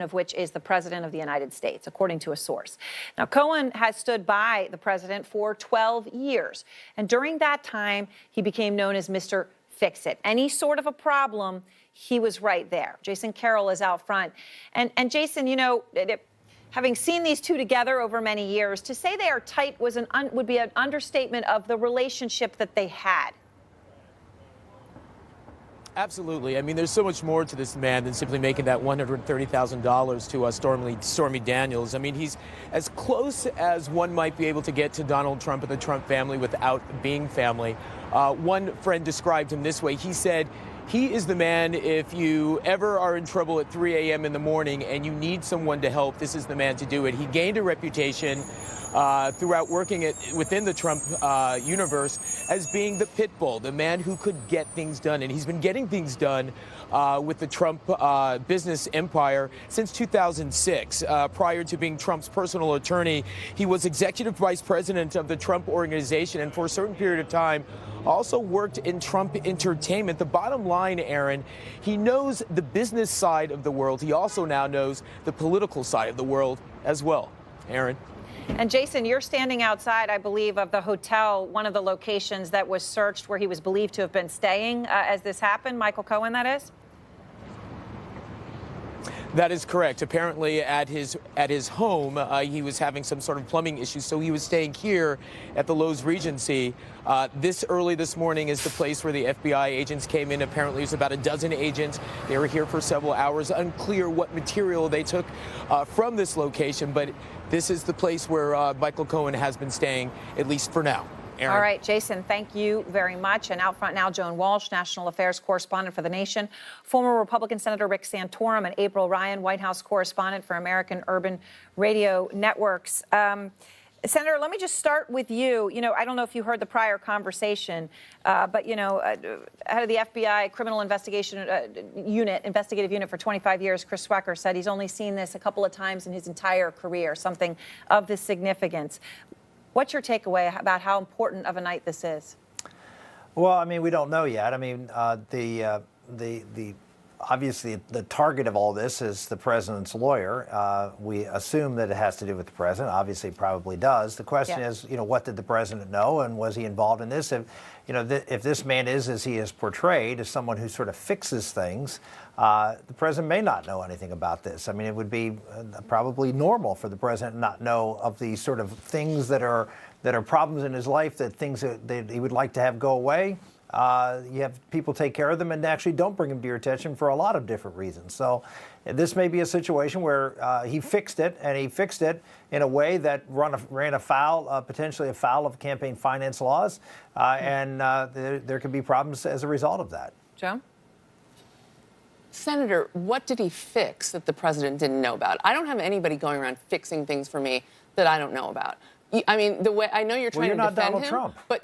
of which is the President of the United States, according to a source. Now, Cohen has stood by the president for 12 years. And during that time, he became known as Mr. Fix-It. Any sort of a problem, he was right there. Jason Carroll is out front. And Jason, you know, having seen these two together over many years, to say they are tight would be an understatement of the relationship that they had. Absolutely. I mean, there's so much more to this man than simply making that $130,000 to Stormy Daniels. I mean, he's as close as one might be able to get to Donald Trump and the Trump family without being family. One friend described him this way. He said, he is the man, if you ever are in trouble at 3 a.m. in the morning and you need someone to help, this is the man to do it. He gained a reputation throughout working within the Trump universe as being the pit bull, the man who could get things done. And he's been getting things done with the Trump business empire since 2006. Prior to being Trump's personal attorney, he was executive vice president of the Trump organization, and for a certain period of time also worked in Trump Entertainment. The bottom line, Aaron, he knows the business side of the world. He also now knows the political side of the world as well. Aaron. And Jason, you're standing outside, I believe, of the hotel, one of the locations that was searched where he was believed to have been staying as this happened. Michael Cohen, that is? That is correct. Apparently at his home, he was having some sort of plumbing issues, so he was staying here at the Lowe's Regency. This early this morning is the place where the FBI agents came in. Apparently there's about a dozen agents. They were here for several hours. Unclear what material they took from this location, but this is the place where Michael Cohen has been staying, at least for now. Aaron. All right, Jason, thank you very much. And out front now, Joan Walsh, national affairs correspondent for The Nation, former Republican Senator Rick Santorum, and April Ryan, White House correspondent for American Urban Radio Networks. Senator, let me just start with you. You know, I don't know if you heard the prior conversation, but, you know, head of the FBI Criminal Investigation Investigative Unit for 25 years, Chris Swecker, said he's only seen this a couple of times in his entire career, something of this significance. What's your takeaway about how important of a night this is? Well, I mean, we don't know yet. I mean, obviously the target of all this is the president's lawyer. We assume that it has to do with the president. Obviously, it probably does. The question is, you know, what did the president know, and was he involved in this? If, you know, if this man is, as he is portrayed, as someone who sort of fixes things, the president may not know anything about this. I mean, it would be probably normal for the president not know of these sort of things that are problems in his life, that things that he would like to have go away. You have people take care of them and actually don't bring them to your attention for a lot of different reasons. So this may be a situation where he fixed it, and he fixed it in a way that ran afoul, potentially afoul of campaign finance laws, and there could be problems as a result of that. Joan? Senator, what did he fix that the president didn't know about? I don't have anybody going around fixing things for me that I don't know about. I mean, the way I know you're trying to defend Donald him, Trump. but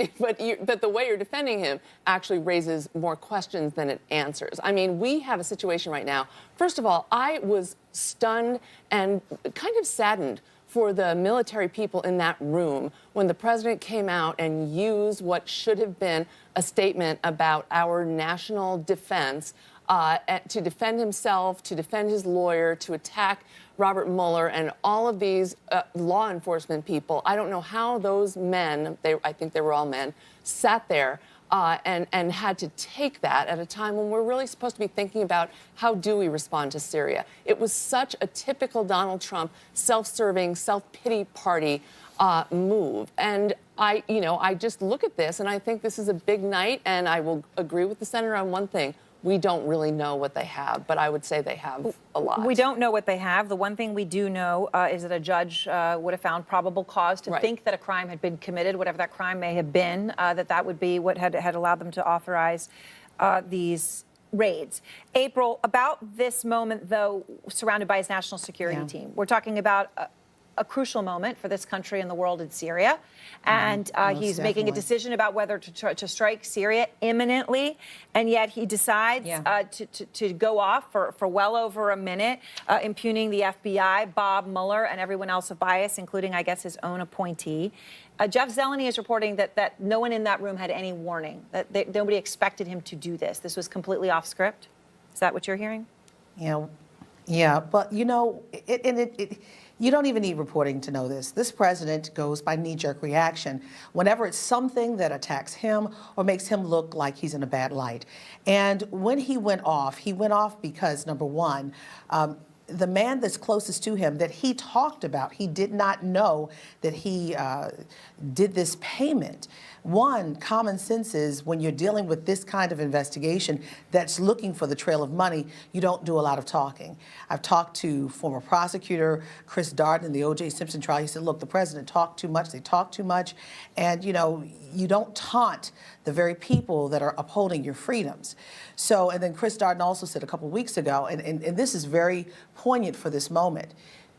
the way you're defending him actually raises more questions than it answers. I mean, we have a situation right now. First of all, I was stunned and kind of saddened for the military people in that room when the president came out and used what should have been a statement about our national defense to defend himself, to defend his lawyer, to attack Robert Mueller and all of these law enforcement people. I don't know how those men, I think they were all men, sat there and had to take that at a time when we're really supposed to be thinking about how do we respond to Syria. It was such a typical Donald Trump self-serving, self-pity party move. And I just look at this and I think this is a big night, and I will agree with the senator on one thing. We don't really know what they have, but I would say they have a lot. We don't know what they have. The one thing we do know is that a judge would have found probable cause to think that a crime had been committed, whatever that crime may have been, that would be what had allowed them to authorize these raids. April, about this moment, though, surrounded by his national security team, we're talking about a crucial moment for this country and the world in Syria. And he's making a decision about whether to strike Syria imminently. And yet he decides to go off for well over a minute, impugning the FBI, Bob Mueller, and everyone else of bias, including, I guess, his own appointee. Jeff Zeleny is reporting that no one in that room had any warning, that nobody expected him to do this. This was completely off script. Is that what you're hearing? You know, Yeah, but you know, you don't even need reporting to know this. This president goes by knee-jerk reaction whenever it's something that attacks him or makes him look like he's in a bad light. And when he went off because, number one, the man that's closest to him that he talked about, he did not know that he did this payment. One, common sense is when you're dealing with this kind of investigation that's looking for the trail of money, you don't do a lot of talking. I've talked to former prosecutor Chris Darden in the O.J. Simpson trial. He said, look, the president talked too much, they talk too much, and you know, you don't taunt the very people that are upholding your freedoms. So, and then Chris Darden also said a couple weeks ago, and this is very poignant for this moment,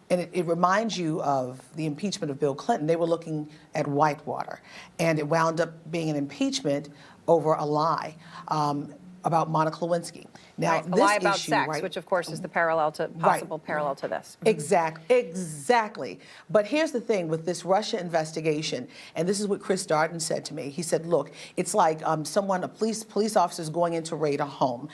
and it reminds you of the impeachment of Bill Clinton. They were looking at Whitewater, and it wound up being an impeachment over a lie about Monica Lewinsky. Now, right. A this lie about issue, sex, right, which of course is the possible parallel to this. Exactly. But here's the thing with this Russia investigation, and this is what Chris Darden said to me. He said, look, it's like a police officers going in to raid a home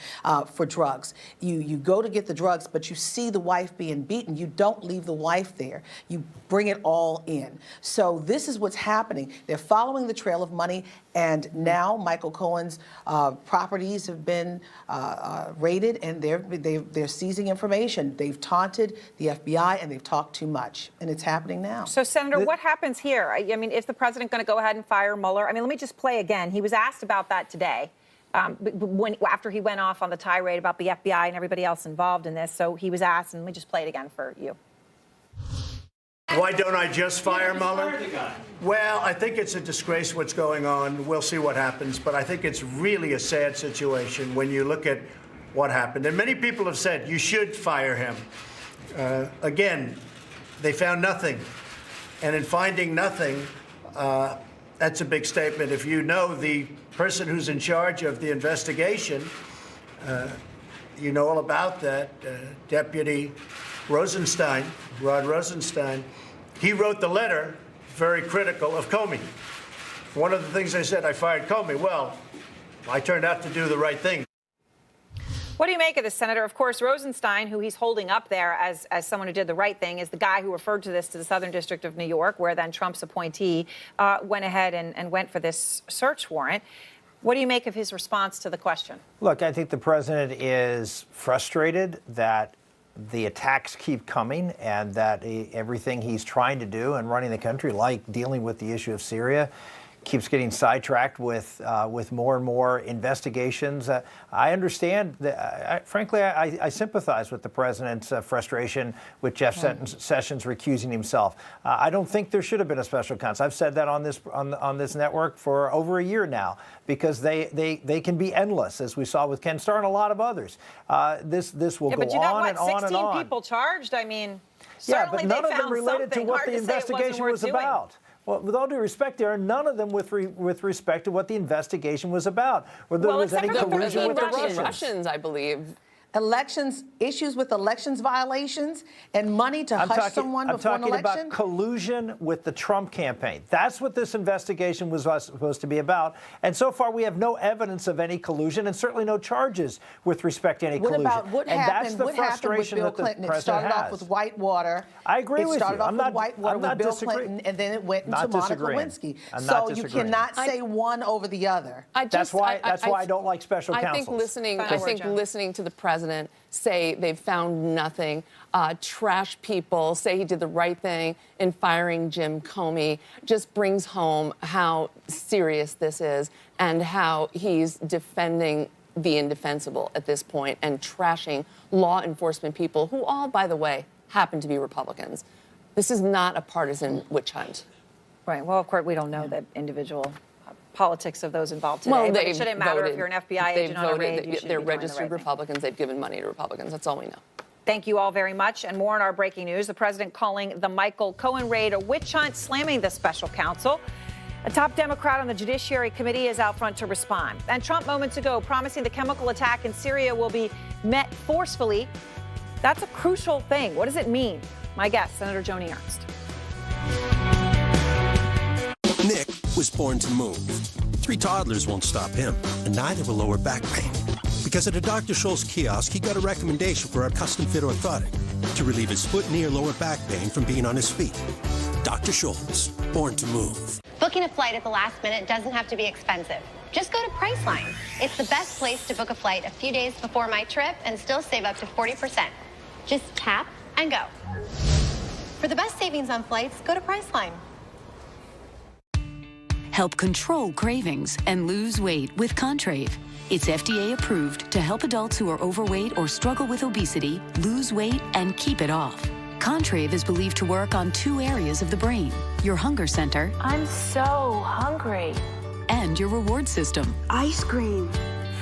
for drugs. You go to get the drugs, but you see the wife being beaten. You don't leave the wife there. You bring it all in. So this is what's happening. They're following the trail of money, and now Michael Cohen's properties have been raided, and they're seizing information. They've taunted the FBI, and they've talked too much, and it's happening now. So, Senator, what happens here? I mean, is the president going to go ahead and fire Mueller? I mean, let me just play again. He was asked about that today after he went off on the tirade about the FBI and everybody else involved in this. So he was asked, and let me just play it again for you. Why don't I just fire Mueller? Well, I think it's a disgrace what's going on. We'll see what happens. But I think it's really a sad situation when you look at what happened. And many people have said you should fire him. Again, they found nothing. And in finding nothing, that's a big statement. If you know the person who's in charge of the investigation, you know all about that, Deputy Rosenstein, Rod Rosenstein. He wrote the letter very critical of Comey. One of the things I said, I fired Comey. Well, I turned out to do the right thing. What do you make of this, Senator? Of course, Rosenstein, who he's holding up there as someone who did the right thing, is the guy who referred to this to the Southern District of New York, where then Trump's appointee went ahead and went for this search warrant. What do you make of his response to the question? Look, I think the president is frustrated that the attacks keep coming and that everything he's trying to do and running the country, like dealing with the issue of Syria, keeps getting sidetracked with more and more investigations. I understand that. Frankly, I sympathize with the president's frustration with Jeff Sessions recusing himself. I don't think there should have been a special counsel. I've said that on this network for over a year now, because they can be endless, as we saw with Ken Starr and a lot of others. This will go but you got, on and on and on. 16 people charged. I mean, yeah, but certainly none they of them found related to something. what Hard the to say it wasn't investigation worth was doing. about. Well, with all due respect, there are none of them with respect to what the investigation was about, whether there was any collusion with the Russians, I believe. Elections, issues with elections violations, and money to hush someone before an election? I'm talking about collusion with the Trump campaign. That's what this investigation was supposed to be about. And so far, we have no evidence of any collusion, and certainly no charges with respect to any collusion. What happened with Bill Clinton? It started off with Whitewater. I agree with you. It started off with Whitewater with Bill Clinton, and then it went into Monica Lewinsky. So you cannot say one over the other. That's why I don't like special counsels. I think listening to the president say they've found nothing, trash people, say he did the right thing in firing Jim Comey, just brings home how serious this is and how he's defending the indefensible at this point and trashing law enforcement people who all, by the way, happen to be Republicans. This is not a partisan witch hunt. Right. Well, of course, we don't know the individual politics of those involved today. But it shouldn't matter if you're an FBI agent on a raid. They're registered Republicans. They've given money to Republicans. That's all we know. Thank you all very much. And more on our breaking news. The president calling the Michael Cohen raid a witch hunt, slamming the special counsel. A top Democrat on the Judiciary Committee is out front to respond. And Trump moments ago promising the chemical attack in Syria will be met forcefully. That's a crucial thing. What does it mean? My guest, Senator Joni Ernst. Nick was born to move. 3 toddlers won't stop him, and neither will lower back pain. Because at a Dr. Scholl's kiosk, he got a recommendation for a custom-fit orthotic to relieve his foot, knee, or lower back pain from being on his feet. Dr. Scholl's, born to move. Booking a flight at the last minute doesn't have to be expensive. Just go to Priceline. It's the best place to book a flight a few days before my trip and still save up to 40%. Just tap and go. For the best savings on flights, go to Priceline. Help control cravings and lose weight with Contrave. It's FDA approved to help adults who are overweight or struggle with obesity lose weight and keep it off. Contrave is believed to work on 2 areas of the brain, your hunger center. I'm so hungry. And your reward system. Ice cream.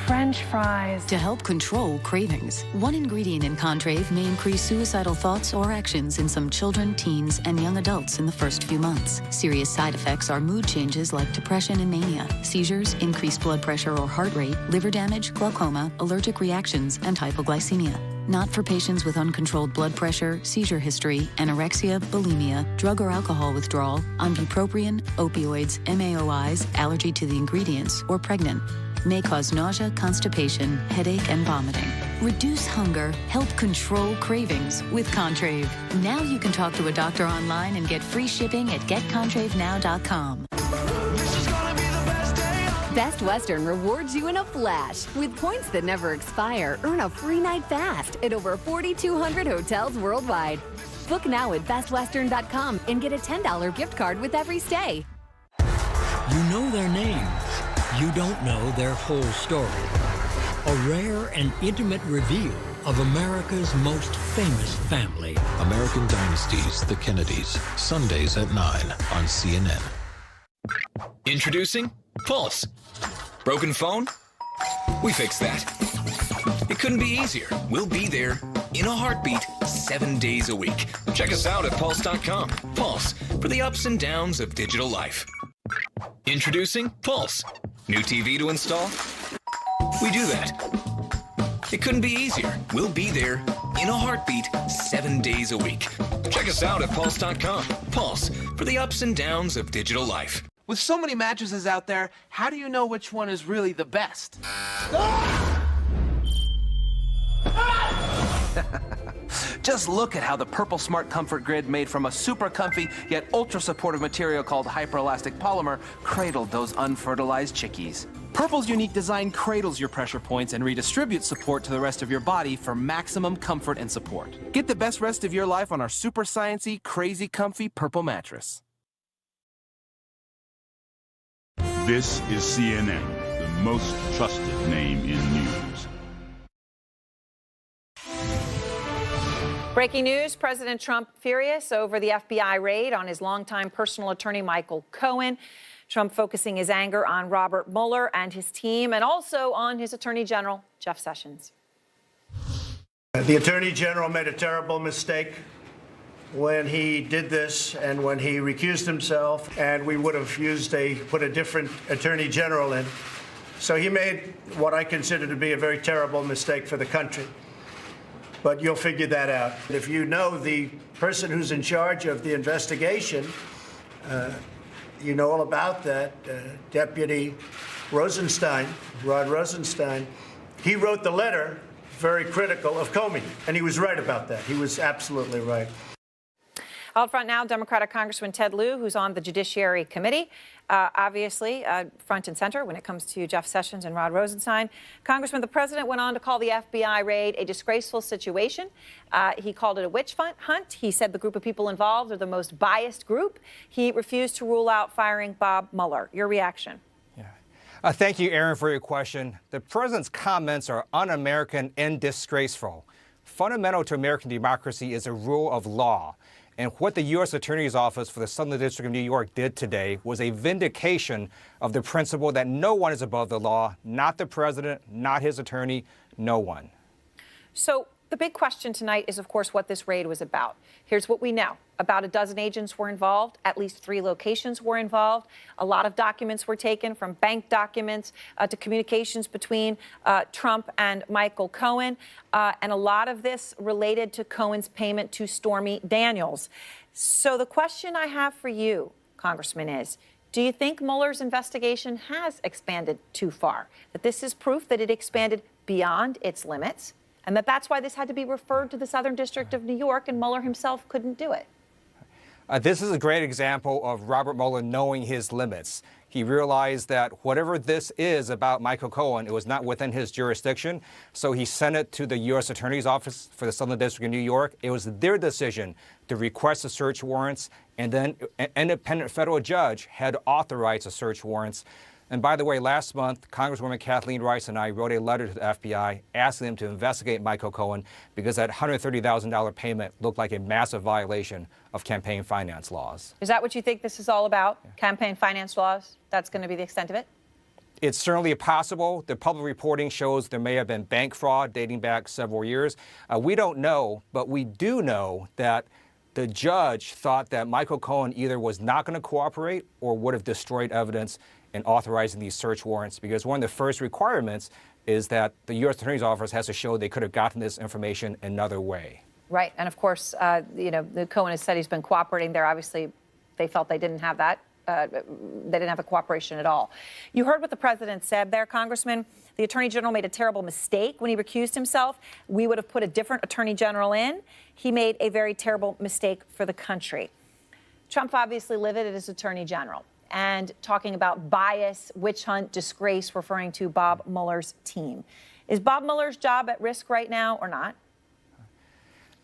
French fries. To help control cravings. One ingredient in Contrave may increase suicidal thoughts or actions in some children, teens, and young adults in the first few months. Serious side effects are mood changes like depression and mania, seizures, increased blood pressure or heart rate, liver damage, glaucoma, allergic reactions, and hypoglycemia. Not for patients with uncontrolled blood pressure, seizure history, anorexia, bulimia, drug or alcohol withdrawal, on bupropion, opioids, MAOIs, allergy to the ingredients, or pregnant. May cause nausea, constipation, headache, and vomiting. Reduce hunger, help control cravings with Contrave. Now you can talk to a doctor online and get free shipping at getcontravenow.com. Best Western rewards you in a flash. With points that never expire, earn a free night fast at over 4,200 hotels worldwide. Book now at bestwestern.com and get a $10 gift card with every stay. You know their names. You don't know their whole story. A rare and intimate reveal of America's most famous family. American Dynasties, The Kennedys, Sundays at 9 on CNN. Introducing Pulse. Broken phone? We fixed that. It couldn't be easier. We'll be there in a heartbeat 7 days a week. Check us out at pulse.com. Pulse, for the ups and downs of digital life. Introducing Pulse. New TV to install? We do that. It couldn't be easier. We'll be there in a heartbeat 7 days a week. Check us out at pulse.com. Pulse, for the ups and downs of digital life. With so many mattresses out there, how do you know which one is really the best? Just look at how the Purple Smart Comfort Grid, made from a super comfy yet ultra supportive material called hyperelastic polymer, cradled those unfertilized chickies. Purple's unique design cradles your pressure points and redistributes support to the rest of your body for maximum comfort and support. Get the best rest of your life on our super sciencey, crazy comfy Purple mattress. This is CNN, the most trusted name in news. Breaking news, President Trump furious over the FBI raid on his longtime personal attorney, Michael Cohen. Trump focusing his anger on Robert Mueller and his team, and also on his Attorney General, Jeff Sessions. The Attorney General made a terrible mistake when he did this and when he recused himself, and we would have put a different Attorney General in. So he made what I consider to be a very terrible mistake for the country. But you'll figure that out. If you know the person who's in charge of the investigation, you know all about that, Deputy Rosenstein, Rod Rosenstein. He wrote the letter very critical of Comey, and he was right about that. He was absolutely right. Out front now, Democratic Congressman Ted Lieu, who's on the Judiciary Committee, obviously front and center when it comes to Jeff Sessions and Rod Rosenstein. Congressman, the president went on to call the FBI raid a disgraceful situation. He called it a witch hunt. He said the group of people involved are the most biased group. He refused to rule out firing Bob Mueller. Your reaction? Thank you, Aaron, for your question. The president's comments are un-American and disgraceful. Fundamental to American democracy is a rule of law. And what the U.S. Attorney's Office for the Southern District of New York did today was a vindication of the principle that no one is above the law, not the president, not his attorney, no one. So the big question tonight is, of course, what this raid was about. Here's what we know. About a dozen agents were involved. At least 3 locations were involved. A lot of documents were taken, from bank documents to communications between Trump and Michael Cohen. And a lot of this related to Cohen's payment to Stormy Daniels. So the question I have for you, Congressman, is, do you think Mueller's investigation has expanded too far? That this is proof that it expanded beyond its limits, and that's why this had to be referred to the Southern District of New York, and Mueller himself couldn't do it. This is a great example of Robert Mueller knowing his limits. He realized that whatever this is about Michael Cohen, it was not within his jurisdiction, so he sent it to the U.S. Attorney's Office for the Southern District of New York. It was their decision to request the search warrants, and then an independent federal judge had authorized the search warrants. And by the way, last month, Congresswoman Kathleen Rice and I wrote a letter to the FBI asking them to investigate Michael Cohen because that $130,000 payment looked like a massive violation of campaign finance laws. Is that what you think this is all about? Yeah. Campaign finance laws? That's going to be the extent of it? It's certainly possible. The public reporting shows there may have been bank fraud dating back several years. We don't know, but we do know that the judge thought that Michael Cohen either was not going to cooperate or would have destroyed evidence in authorizing these search warrants, because one of the first requirements is that the U.S. Attorney's Office has to show they could have gotten this information another way. Right, and of course, the Cohen has said he's been cooperating there. Obviously, they felt they didn't have that. They didn't have the cooperation at all. You heard what the president said there, Congressman. The Attorney General made a terrible mistake when he recused himself. We would have put a different Attorney General in. He made a very terrible mistake for the country. Trump obviously livid at his Attorney General and talking about bias, witch hunt, disgrace, referring to Bob Mueller's team. Is Bob Mueller's job at risk right now or not?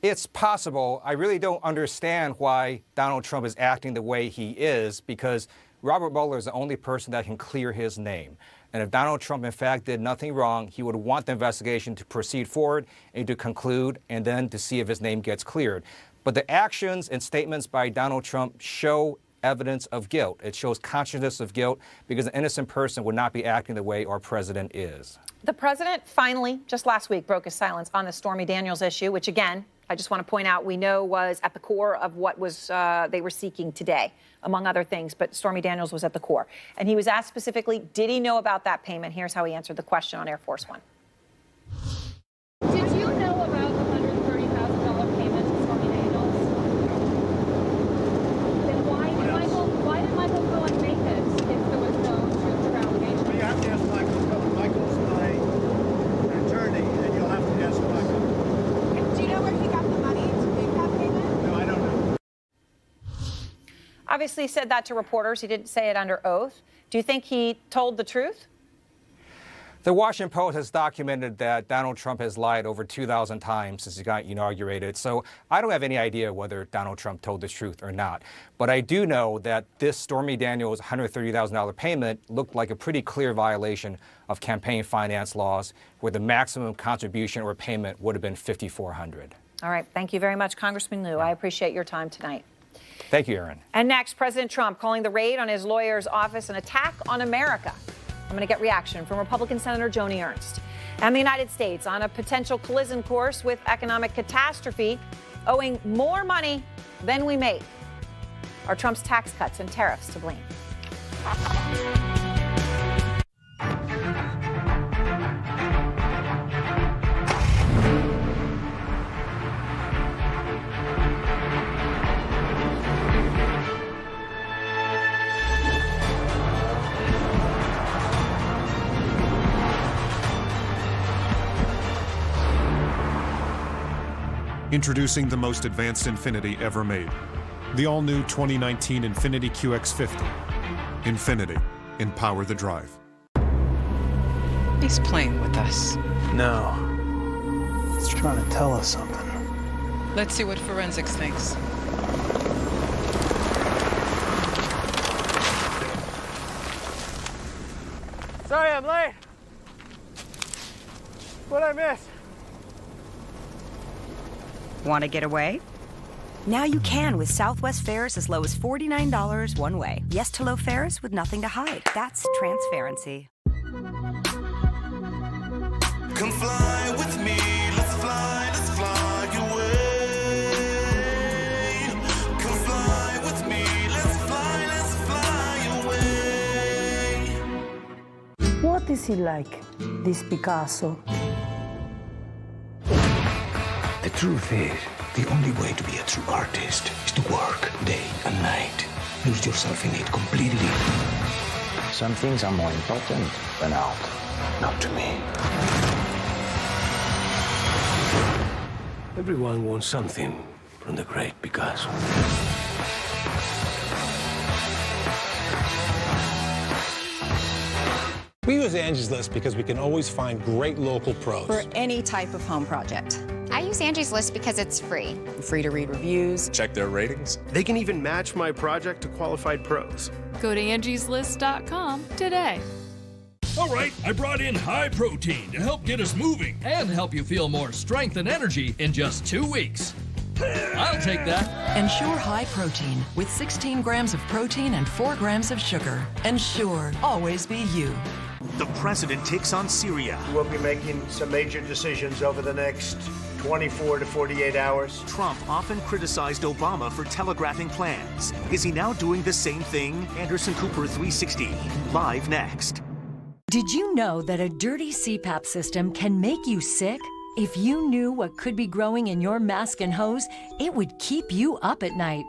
It's possible. I really don't understand why Donald Trump is acting the way he is, because Robert Mueller is the only person that can clear his name. And if Donald Trump, in fact, did nothing wrong, he would want the investigation to proceed forward and to conclude and then to see if his name gets cleared. But the actions and statements by Donald Trump show evidence of guilt. It shows consciousness of guilt, because an innocent person would not be acting the way our president is. The president finally, just last week, broke his silence on the Stormy Daniels issue, which, again, I just want to point out, we know was at the core of what was they were seeking today, among other things, but Stormy Daniels was at the core. And he was asked specifically, did he know about that payment? Here's how he answered the question on Air Force One. Did you know about the $130,000 payment to Stormy Daniels? Then why did Michael Cohen make it if there was no truth or allegation? Well, you have to ask Michael Cohen. Michael's my attorney, and you'll have to ask Michael. Do you know where he got the money to make that payment? No, I don't know. Obviously, he said that to reporters. He didn't say it under oath. Do you think he told the truth? The Washington Post has documented that Donald Trump has lied over 2,000 times since he got inaugurated. So I don't have any idea whether Donald Trump told the truth or not. But I do know that this Stormy Daniels $130,000 payment looked like a pretty clear violation of campaign finance laws, where the maximum contribution or payment would have been $5,400. All right. Thank you very much, Congressman Liu. I appreciate your time tonight. Thank you, Erin. And next, President Trump calling the raid on his lawyer's office an attack on America. I'm going to get reaction from Republican Senator Joni Ernst. And the United States on a potential collision course with economic catastrophe, owing more money than we make. Are Trump's tax cuts and tariffs to blame? Introducing the most advanced Infiniti ever made. The all-new 2019 Infiniti QX50. Infiniti. Empower the drive. He's playing with us. No. He's trying to tell us something. Let's see what forensics thinks. Sorry I'm late. What'd I miss? Want to get away? Now you can with Southwest fares as low as $49 one way. Yes to low fares with nothing to hide. That's transparency. Come fly with me, let's fly away. Come fly with me, let's fly away. What is he like, this Picasso? The truth is, the only way to be a true artist is to work day and night. Lose yourself in it completely. Some things are more important than art. Not to me. Everyone wants something from the great Picasso. We use Angie's List because we can always find great local pros. For any type of home project. I use Angie's List because it's free. Free to read reviews. Check their ratings. They can even match my project to qualified pros. Go to angieslist.com today. All right, I brought in high protein to help get us moving and help you feel more strength and energy in just 2 weeks. I'll take that. Ensure high protein with 16 grams of protein and 4 grams of sugar. Ensure always be you. The president takes on Syria. We'll be making some major decisions over the next 24 to 48 hours. Trump often criticized Obama for telegraphing plans. Is he now doing the same thing? Anderson Cooper 360, live next. Did you know that a dirty CPAP system can make you sick? If you knew what could be growing in your mask and hose, it would keep you up at night.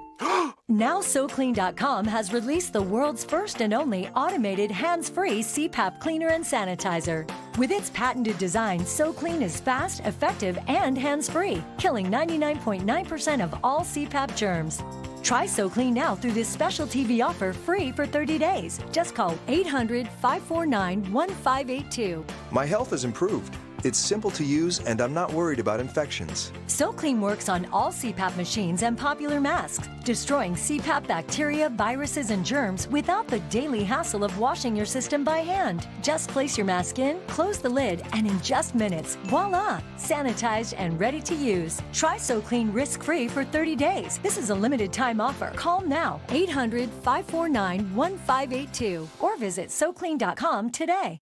Now SoClean.com has released the world's first and only automated hands-free CPAP cleaner and sanitizer. With its patented design, SoClean is fast, effective, and hands-free, killing 99.9% of all CPAP germs. Try SoClean now through this special TV offer free for 30 days. Just call 800-549-1582. My health has improved. It's simple to use, and I'm not worried about infections. SoClean works on all CPAP machines and popular masks, destroying CPAP bacteria, viruses, and germs without the daily hassle of washing your system by hand. Just place your mask in, close the lid, and in just minutes, voila, sanitized and ready to use. Try SoClean risk-free for 30 days. This is a limited time offer. Call now, 800-549-1582, or visit SoClean.com today.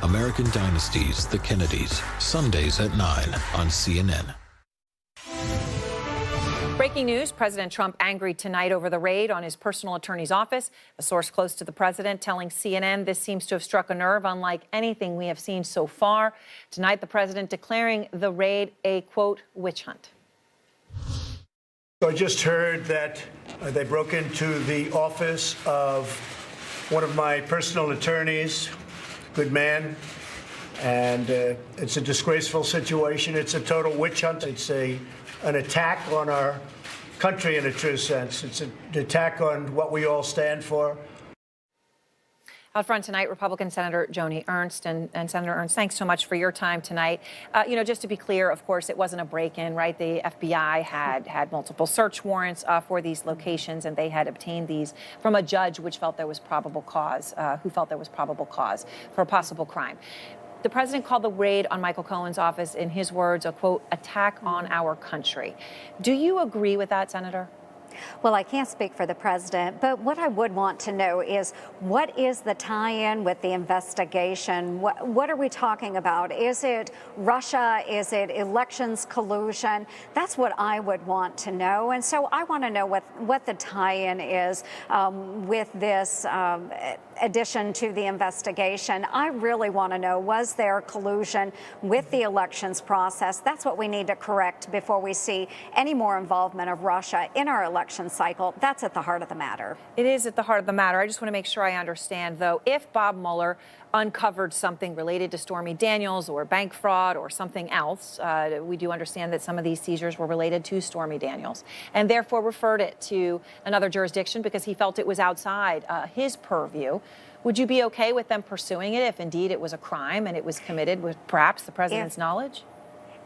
American Dynasties, The Kennedys, Sundays at 9 on CNN. Breaking news, President Trump angry tonight over the raid on his personal attorney's office. A source close to the president telling CNN this seems to have struck a nerve unlike anything we have seen so far. Tonight, the president declaring the raid a, quote, witch hunt. So I just heard that they broke into the office of one of my personal attorneys. Good man, and it's a disgraceful situation. It's a total witch hunt. It's an attack on our country in a true sense. It's an attack on what we all stand for. Out front tonight, Republican Senator Joni Ernst. And Senator Ernst, thanks so much for your time tonight. Just to be clear, of course, it wasn't a break-in, right? The FBI had multiple search warrants for these locations, and they had obtained these from a judge who felt there was probable cause for a possible crime. The president called the raid on Michael Cohen's office, in his words, a, quote, attack on our country. Do you agree with that, Senator? Well, I can't speak for the president, but what I would want to know is what is the tie-in with the investigation? What are we talking about? Is it Russia? Is it elections collusion? That's what I would want to know. And so I want to know what the tie-in is with this addition to the investigation. I really want to know, was there collusion with the elections process? That's what we need to correct before we see any more involvement of Russia in our election cycle. That's at the heart of the matter. It is at the heart of the matter. I just want to make sure I understand, though, if Bob Mueller uncovered something related to Stormy Daniels or bank fraud or something else, we do understand that some of these seizures were related to Stormy Daniels, and therefore referred it to another jurisdiction because he felt it was outside his purview. Would you be okay with them pursuing it if indeed it was a crime and it was committed with perhaps the president's knowledge?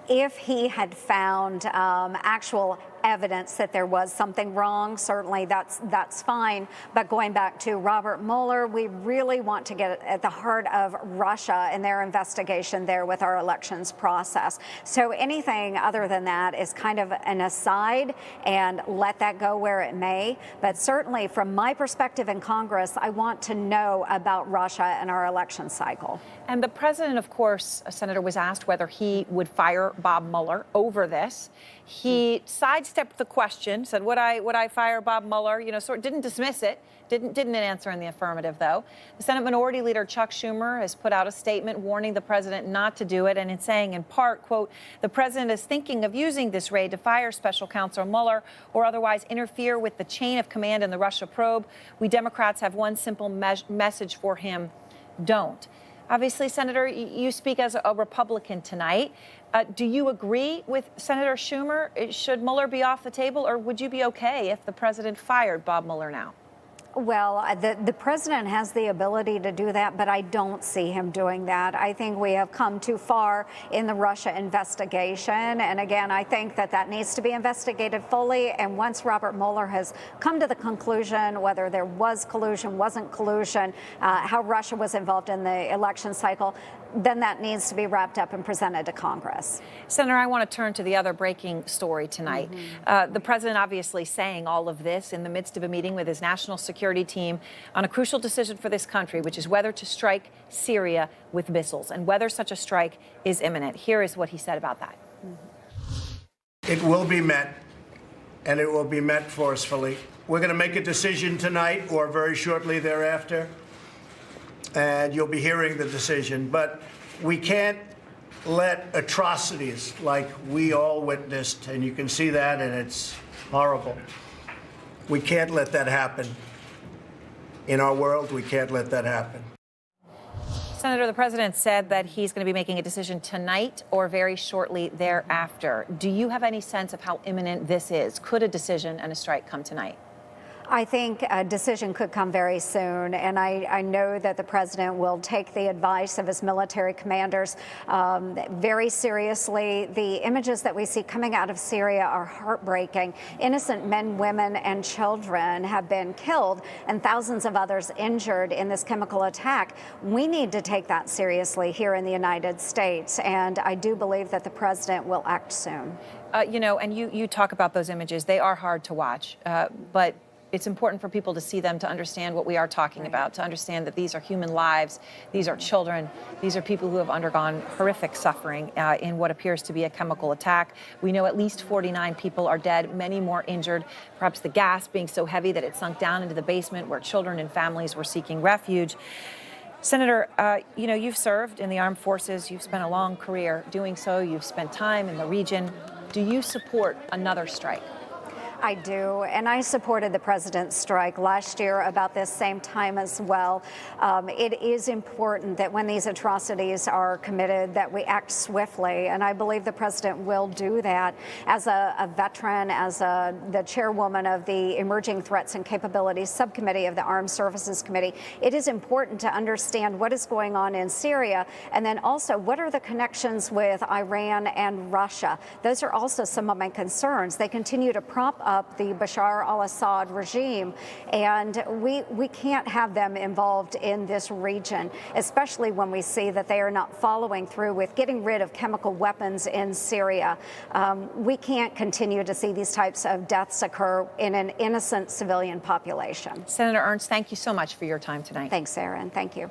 If he had found actual evidence that there was something wrong, certainly that's fine. But going back to Robert Mueller, we really want to get at the heart of Russia and their investigation there with our elections process. So anything other than that is kind of an aside, and let that go where it may. But certainly from my perspective in Congress, I want to know about Russia and our election cycle. And the president, of course, Senator, was asked whether he would fire Bob Mueller over this. He sidestepped the question, said, would I fire Bob Mueller? Didn't dismiss it. Didn't answer in the affirmative, though. The Senate Minority Leader Chuck Schumer has put out a statement warning the president not to do it, and it's saying, in part, quote, the president is thinking of using this raid to fire Special Counsel Mueller or otherwise interfere with the chain of command in the Russia probe. We Democrats have one simple message for him: don't. Obviously, Senator, you speak as a Republican tonight. Do you agree with Senator Schumer? Should Mueller be off the table, or would you be okay if the president fired Bob Mueller now? Well, the president has the ability to do that, but I don't see him doing that. I think we have come too far in the Russia investigation. And again, I think that needs to be investigated fully. And once Robert Mueller has come to the conclusion whether there was collusion, wasn't collusion, how Russia was involved in the election cycle, then that needs to be wrapped up and presented to Congress. Senator, I want to turn to the other breaking story tonight. The president obviously saying all of this in the midst of a meeting with his national security team on a crucial decision for this country, which is whether to strike Syria with missiles and whether such a strike is imminent. Here is what he said about that. It will be met, and it will be met forcefully. We're going to make a decision tonight or very shortly thereafter, and you'll be hearing the decision. But we can't let atrocities like we all witnessed, and you can see that, and it's horrible. We can't let that happen. In our world, we can't let that happen. Senator, the president said that he's going to be making a decision tonight or very shortly thereafter. Do you have any sense of how imminent this is? Could a decision and a strike come tonight? I think a decision could come very soon, and I know that the president will take the advice of his military commanders very seriously. The images that we see coming out of Syria are heartbreaking. Innocent men, women, and children have been killed, and thousands of others injured in this chemical attack. We need to take that seriously here in the United States, and I do believe that the president will act soon. And you talk about those images. They are hard to watch, but it's important for people to see them, to understand what we are talking about, to understand that these are human lives, these are children, these are people who have undergone horrific suffering in what appears to be a chemical attack. We know at least 49 people are dead, many more injured, perhaps the gas being so heavy that it sunk down into the basement where children and families were seeking refuge. Senator, you've served in the armed forces, you've spent a long career doing so, you've spent time in the region. Do you support another strike? I do, and I supported the president's strike last year about this same time as well. It is important that when these atrocities are committed that we act swiftly, and I believe the president will do that. As a veteran, as the chairwoman of the Emerging Threats and Capabilities Subcommittee of the Armed Services Committee, it is important to understand what is going on in Syria, and then also what are the connections with Iran and Russia. Those are also some of my concerns. They continue to prop up the Bashar al-Assad regime, and we can't have them involved in this region, especially when we see that they are not following through with getting rid of chemical weapons in Syria. We can't continue to see these types of deaths occur in an innocent civilian population. Senator Ernst, thank you so much for your time tonight. Thanks, Aaron. Thank you.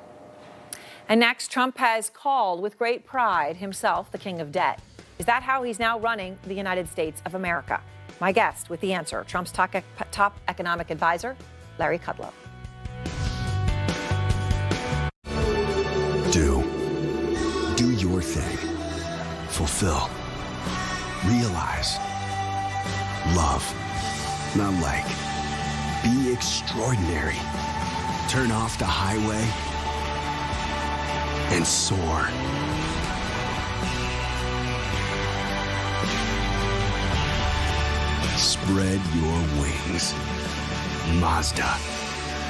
And next, Trump has called with great pride himself the king of debt. Is that how he's now running the United States of America? My guest with the answer, Trump's top economic advisor, Larry Kudlow. Do your thing. Fulfill. Realize. Love. Not like. Be extraordinary. Turn off the highway and soar. Spread your wings. Mazda.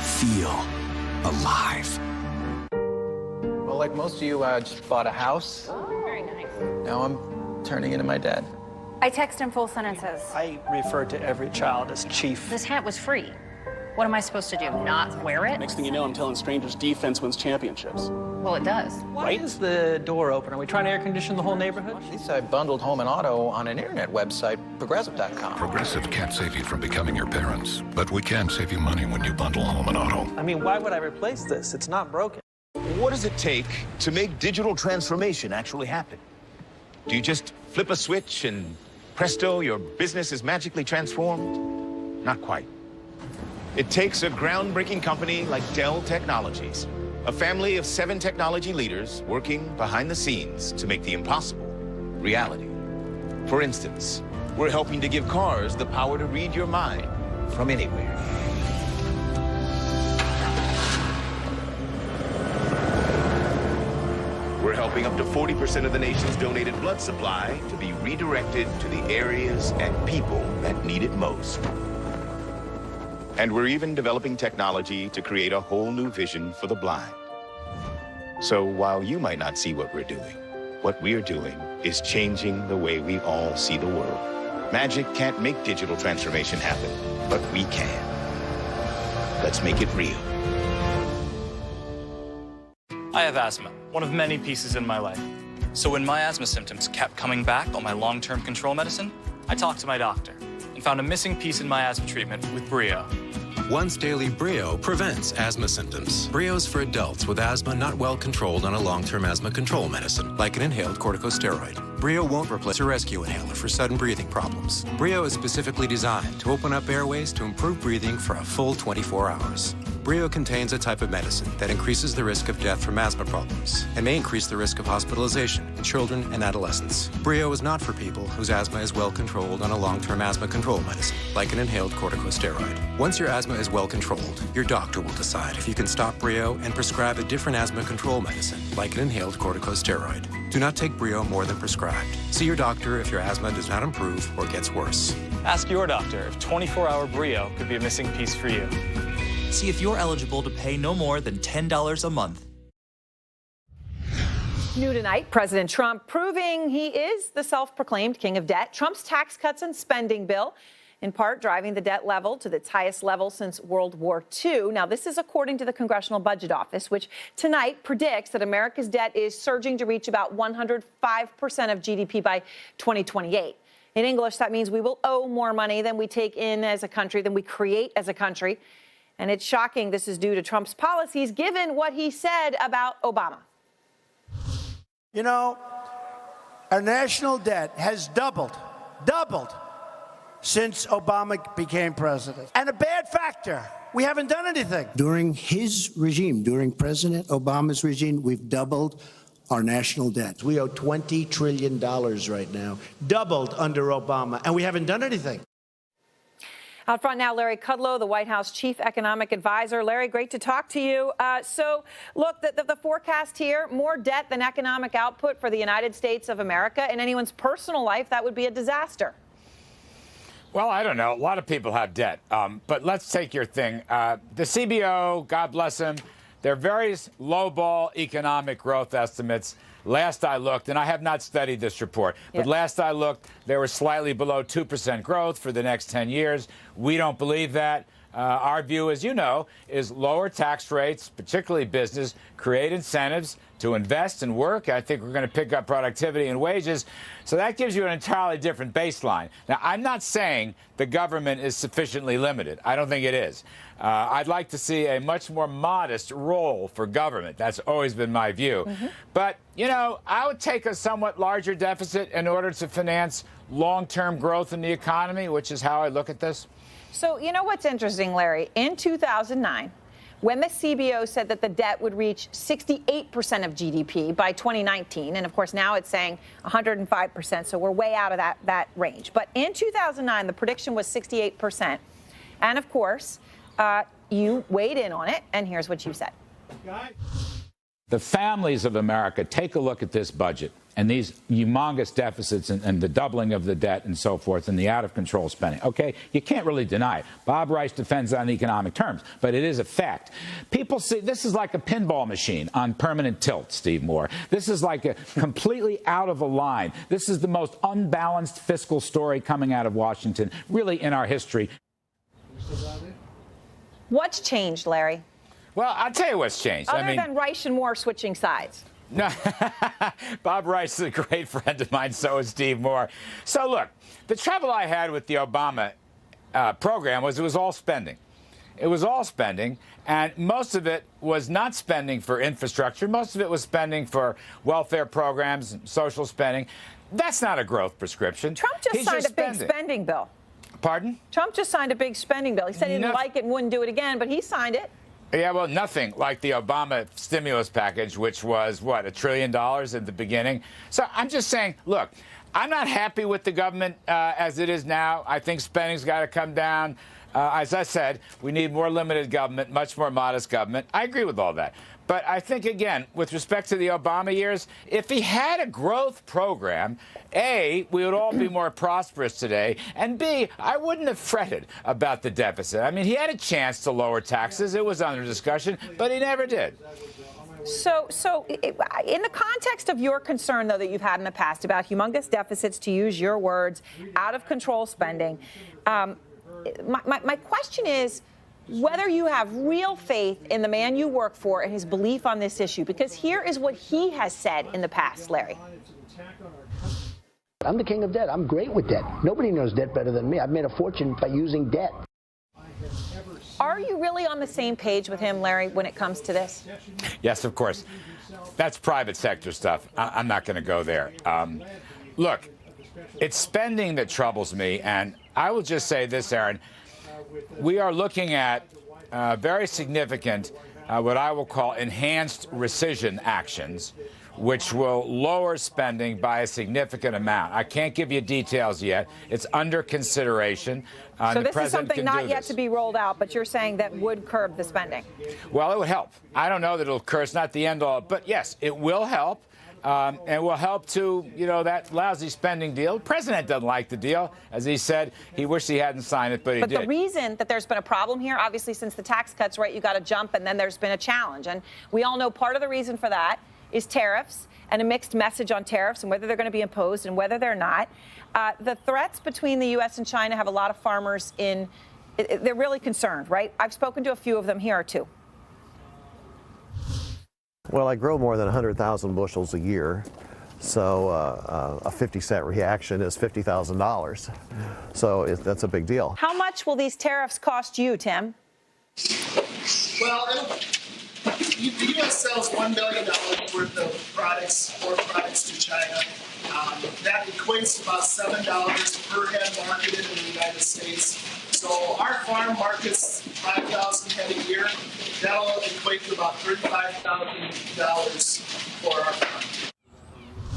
Feel alive. Well, like most of you, I just bought a house. Oh, very nice. Now I'm turning into my dad. I text in full sentences. I refer to every child as chief. This hat was free. What am I supposed to do, not wear it? Next thing you know, I'm telling strangers defense wins championships. Well, it does. Why is the door open? Are we trying to air condition the whole neighborhood? At least I bundled home and auto on an internet website, Progressive.com. Progressive can't save you from becoming your parents, but we can save you money when you bundle home and auto. I mean, why would I replace this? It's not broken. What does it take to make digital transformation actually happen? Do you just flip a switch and presto, your business is magically transformed? Not quite. It takes a groundbreaking company like Dell Technologies, a family of 7 technology leaders working behind the scenes to make the impossible reality. For instance, we're helping to give cars the power to read your mind from anywhere. helping up to 40% of the nation's donated blood supply to be redirected to the areas and people that need it most. And we're even developing technology to create a whole new vision for the blind. So while you might not see what we're doing is changing the way we all see the world. Magic can't make digital transformation happen, but we can. Let's make it real. I have asthma, one of many pieces in my life. So when my asthma symptoms kept coming back on my long-term control medicine, I talked to my doctor and found a missing piece in my asthma treatment with Brio. Once daily Brio prevents asthma symptoms. Brio's for adults with asthma not well controlled on a long-term asthma control medicine, like an inhaled corticosteroid. Brio won't replace a rescue inhaler for sudden breathing problems. Brio is specifically designed to open up airways to improve breathing for a full 24 hours. Brio contains a type of medicine that increases the risk of death from asthma problems and may increase the risk of hospitalization in children and adolescents. Brio is not for people whose asthma is well controlled on a long-term asthma control medicine, like an inhaled corticosteroid. Once your asthma is well controlled, your doctor will decide if you can stop Brio and prescribe a different asthma control medicine, like an inhaled corticosteroid. Do not take Brio more than prescribed. See your doctor if your asthma does not improve or gets worse. Ask your doctor if 24-hour Brio could be a missing piece for you. See if you're eligible to pay no more than $10 a month. New tonight, President Trump proving he is the self-proclaimed king of debt. Trump's tax cuts and spending bill, in part driving the debt level to its highest level since World War II. Now, this is according to the Congressional Budget Office, which tonight predicts that America's debt is surging to reach about 105% of GDP by 2028. In English, that means we will owe more money than we take in as a country, than we create as a country. And it's shocking this is due to Trump's policies, given what he said about Obama. You know, our national debt has doubled since Obama became president. And a bad factor, we haven't done anything. During his regime, during President Obama's regime, we've doubled our national debt. We owe $20 trillion right now, doubled under Obama, and we haven't done anything. Out front now, Larry Kudlow, the White House chief economic advisor. Larry, great to talk to you. So, look, the forecast here, more debt than economic output for the United States of America. In anyone's personal life, that would be a disaster. Well, I don't know. A lot of people have debt. But let's take your thing. The CBO, God bless them, they're very lowball economic growth estimates. Last I looked, and I have not studied this report, but last I looked, they were slightly below 2% growth for the next 10 years. We don't believe that. Our view, as you know, is lower tax rates, particularly business, create incentives to invest and work. I think we're going to pick up productivity and wages. So that gives you an entirely different baseline. Now, I'm not saying the government is sufficiently limited. I don't think it is. I'd like to see a much more modest role for government. That's always been my view. But, you know, I would take a somewhat larger deficit in order to finance long-term growth in the economy, which is how I look at this. So, you know what's interesting, Larry? In 2009, when the CBO said that the debt would reach 68% of GDP by 2019, and of course now it's saying 105%, so we're way out of that range. But in 2009, the prediction was 68%. And of course, you weighed in on it, and here's what you said. The families of America, take a look at this budget and these humongous deficits and the doubling of the debt and so forth and the out-of-control spending. Okay, you can't really deny it. Bob Rice defends on economic terms, but it is a fact. People see this is like a pinball machine on permanent tilt, Steve Moore. This is like a completely out of a line. This is the most unbalanced fiscal story coming out of Washington, really, in our history. What's changed, Larry? Well, I'll tell you what's changed. Other than Rice and Moore switching sides. No, Bob Rice is a great friend of mine, so is Steve Moore. So, look, the trouble I had with the Obama program was it was all spending. It was all spending, and most of it was not spending for infrastructure. Most of it was spending for welfare programs and social spending. That's not a growth prescription. Trump just signed a big spending bill. Pardon? Trump just signed a big spending bill. He said he didn't like it and wouldn't do it again, but he signed it. Yeah, well, nothing like the Obama stimulus package, which was, what, $1 trillion at the beginning? So I'm just saying, look, I'm not happy with the government as it is now. I think spending's got to come down. As I said, we need more limited government, much more modest government. I agree with all that. But I think, again, with respect to the Obama years, if he had a growth program, A, we would all be more prosperous today, and B, I wouldn't have fretted about the deficit. I mean, he had a chance to lower taxes. It was under discussion, but he never did. So in the context of your concern, though, that you've had in the past about humongous deficits, to use your words, out of control spending, my question is whether you have real faith in the man you work for and his belief on this issue, because here is what he has said in the past, Larry. I'm the king of debt. I'm great with debt. Nobody knows debt better than me. I've made a fortune by using debt. Are you really on the same page with him, Larry, when it comes to this? Yes, of course. That's private sector stuff. I'm not going to go there. Look, it's spending that troubles me, and I will just say this, Aaron. We are looking at very significant, what I will call enhanced rescission actions, which will lower spending by a significant amount. I can't give you details yet. It's under consideration. So this is something not yet to be rolled out, but you're saying that would curb the spending? Well, it would help. I don't know that it'll curb. It's not the end all, but yes, it will help. And will help to, that lousy spending deal. The president doesn't like the deal. As he said, he wished he hadn't signed it, but he did. But the reason that there's been a problem here, obviously, since the tax cuts, right, you got to jump, and then there's been a challenge. And we all know part of the reason for that is tariffs and a mixed message on tariffs and whether they're going to be imposed and whether they're not. The threats between the U.S. and China have a lot of farmers they're really concerned, right? I've spoken to a few of them. Here are two. Well, I grow more than 100,000 bushels a year, so a 50-cent reaction is $50,000. So that's a big deal. How much will these tariffs cost you, Tim? Well, the U.S. sells $1 billion worth of products to China. That equates to about $7 per head marketed in the United States. So our farm markets 5,000 head a year. That'll equate to about $35,000 for our farm.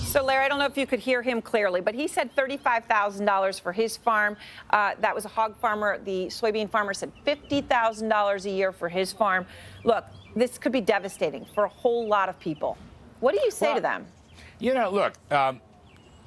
So, Larry, I don't know if you could hear him clearly, but he said $35,000 for his farm. That was a hog farmer. The soybean farmer said $50,000 a year for his farm. Look, this could be devastating for a whole lot of people. What do you say to them? Look,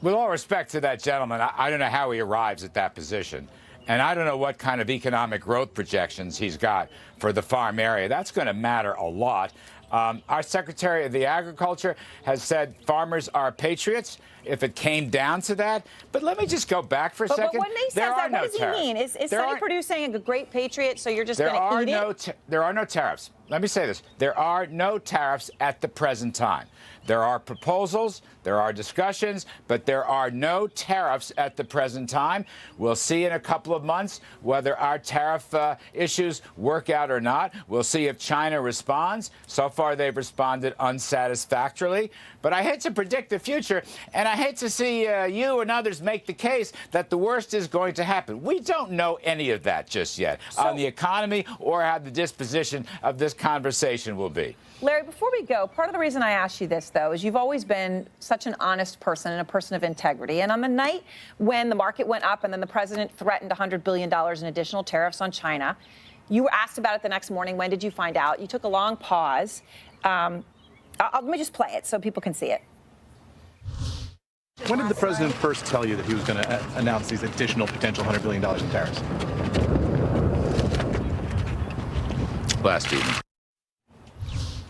with all respect to that gentleman, I don't know how he arrives at that position. And I don't know what kind of economic growth projections he's got for the farm area. That's going to matter a lot. Our Secretary of the Agriculture has said farmers are patriots if it came down to that. But let me just go back for a second. But when he says that, what does he mean? Is Sonny Perdue saying a great patriot, so you're just going to eat it? There are no tariffs. Let me say this. There are no tariffs at the present time. There are proposals, there are discussions, but there are no tariffs at the present time. We'll see in a couple of months whether our tariff issues work out or not. We'll see if China responds. So far, they've responded unsatisfactorily. But I hate to predict the future, and I hate to see you and others make the case that the worst is going to happen. We don't know any of that just yet on the economy or how the disposition of this conversation will be. Larry, before we go, part of the reason I asked you this, though, is you've always been such an honest person and a person of integrity. And on the night when the market went up and then the president threatened $100 billion in additional tariffs on China, you were asked about it the next morning. When did you find out? You took a long pause. Let me just play it so people can see it. When did the president first tell you that he was going to announce these additional potential $100 billion in tariffs? Last evening.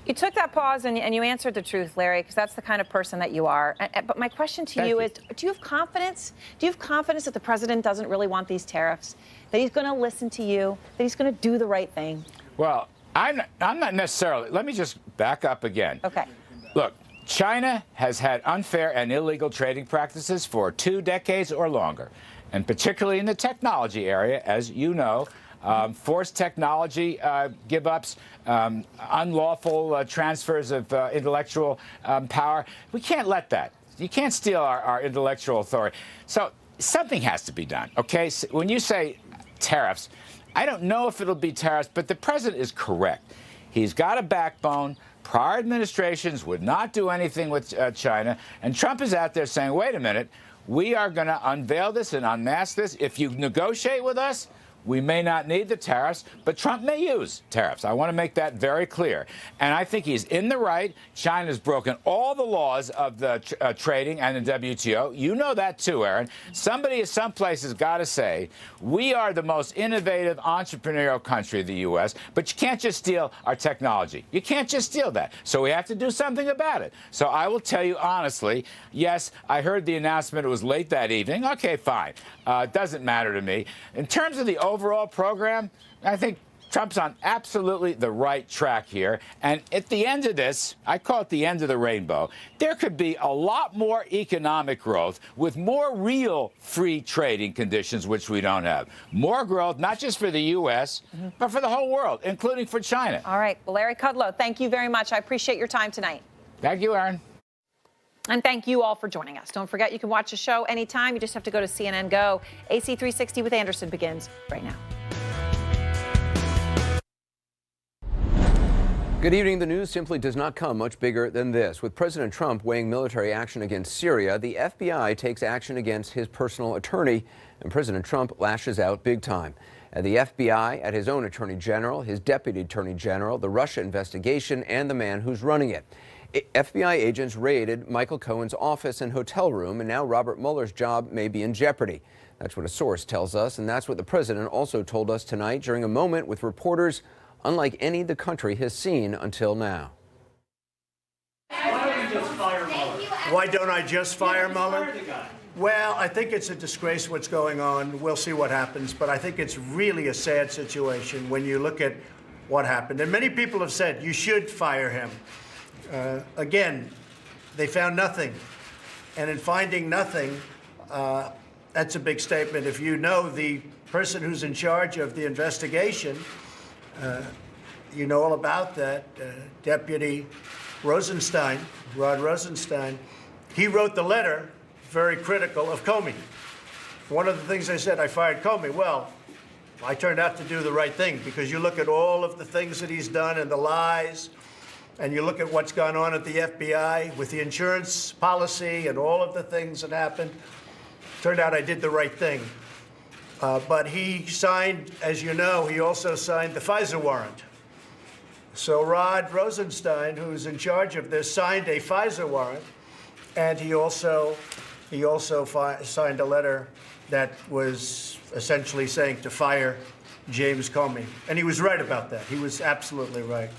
You took that pause and you answered the truth, Larry, because that's the kind of person that you are. But my question to you is, do you have confidence? Do you have confidence that the president doesn't really want these tariffs, that he's going to listen to you, that he's going to do the right thing? Well, I'm not necessarily. Let me just back up again. Okay. Look, China has had unfair and illegal trading practices for 2 decades or longer, and particularly in the technology area, as you know. Forced technology give-ups, unlawful transfers of intellectual power. We can't let that. You can't steal our intellectual authority. So something has to be done, okay? So when you say tariffs, I don't know if it'll be tariffs, but the president is correct. He's got a backbone. Prior administrations would not do anything with China, and Trump is out there saying, wait a minute, We are going to unveil this and unmask this. If you negotiate with us, we may not need the tariffs, but Trump may use tariffs. I want to make that very clear. And I think he's in the right. China's broken all the laws of the trading and the WTO. You know that too, Aaron. Somebody at some place has got to say, we are the most innovative entrepreneurial country, the U.S., but you can't just steal our technology. You can't just steal that. So we have to do something about it. So I will tell you honestly, yes, I heard the announcement. It was late that evening. Okay, fine. It doesn't matter to me. In terms of the overall program, I think Trump's on absolutely the right track here. And at the end of this, I call it the end of the rainbow, there could be a lot more economic growth with more real free trading conditions, which we don't have. More growth, not just for the U.S., but for the whole world, including for China. All right. Well, Larry Kudlow, thank you very much. I appreciate your time tonight. Thank you, Aaron. And thank you all for joining us. Don't forget, you can watch the show anytime. You just have to go to CNN Go. AC 360 with Anderson begins right now. Good evening. The news simply does not come much bigger than this. With President Trump weighing military action against Syria, the FBI takes action against his personal attorney, and President Trump lashes out big time. At the FBI, at his own attorney general, his deputy attorney general, the Russia investigation, and the man who's running it. FBI agents raided Michael Cohen's office and hotel room, and now Robert Mueller's job may be in jeopardy. That's what a source tells us, and that's what the president also told us tonight during a moment with reporters unlike any the country has seen until now. Why don't I just fire Mueller? Well, I think it's a disgrace what's going on. We'll see what happens, but I think it's really a sad situation when you look at what happened. And many people have said you should fire him. Again, they found nothing. And in finding nothing, that's a big statement. If you know the person who's in charge of the investigation, you know all about that, Deputy Rosenstein, Rod Rosenstein. He wrote the letter very critical of Comey. One of the things I said, I fired Comey. Well, I turned out to do the right thing, because you look at all of the things that he's done and the lies, and you look at what's gone on at the FBI with the insurance policy and all of the things that happened. Turned out I did the right thing. But he signed, as you know, he also signed the FISA warrant. So Rod Rosenstein, who's in charge of this, signed a FISA warrant, and he also signed a letter that was essentially saying to fire James Comey. And he was right about that. He was absolutely right.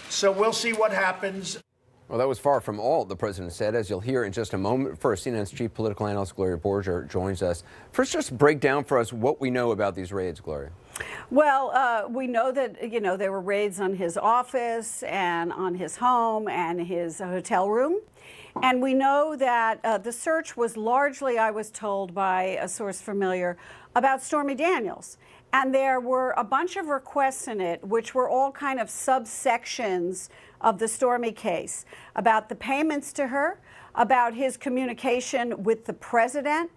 So we'll see what happens. Well, that was far from all the president said, as you'll hear in just a moment. First, CNN's chief political analyst Gloria Borger joins us. First, just break down for us what we know about these raids, Gloria. Well, we know that, there were raids on his office and on his home and his hotel room. And we know that the search was largely, I was told by a source familiar, about Stormy Daniels. And there were a bunch of requests in it, which were all kind of subsections of the Stormy case, about the payments to her, about his communication with the president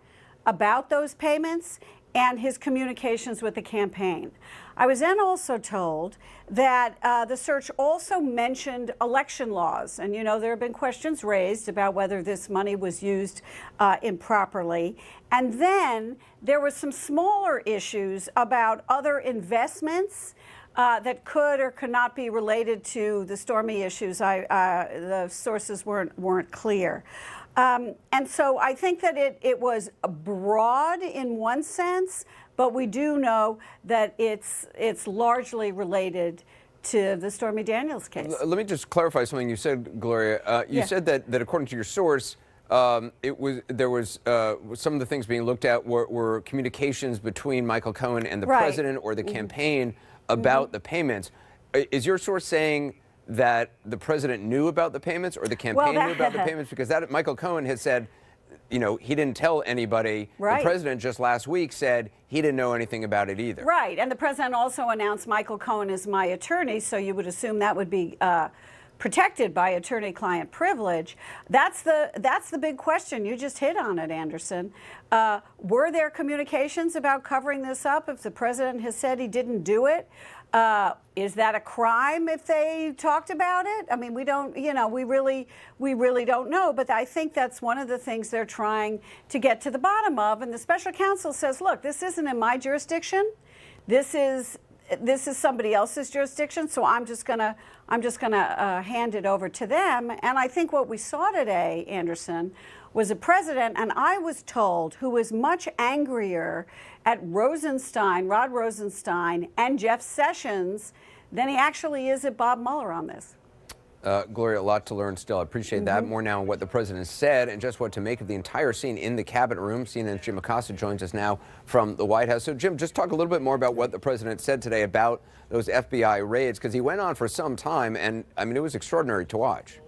about those payments, and his communications with the campaign. I was then also told that the search also mentioned election laws. And, there have been questions raised about whether this money was used improperly. And then there were some smaller issues about other investments that could or could not be related to the Stormy issues. The sources weren't clear. And so I think that it was broad in one sense, but we do know that it's largely related to the Stormy Daniels case. Let me just clarify something you said, Gloria. You said that according to your source, there was some of the things being looked at were communications between Michael Cohen and the president or the campaign about the payments. Is your source saying that the president knew about the payments or the campaign knew about the payments? Because Michael Cohen has said, he didn't tell anybody. Right. The president just last week said he didn't know anything about it either. Right. And the president also announced Michael Cohen is my attorney, so you would assume that would be protected by attorney-client privilege. That's the big question. You just hit on it, Anderson. Were there communications about covering this up if the president has said he didn't do it? Is that a crime if they talked about it? I mean, we don't, we really don't know. But I think that's one of the things they're trying to get to the bottom of. And the special counsel says, look, this isn't in my jurisdiction. This is somebody else's jurisdiction. So I'm just gonna hand it over to them. And I think what we saw today, Anderson, was a president, and I was told, who was much angrier at Rod Rosenstein, and Jeff Sessions than he actually is at Bob Mueller on this. Gloria, a lot to learn still. I appreciate that. More now on what the president said and just what to make of the entire scene in the cabinet room. CNN's Jim Acosta joins us now from the White House. So, Jim, just talk a little bit more about what the president said today about those FBI raids, because he went on for some time, and, I mean, it was extraordinary to watch.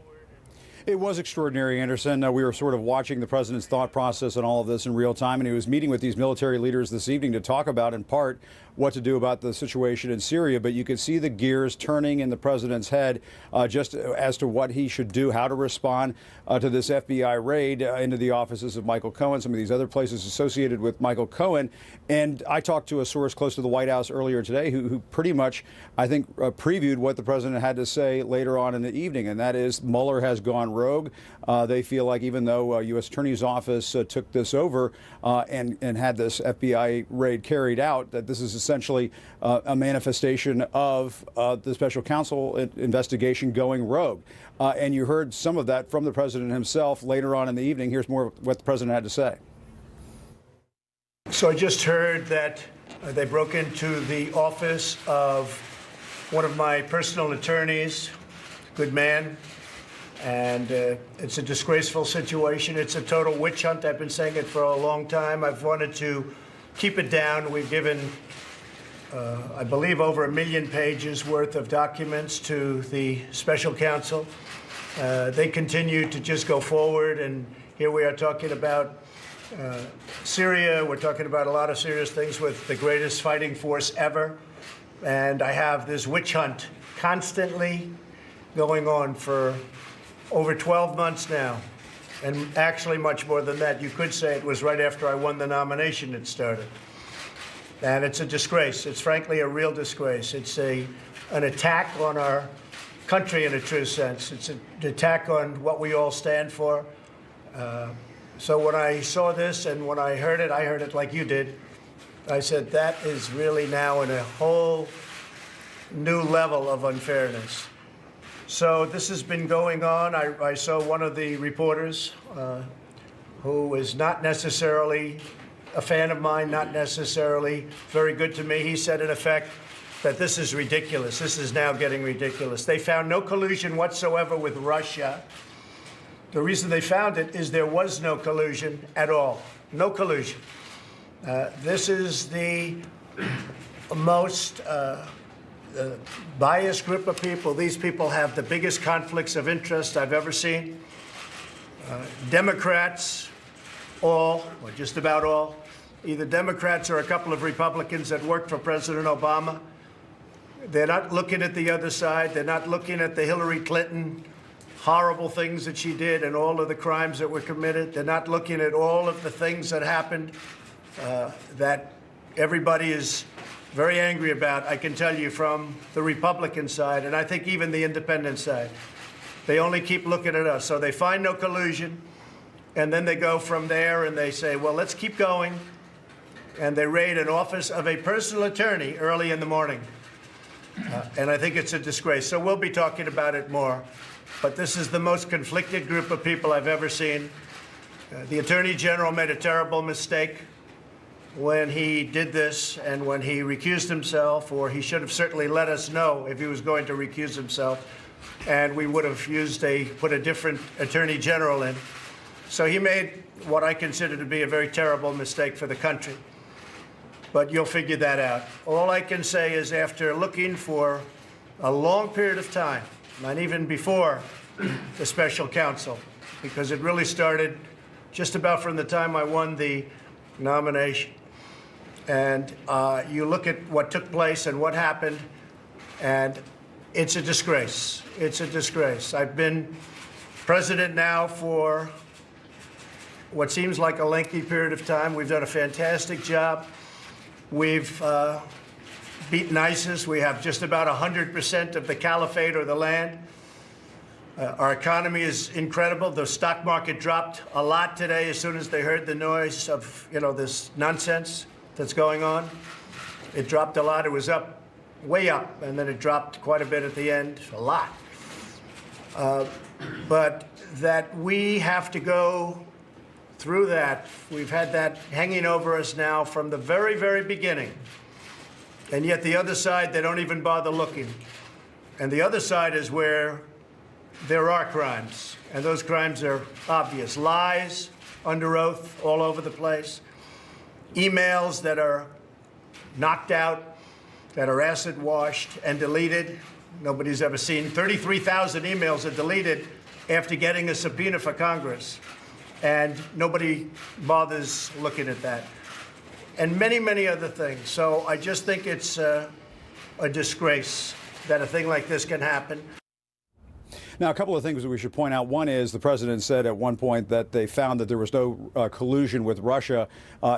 It was extraordinary, Anderson. We were sort of watching the president's thought process and all of this in real time, and he was meeting with these military leaders this evening to talk about, in part, what to do about the situation in Syria. But you could see the gears turning in the president's head just as to what he should do, how to respond to this FBI raid into the offices of Michael Cohen, some of these other places associated with Michael Cohen. And I talked to a source close to the White House earlier today who pretty much, I think, previewed what the president had to say later on in the evening, and that is Mueller has gone rogue. They feel like even though U.S. Attorney's Office took this over and had this FBI raid carried out, that this is essentially a manifestation of the special counsel investigation going rogue. And you heard some of that from the president himself later on in the evening. Here's more of what the president had to say. So I just heard that they broke into the office of one of my personal attorneys, good man, and it's a disgraceful situation. It's a total witch hunt. I've been saying it for a long time. I've wanted to keep it down. We've given, I believe, over 1 million pages worth of documents to the special counsel. They continue to just go forward, and here we are talking about Syria. We're talking about a lot of serious things with the greatest fighting force ever. And I have this witch hunt constantly going on for over 12 months now. And actually much more than that. You could say it was right after I won the nomination it started. And it's a disgrace. It's frankly a real disgrace. It's an attack on our country in a true sense. It's an attack on what we all stand for. So when I saw this and when I heard it like you did. I said, that is really now in a whole new level of unfairness. So this has been going on. I saw one of the reporters who is not necessarily a fan of mine, not necessarily very good to me. He said, in effect, that this is ridiculous. This is now getting ridiculous. They found no collusion whatsoever with Russia. The reason they found it is there was no collusion at all. No collusion. This is the most biased group of people. These people have the biggest conflicts of interest I've ever seen. Democrats, all, or just about all, either Democrats or a couple of Republicans that worked for President Obama. They're not looking at the other side. They're not looking at the Hillary Clinton horrible things that she did and all of the crimes that were committed. They're not looking at all of the things that happened that everybody is very angry about, I can tell you, from the Republican side, and I think even the independent side. They only keep looking at us. So they find no collusion, and then they go from there and they say, well, let's keep going. And they raid an office of a personal attorney early in the morning. And I think it's a disgrace. So we'll be talking about it more. But this is the most conflicted group of people I've ever seen. The Attorney General made a terrible mistake when he did this and when he recused himself, or he should have certainly let us know if he was going to recuse himself, and we would have put a different Attorney General in. So he made what I consider to be a very terrible mistake for the country. But you'll figure that out. All I can say is after looking for a long period of time, not even before the special counsel, because it really started just about from the time I won the nomination. And you look at what took place and what happened, and It's a disgrace. It's a disgrace. I've been president now for what seems like a lengthy period of time. We've done a fantastic job. We've beaten ISIS. We have just about 100% of the caliphate or the land. Our economy is incredible. The stock market dropped a lot today as soon as they heard the noise of, this nonsense that's going on. It dropped a lot. It was up, way up, and then it dropped quite a bit at the end, a lot. But that we have to go through that. We've had that hanging over us now from the very, very beginning. And yet the other side, they don't even bother looking. And the other side is where there are crimes. And those crimes are obvious. Lies under oath all over the place. Emails that are knocked out, that are acid washed and deleted. Nobody's ever seen. 33,000 emails are deleted after getting a subpoena for Congress. And nobody bothers looking at that. And many, many other things. So I just think it's a disgrace that a thing like this can happen. Now, a couple of things that we should point out. One is the president said at one point that they found that there was no collusion with Russia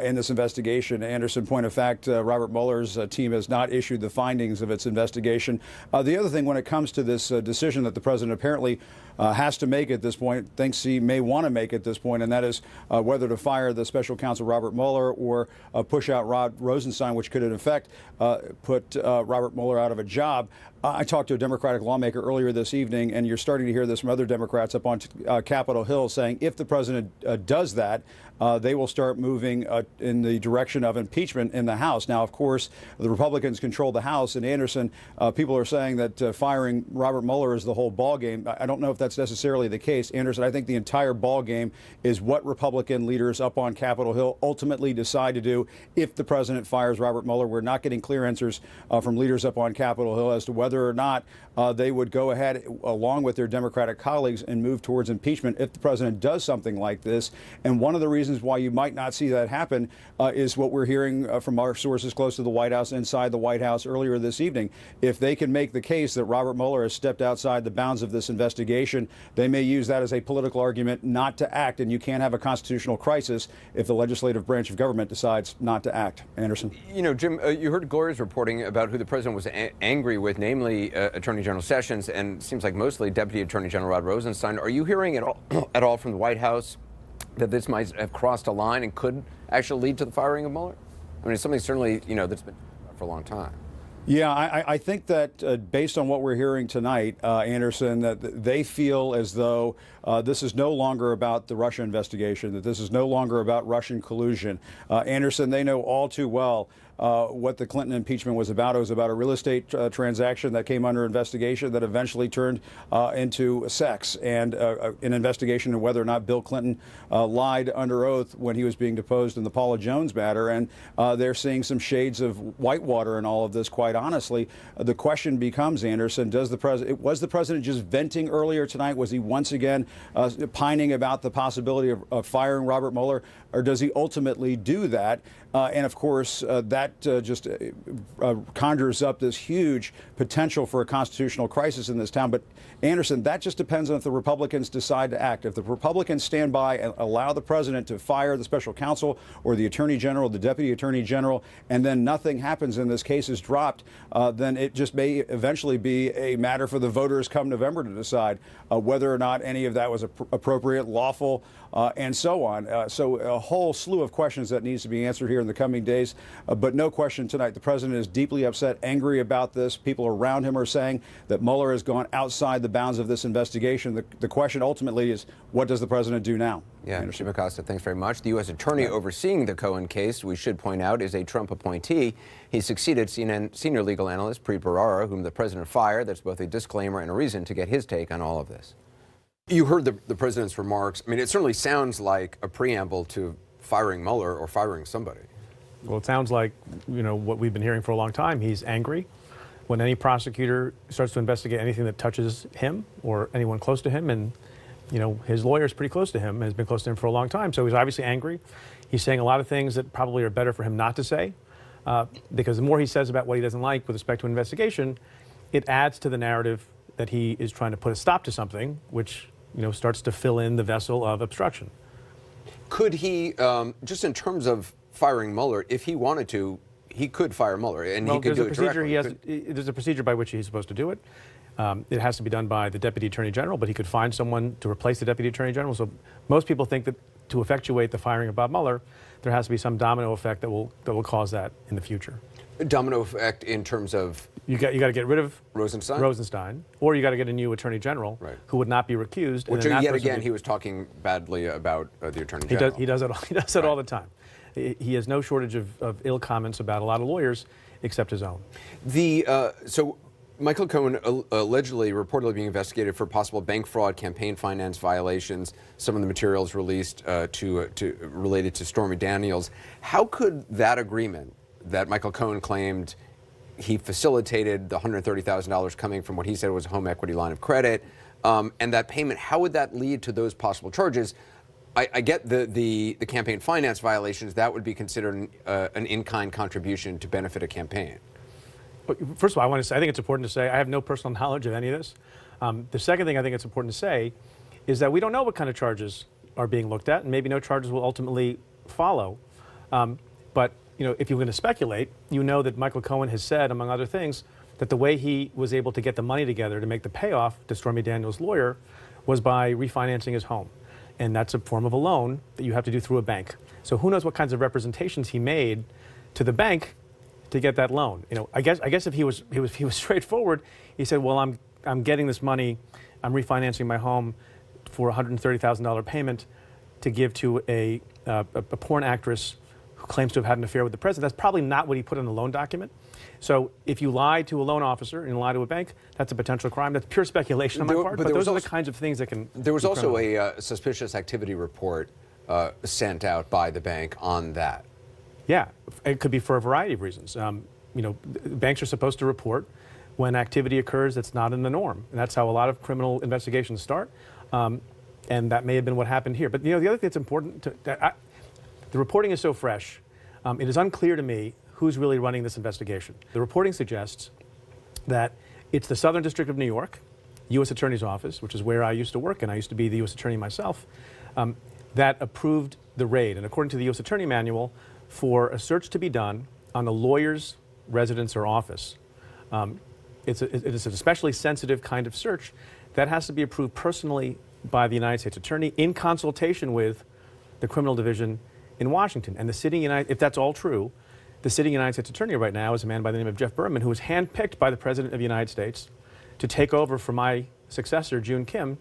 in this investigation. Anderson, point of fact, Robert Mueller's team has not issued the findings of its investigation. The other thing, when it comes to this decision that the president apparently has to make at this point, thinks he may want to make at this point, and that is whether to fire the special counsel Robert Mueller or push out Rod Rosenstein, which could in effect put Robert Mueller out of a job. I talked to a Democratic lawmaker earlier this evening, and you're starting to hear this from other Democrats up on Capitol Hill saying if the president does that, they will start moving in the direction of impeachment in the House. Now, of course, the Republicans control the House, and Anderson, people are saying that firing Robert Mueller is the whole ballgame. I don't know if that's necessarily the case. Anderson, I think the entire ballgame is what Republican leaders up on Capitol Hill ultimately decide to do if the president fires Robert Mueller. We're not getting clear answers from leaders up on Capitol Hill as to whether or not they would go ahead, along with their Democratic colleagues, and move towards impeachment if the president does something like this. And one of the reasons why you might not see that happen is what we're hearing from our sources close to the White House, inside the White House earlier this evening. If they can make the case that Robert Mueller has stepped outside the bounds of this investigation, they may use that as a political argument not to act. And you can't have a constitutional crisis if the legislative branch of government decides not to act. Anderson. Jim, you heard Gloria's reporting about who the president was angry with, namely Attorney General Sessions, and it seems like mostly Deputy Attorney General Rod Rosenstein. Are you hearing at all from the White House that this might have crossed a line and could actually lead to the firing of Mueller? I mean, it's something certainly, that's been for a long time. Yeah, I think that based on what we're hearing tonight, Anderson, that they feel as though this is no longer about the Russia investigation, that this is no longer about Russian collusion. Anderson, they know all too well what the Clinton impeachment was about. It was about a real estate transaction that came under investigation that eventually turned into sex, and an investigation of whether or not Bill Clinton lied under oath when he was being deposed in the Paula Jones matter. And they're seeing some shades of Whitewater in all of this, quite honestly. The question becomes, Anderson, was the president just venting earlier tonight? Was he once again pining about the possibility of firing Robert Mueller, or does he ultimately do that? And of course, that just conjures up this huge potential for a constitutional crisis in this town. But Anderson, that just depends on if the Republicans decide to act. If the Republicans stand by and allow the president to fire the special counsel or the attorney general, the deputy attorney general, and then nothing happens and this case is dropped, then it just may eventually be a matter for the voters come November to decide whether or not any of that was appropriate, lawful, and so on. So a whole slew of questions that needs to be answered here in the coming days. But no question tonight, the president is deeply upset, angry about this. People around him are saying that Mueller has gone outside the bounds of this investigation. The question ultimately is, what does the president do now? Yeah, Jim Acosta, thanks very much. The U.S. attorney overseeing the Cohen case, we should point out, is a Trump appointee. He succeeded CNN senior legal analyst Preet Bharara, whom the president fired. That's both a disclaimer and a reason to get his take on all of this. You heard the president's remarks. I mean, it certainly sounds like a preamble to firing Mueller or firing somebody. Well, it sounds like, what we've been hearing for a long time. He's angry when any prosecutor starts to investigate anything that touches him or anyone close to him. And, his lawyer is pretty close to him and has been close to him for a long time. So he's obviously angry. He's saying a lot of things that probably are better for him not to say, because the more he says about what he doesn't like with respect to an investigation, it adds to the narrative that he is trying to put a stop to something, which starts to fill in the vessel of obstruction. Could he, just in terms of firing Mueller, if he wanted to, he could fire Mueller, and he could do it directly? There's a procedure by which he's supposed to do it. It has to be done by the Deputy Attorney General, but he could find someone to replace the Deputy Attorney General. So most people think that to effectuate the firing of Bob Mueller, there has to be some domino effect that will cause that in the future. A domino effect in terms of? You got to get rid of Rosenstein, or you got to get a new Attorney General who would not be recused. Which yet again, he was talking badly about the Attorney General. He does it all the time. He has no shortage of ill comments about a lot of lawyers, except his own. So Michael Cohen reportedly being investigated for possible bank fraud, campaign finance violations. Some of the materials released related to Stormy Daniels. How could that agreement that Michael Cohen claimed he facilitated, the $130,000 coming from what he said was a home equity line of credit, and that payment, how would that lead to those possible charges? I get the campaign finance violations. That would be considered an in-kind contribution to benefit a campaign. First of all, I think it's important to say I have no personal knowledge of any of this. The second thing I think it's important to say is that we don't know what kind of charges are being looked at, and maybe no charges will ultimately follow. But if you're going to speculate, that Michael Cohen has said, among other things, that the way he was able to get the money together to make the payoff to Stormy Daniels' lawyer was by refinancing his home. And that's a form of a loan that you have to do through a bank. So who knows what kinds of representations he made to the bank to get that loan. I guess if he was straightforward, he said, well, I'm getting this money, I'm refinancing my home for a $130,000 payment to give to a porn actress who claims to have had an affair with the president. That's probably not what he put in the loan document. So if you lie to a loan officer and lie to a bank, that's a potential crime. That's pure speculation on my part, but those are the kinds of things that can... There was also a suspicious activity report sent out by the bank on that. Yeah, it could be for a variety of reasons. Banks are supposed to report when activity occurs that's not in the norm. And that's how a lot of criminal investigations start. And that may have been what happened here. But the other thing that's important, the reporting is so fresh, it is unclear to me who's really running this investigation. The reporting suggests that it's the Southern District of New York, U.S. Attorney's Office, which is where I used to work, and I used to be the U.S. Attorney myself, that approved the raid. And according to the U.S. Attorney Manual, for a search to be done on a lawyer's residence or office, it is an especially sensitive kind of search that has to be approved personally by the United States Attorney in consultation with the Criminal Division in Washington. And the sitting if that's all true, the sitting United States Attorney right now is a man by the name of Jeff Berman, who was handpicked by the President of the United States to take over for my successor, June Kim.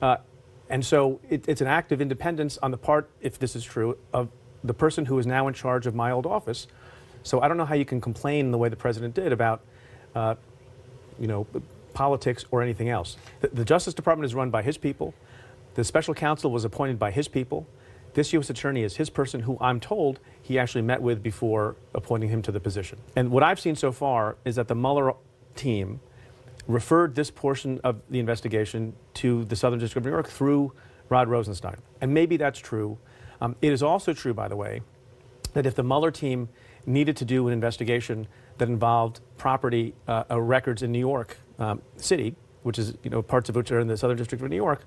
And so it's an act of independence on the part, if this is true, of the person who is now in charge of my old office. So I don't know how you can complain the way the President did about, politics or anything else. The Justice Department is run by his people. The special counsel was appointed by his people. This U.S. Attorney is his person, who I'm told he actually met with before appointing him to the position. And what I've seen so far is that the Mueller team referred this portion of the investigation to the Southern District of New York through Rod Rosenstein. And maybe that's true. It is also true, by the way, that if the Mueller team needed to do an investigation that involved property records in New York City, which is, parts of which are in the Southern District of New York,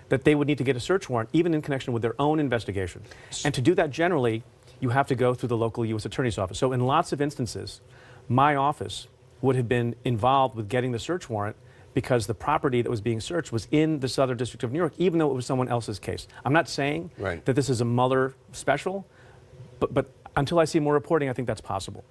that they would need to get a search warrant, even in connection with their own investigation. And to do that generally, you have to go through the local U.S. Attorney's Office. So in lots of instances, my office would have been involved with getting the search warrant because the property that was being searched was in the Southern District of New York, even though it was someone else's case. I'm not saying that this is a Mueller special, but until I see more reporting, I think that's possible.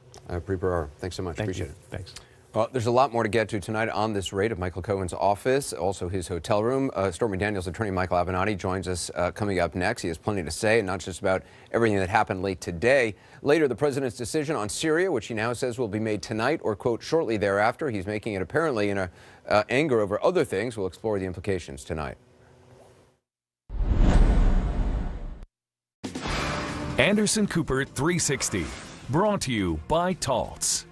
Bree Brar, thanks so much. Appreciate it. Thanks. Well, there's a lot more to get to tonight on this raid of Michael Cohen's office, also his hotel room. Stormy Daniels' attorney Michael Avenatti joins us coming up next. He has plenty to say, and not just about everything that happened late today. Later, the president's decision on Syria, which he now says will be made tonight or, quote, shortly thereafter. He's making it apparently in anger over other things. We'll explore the implications tonight. Anderson Cooper 360, brought to you by Taltz.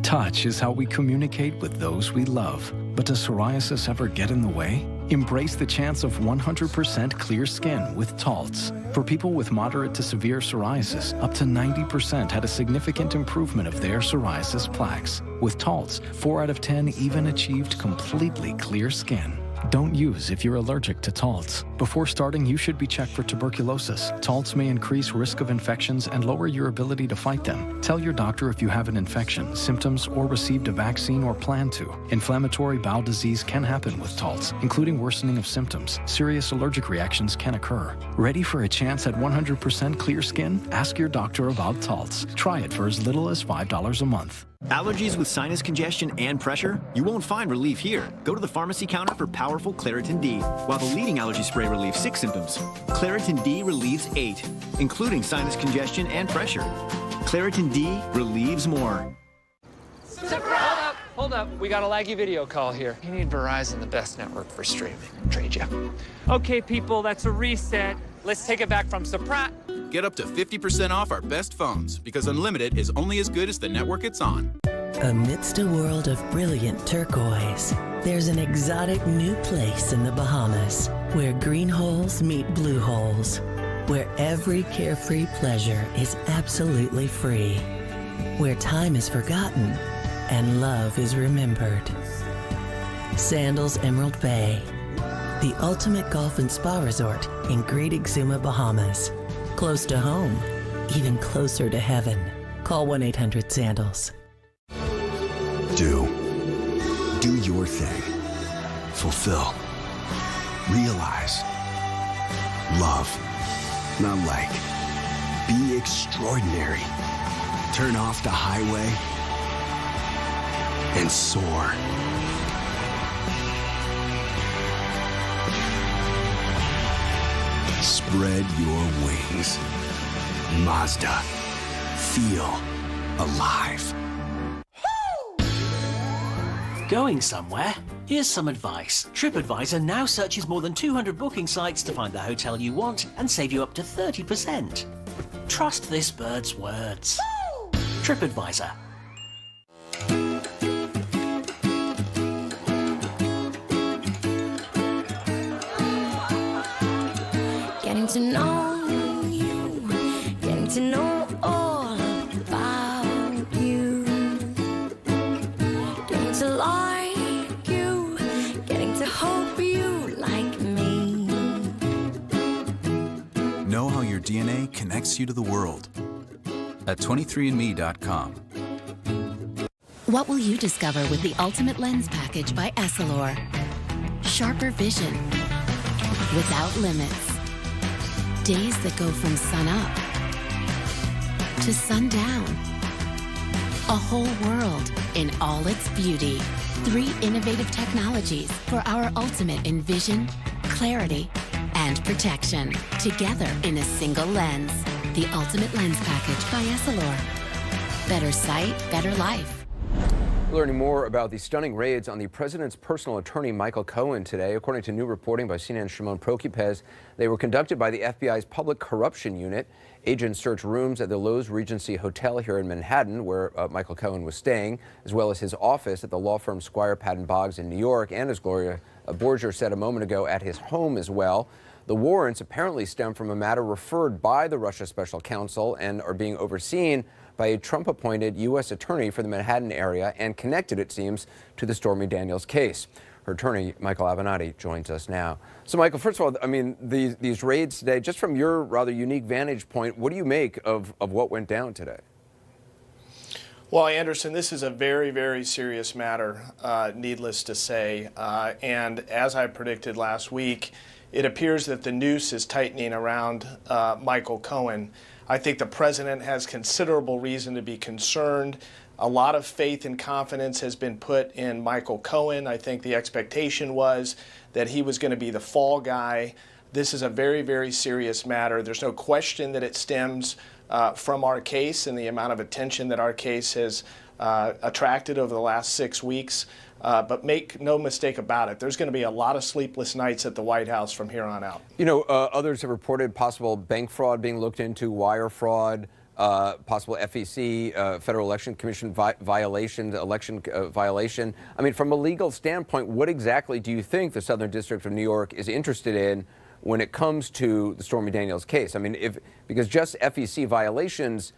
Touch is how we communicate with those we love. But does psoriasis ever get in the way? Embrace the chance of 100% clear skin with Taltz. For people with moderate to severe psoriasis, up to 90% had a significant improvement of their psoriasis plaques. With Taltz, 4 out of 10 even achieved completely clear skin. Don't use if you're allergic to Taltz. Before starting, you should be checked for tuberculosis. Taltz may increase risk of infections and lower your ability to fight them. Tell your doctor if you have an infection, symptoms, or received a vaccine or plan to. Inflammatory bowel disease can happen with Taltz, including worsening of symptoms. Serious allergic reactions can occur. Ready for a chance at 100% clear skin? Ask your doctor about Taltz. Try it for as little as $5 a month. Allergies with sinus congestion and pressure? You won't find relief here. Go to the pharmacy counter for powerful Claritin D. While the leading allergy spray relieves 6 symptoms, Claritin D relieves 8, including sinus congestion and pressure. Claritin D relieves more. Hold up. We got a laggy video call here. You need Verizon, the best network for streaming. Trade you. Okay, people, that's a reset. Let's take it back from Soprat. Get up to 50% off our best phones because Unlimited is only as good as the network it's on. Amidst a world of brilliant turquoise, there's an exotic new place in the Bahamas where green holes meet blue holes, where every carefree pleasure is absolutely free, where time is forgotten and love is remembered. Sandals Emerald Bay, the ultimate golf and spa resort in Great Exuma, Bahamas. Close to home, even closer to heaven. Call 1-800-SANDALS. Do your thing. Fulfill. Realize. Love. Not like. Be extraordinary. Turn off the highway and soar. Spread your wings. Mazda. Feel alive. Going somewhere? Here's some advice. TripAdvisor now searches more than 200 booking sites to find the hotel you want and save you up to 30%. Trust this bird's words. TripAdvisor. Getting to know you, getting to know all about you, getting to like you, getting to hope you like me. Know how your DNA connects you to the world at 23andme.com. What will you discover with the Ultimate Lens Package by Essilor? Sharper vision without limits. Days that go from sun up to sundown. A whole world in all its beauty. 3 innovative technologies for our ultimate in vision, clarity, and protection. Together in a single lens. The Ultimate Lens Package by Essilor. Better sight, better life. We're learning more about the stunning raids on the president's personal attorney, Michael Cohen, today. According to new reporting by CNN's Shimon Prokupecz, they were conducted by the FBI's Public Corruption Unit. Agents searched rooms at the Loews Regency Hotel here in Manhattan, where Michael Cohen was staying, as well as his office at the law firm Squire Patton Boggs in New York, and as Gloria Borger said a moment ago, at his home as well. The warrants apparently stem from a matter referred by the Russia Special Counsel and are being overseen by a Trump-appointed U.S. attorney for the Manhattan area and connected, it seems, to the Stormy Daniels case. Her attorney, Michael Avenatti, joins us now. So, Michael, first of all, I mean, these raids today, just from your rather unique vantage point, what do you make of what went down today? Well, Anderson, this is a very, very serious matter, needless to say. And as I predicted last week, it appears that the noose is tightening around Michael Cohen. I think the president has considerable reason to be concerned. A lot of faith and confidence has been put in Michael Cohen. I think the expectation was that he was going to be the fall guy. This is a very, very serious matter. There's no question that it stems from our case and the amount of attention that our case has attracted over the last 6 weeks. But make no mistake about it, there's going to be a lot of sleepless nights at the White House from here on out. You know, others have reported possible bank fraud being looked into, wire fraud. possible FEC, Federal Election Commission violation. I mean, from a legal standpoint, what exactly do you think the Southern District of New York is interested in when it comes to the Stormy Daniels case? I mean, because just FEC violations,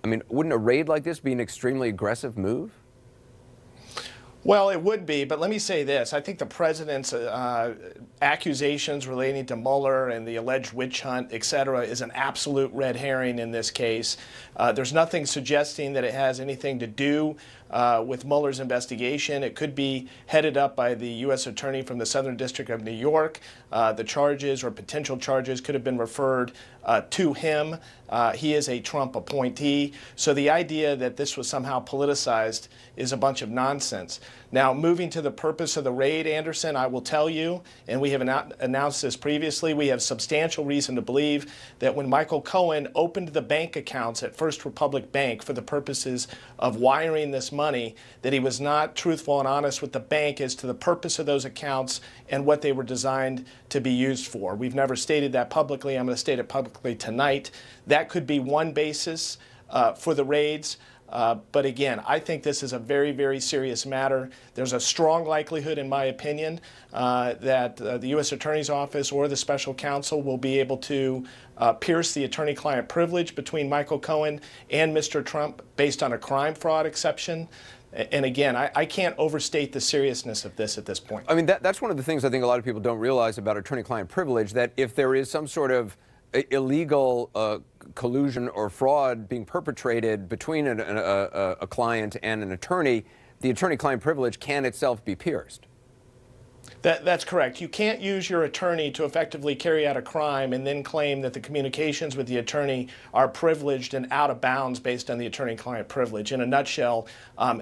I mean, wouldn't a raid like this be an extremely aggressive move? Well, it would be, but let me say this. I think the president's accusations relating to Mueller and the alleged witch hunt, et cetera, is an absolute red herring in this case. There's nothing suggesting that it has anything to do with Mueller's investigation. It could be headed up by the U.S. Attorney from the Southern District of New York. The charges or potential charges could have been referred to him. He is a Trump appointee. So the idea that this was somehow politicized is a bunch of nonsense. Now, moving to the purpose of the raid, Anderson, I will tell you, and we have announced this previously, we have substantial reason to believe that when Michael Cohen opened the bank accounts at First Republic Bank for the purposes of wiring this money, that he was not truthful and honest with the bank as to the purpose of those accounts and what they were designed to be used for. We've never stated that publicly. I'm going to state it publicly tonight. That could be one basis for the raids. But again, I think this is a very, very serious matter. There's a strong likelihood, in my opinion, that the U.S. Attorney's Office or the special counsel will be able to pierce the attorney-client privilege between Michael Cohen and Mr. Trump based on a crime fraud exception. And again, I can't overstate the seriousness of this at this point. I mean, that's one of the things I think a lot of people don't realize about attorney-client privilege, that if there is some sort of illegal collusion or fraud being perpetrated between a client and an attorney, the attorney-client privilege can itself be pierced. That's correct. You can't use your attorney to effectively carry out a crime and then claim that the communications with the attorney are privileged and out of bounds based on the attorney-client privilege. In a nutshell,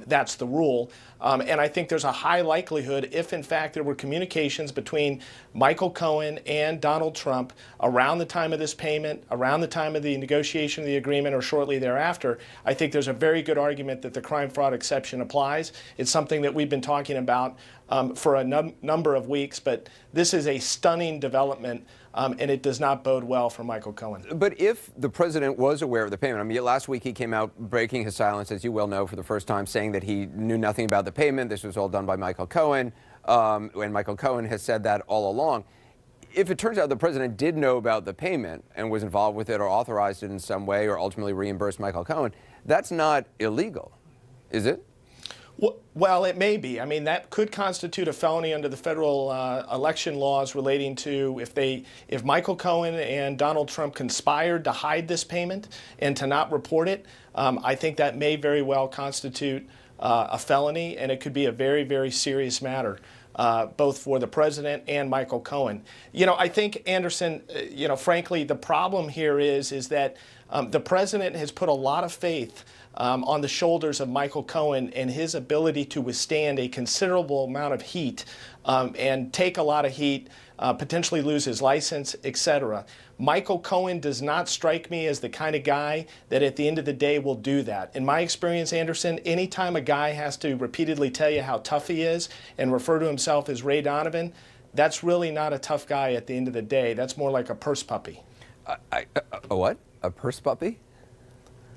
that's the rule. And I think there's a high likelihood, if in fact there were communications between Michael Cohen and Donald Trump around the time of this payment, around the time of the negotiation of the agreement, or shortly thereafter, I think there's a very good argument that the crime fraud exception applies. It's something that we've been talking about for a number of weeks, but this is a stunning development, and it does not bode well for Michael Cohen. But if the president was aware of the payment, I mean, last week he came out breaking his silence, as you well know, for the first time, saying that he knew nothing about the payment. This was all done by Michael Cohen, and Michael Cohen has said that all along. If it turns out the president did know about the payment and was involved with it or authorized it in some way or ultimately reimbursed Michael Cohen, that's not illegal, is it? Well, it may be. I mean, that could constitute a felony under the federal election laws relating to if Michael Cohen and Donald Trump conspired to hide this payment and to not report it. I think that may very well constitute a felony, and it could be a very, very serious matter, both for the president and Michael Cohen. You know, I think, Anderson, frankly, the problem here is that the president has put a lot of faith on the shoulders of Michael Cohen and his ability to withstand a considerable amount of heat and take a lot of heat, potentially lose his license, etc. Michael Cohen does not strike me as the kind of guy that at the end of the day will do that. In my experience, Anderson, anytime a guy has to repeatedly tell you how tough he is and refer to himself as Ray Donovan, that's really not a tough guy at the end of the day. That's more like a purse puppy. A what? A purse puppy?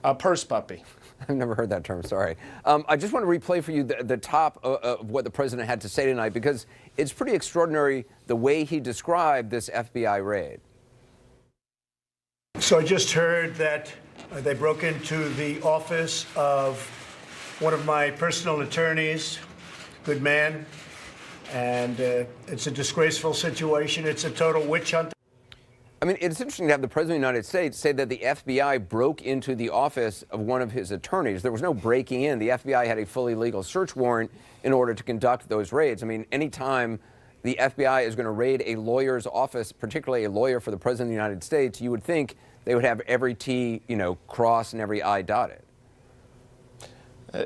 A purse puppy. I've never heard that term, sorry. I just want to replay for you the top of what the president had to say tonight, because it's pretty extraordinary the way he described this FBI raid. So I just heard that they broke into the office of one of my personal attorneys, good man, and it's a disgraceful situation. It's a total witch hunt. I mean, it's interesting to have the President of the United States say that the FBI broke into the office of one of his attorneys. There was no breaking in. The FBI had a fully legal search warrant in order to conduct those raids. I mean, anytime the FBI is going to raid a lawyer's office, particularly a lawyer for the President of the United States, you would think they would have every T, crossed and every I dotted.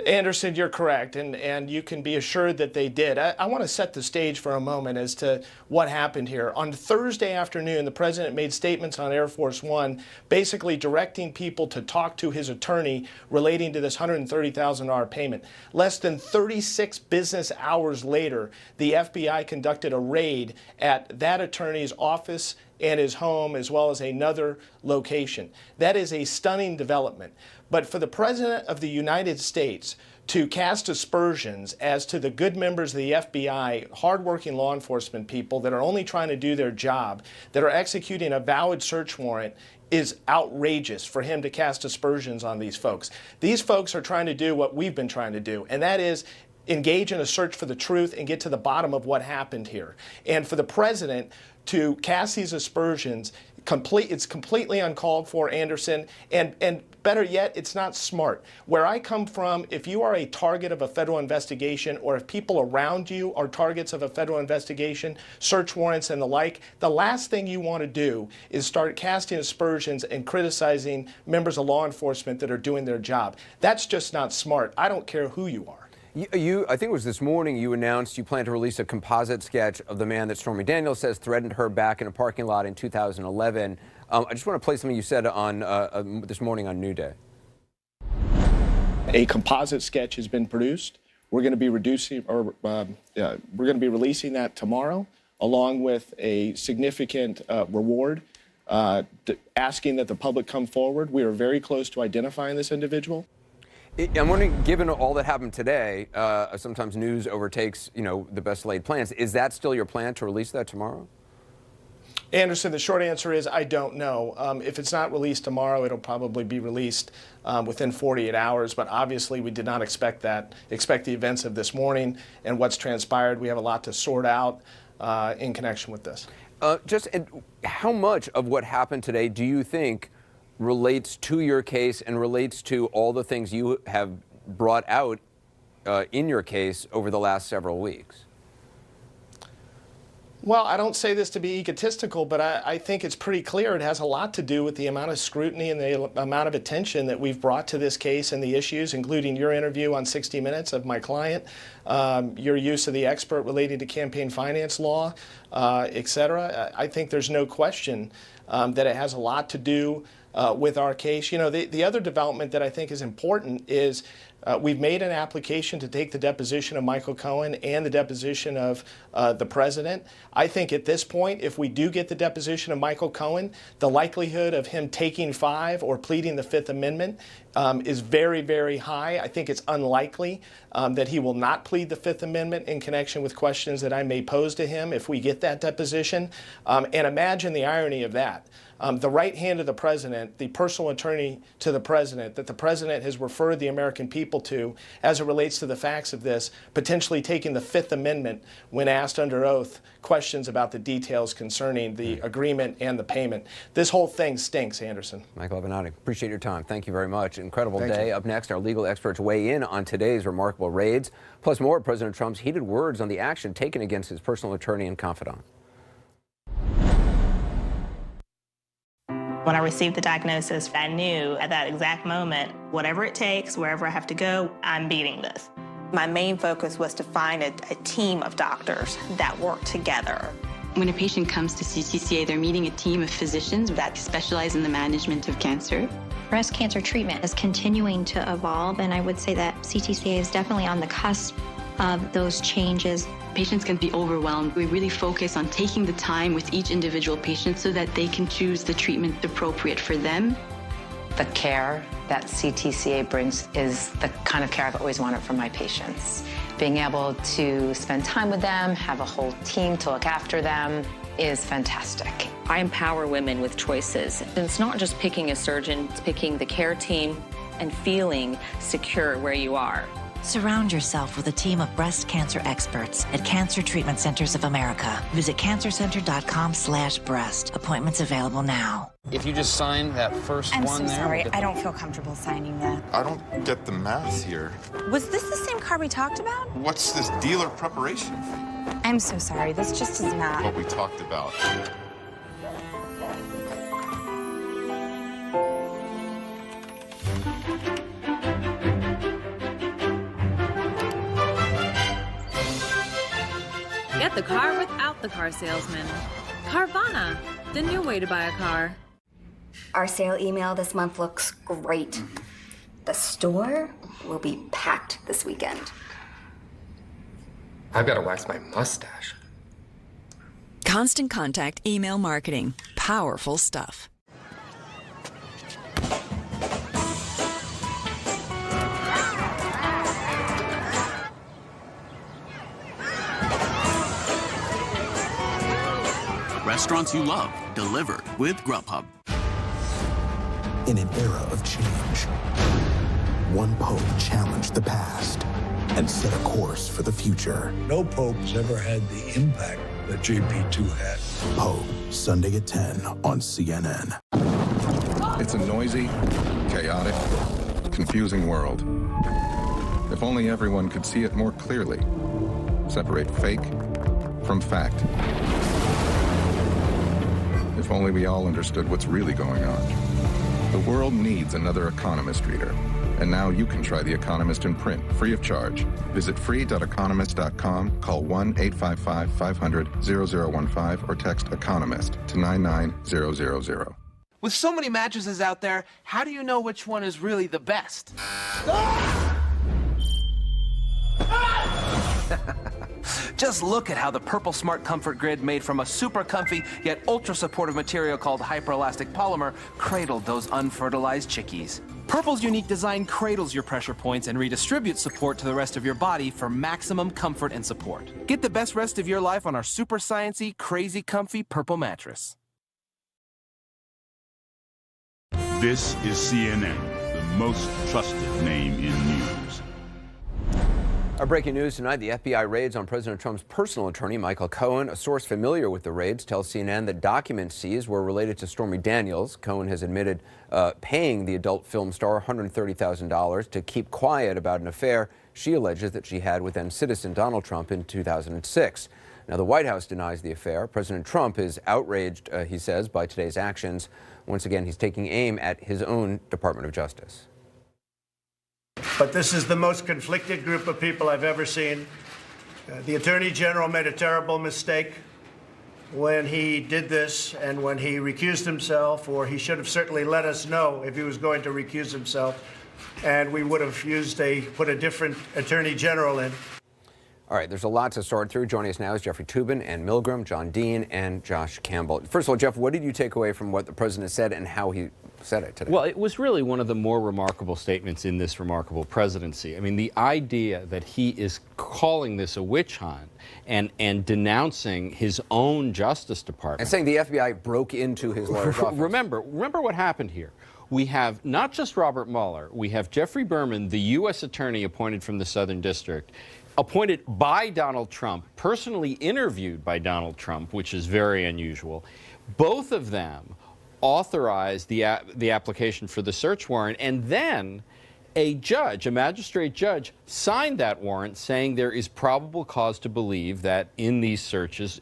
Anderson, you're correct, and you can be assured that they did. I want to set the stage for a moment as to what happened here. On Thursday afternoon, the president made statements on Air Force One, basically directing people to talk to his attorney relating to this $130,000 payment. Less than 36 business hours later, the FBI conducted a raid at that attorney's office and his home, as well as another location. That is a stunning development. But for the President of the United States to cast aspersions as to the good members of the FBI, hardworking law enforcement people that are only trying to do their job, that are executing a valid search warrant, is outrageous for him to cast aspersions on these folks. These folks are trying to do what we've been trying to do, and that is engage in a search for the truth and get to the bottom of what happened here. And for the president to cast these aspersions, it's completely uncalled for, Anderson, and better yet, it's not smart. Where I come from, if you are a target of a federal investigation, or if people around you are targets of a federal investigation, search warrants and the like, the last thing you want to do is start casting aspersions and criticizing members of law enforcement that are doing their job. That's just not smart. I don't care who you are. I think it was this morning you announced you plan to release a composite sketch of the man that Stormy Daniels says threatened her back in a parking lot in 2011. I just want to play something you said on this morning on New Day. A composite sketch has been produced. We're going to be releasing that tomorrow, along with a significant reward, asking that the public come forward. We are very close to identifying this individual. I'm wondering, given all that happened today, sometimes news overtakes, the best laid plans. Is that still your plan to release that tomorrow? Anderson, the short answer is I don't know. If it's not released tomorrow, it'll probably be released within 48 hours. But obviously, we did not expect that. Expect the events of this morning and what's transpired. We have a lot to sort out in connection with this. How much of what happened today do you think relates to your case and relates to all the things you have brought out in your case over the last several weeks? Well, I don't say this to be egotistical, but I think it's pretty clear it has a lot to do with the amount of scrutiny and the amount of attention that we've brought to this case and the issues, including your interview on 60 Minutes of my client, your use of the expert relating to campaign finance law, et cetera. I think there's no question that it has a lot to do with our case. The other development that I think is important is we've made an application to take the deposition of Michael Cohen and the deposition of the president. I think at this point, if we do get the deposition of Michael Cohen, the likelihood of him taking 5 or pleading the Fifth Amendment is very, very high. I think it's unlikely that he will not plead the Fifth Amendment in connection with questions that I may pose to him if we get that deposition. And imagine the irony of that. The right hand of the president, the personal attorney to the president, that the president has referred the American people to as it relates to the facts of this, potentially taking the Fifth Amendment when asked under oath questions about the details concerning the agreement and the payment. This whole thing stinks, Anderson. Michael Avenatti, appreciate your time. Thank you very much. Incredible day. Up next, our legal experts weigh in on today's remarkable raids, plus more of President Trump's heated words on the action taken against his personal attorney and confidant. When I received the diagnosis, I knew at that exact moment, whatever it takes, wherever I have to go, I'm beating this. My main focus was to find a team of doctors that work together. When a patient comes to CTCA, they're meeting a team of physicians that specialize in the management of cancer. Breast cancer treatment is continuing to evolve, and I would say that CTCA is definitely on the cusp of those changes. Patients can be overwhelmed. We really focus on taking the time with each individual patient so that they can choose the treatment appropriate for them. The care that CTCA brings is the kind of care I've always wanted from my patients. Being able to spend time with them, have a whole team to look after them is fantastic. I empower women with choices. It's not just picking a surgeon, it's picking the care team and feeling secure where you are. Surround yourself with a team of breast cancer experts at Cancer Treatment Centers of America. Visit cancercenter.com/breast. Appointments available now. If you just sign that first I'm one so there. sorry. I don't feel comfortable signing that. I don't get the math here. Was this the same car we talked about? What's this dealer preparation fee? I'm so sorry. This just is not what we talked about. Get the car without the car salesman. Carvana, the new way to buy a car. Our sale email this month looks great. The store will be packed this weekend. I've got to wax my mustache. Constant Contact email marketing. Powerful stuff. Restaurants you love, delivered with Grubhub. In an era of change, one pope challenged the past and set a course for the future. No pope's ever had the impact that JP2 had. Pope, Sunday at 10 on CNN. It's a noisy, chaotic, confusing world. If only everyone could see it more clearly. Separate fake from fact. If only we all understood what's really going on. The world needs another Economist reader. And now you can try The Economist in print, free of charge. Visit free.economist.com, call 1-855-500-0015, or text ECONOMIST to 99000. With so many mattresses out there, how do you know which one is really the best? Just look at how the Purple Smart Comfort Grid, made from a super comfy yet ultra supportive material called hyperelastic polymer, cradled those unfertilized chickies. Purple's unique design cradles your pressure points and redistributes support to the rest of your body for maximum comfort and support. Get the best rest of your life on our super sciencey, crazy comfy Purple mattress. This is CNN, the most trusted name in news. Our breaking news tonight, the FBI raids on President Trump's personal attorney, Michael Cohen. A source familiar with the raids tells CNN that documents seized were related to Stormy Daniels. Cohen has admitted paying the adult film star $130,000 to keep quiet about an affair she alleges that she had with then citizen Donald Trump in 2006. Now, the White House denies the affair. President Trump is outraged, he says, by today's actions. Once again, he's taking aim at his own Department of Justice. But this is the most conflicted group of people I've ever seen. The Attorney General made a terrible mistake when he did this and when he recused himself, or he should have certainly let us know if he was going to recuse himself, and we would have put a different Attorney General in. All right, there's a lot to sort through. Joining us now is Jeffrey Toobin, Ann Milgram, John Dean, and Josh Campbell. First of all, Jeff, what did you take away from what the president said and how he said it today? Well, it was really one of the more remarkable statements in this remarkable presidency. I mean, the idea that he is calling this a witch hunt and denouncing his own Justice Department. And saying the FBI broke into his lawyer's office. Remember what happened here. We have not just Robert Mueller, we have Jeffrey Berman, the U.S. attorney appointed from the Southern District, appointed by Donald Trump, personally interviewed by Donald Trump, which is very unusual. Both of them authorized the application for the search warrant, and then a magistrate judge, signed that warrant saying there is probable cause to believe that in these searches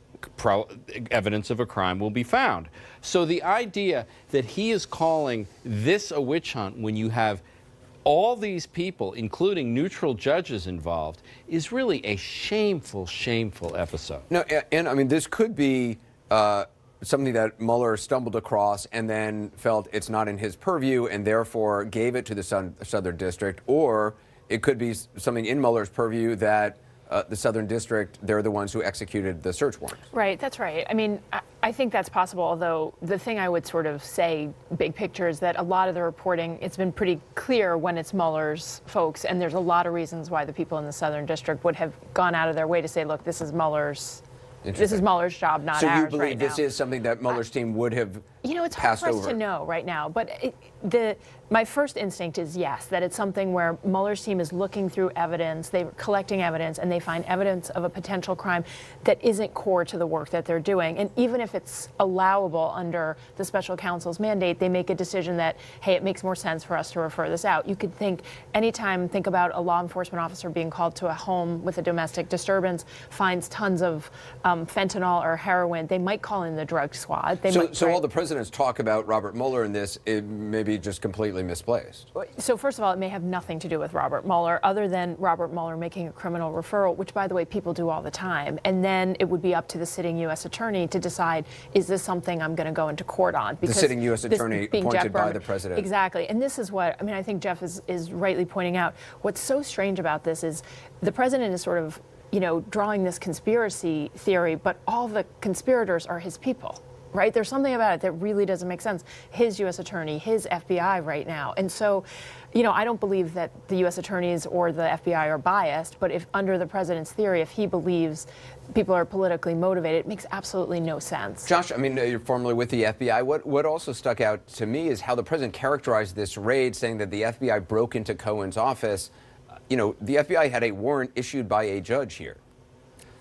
evidence of a crime will be found. So the idea that he is calling this a witch hunt when you have all these people, including neutral judges involved, is really a shameful, shameful episode. No, and I mean, this could be something that Mueller stumbled across and then felt it's not in his purview and therefore gave it to the Southern District, or it could be something in Mueller's purview that the Southern District, they're the ones who executed the search warrant. Right, that's right. I mean, I think that's possible, although the thing I would sort of say, big picture, is that a lot of the reporting, it's been pretty clear when it's Mueller's folks, and there's a lot of reasons why the people in the Southern District would have gone out of their way to say, look, this is Mueller's job, not ours right now. So you believe this is something that Mueller's team would have it's hard passed for us over? to know right now, but my first instinct is yes, that it's something where Mueller's team is looking through evidence, they're collecting evidence, and they find evidence of a potential crime that isn't core to the work that they're doing. And even if it's allowable under the special counsel's mandate, they make a decision that, hey, it makes more sense for us to refer this out. You could think about a law enforcement officer being called to a home with a domestic disturbance, finds tons of fentanyl or heroin, they might call in the drug squad. So all the president's talk about Robert Mueller in this, it may be just completely misplaced. So first of all, it may have nothing to do with Robert Mueller, other than Robert Mueller making a criminal referral, which, by the way, people do all the time. And then it would be up to the sitting U.S. attorney to decide, is this something I'm going to go into court on? Because the sitting U.S. attorney appointed by the president. Exactly. And this is what, I think Jeff is rightly pointing out. What's so strange about this is the president is sort of drawing this conspiracy theory, but all the conspirators are his people, right? There's something about it that really doesn't make sense. His U.S. attorney, his FBI right now. And so, I don't believe that the U.S. attorneys or the FBI are biased, but if under the president's theory, if he believes people are politically motivated, it makes absolutely no sense. Josh, you're formerly with the FBI. What also stuck out to me is how the president characterized this raid, saying that the FBI broke into Cohen's office. The FBI had a warrant issued by a judge here.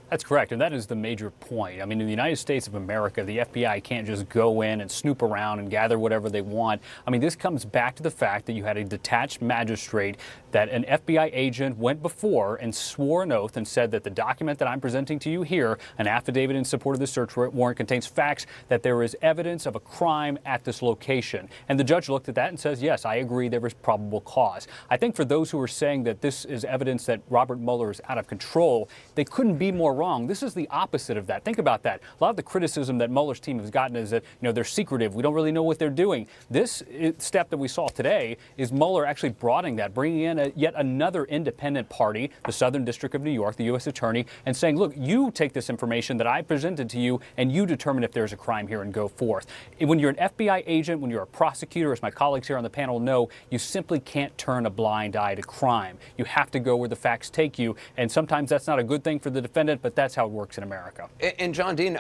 That's correct, and that is the major point. In the United States of America, the FBI can't just go in and snoop around and gather whatever they want. This comes back to the fact that you had a detached magistrate, that an FBI agent went before and swore an oath and said that the document that I'm presenting to you here, an affidavit in support of the search warrant, contains facts that there is evidence of a crime at this location. And the judge looked at that and says, yes, I agree, there is probable cause. I think for those who are saying that this is evidence that Robert Mueller is out of control, they couldn't be more wrong. This is the opposite of that. Think about that. A lot of the criticism that Mueller's team has gotten is that, they're secretive. We don't really know what they're doing. This step that we saw today is Mueller actually broadening that, bringing in yet another independent party, the Southern District of New York, the U.S. Attorney, and saying, look, you take this information that I presented to you and you determine if there's a crime here and go forth. When you're an FBI agent, when you're a prosecutor, as my colleagues here on the panel know, you simply can't turn a blind eye to crime. You have to go where the facts take you, and sometimes that's not a good thing for the defendant, but that's how it works in America. And John Dean,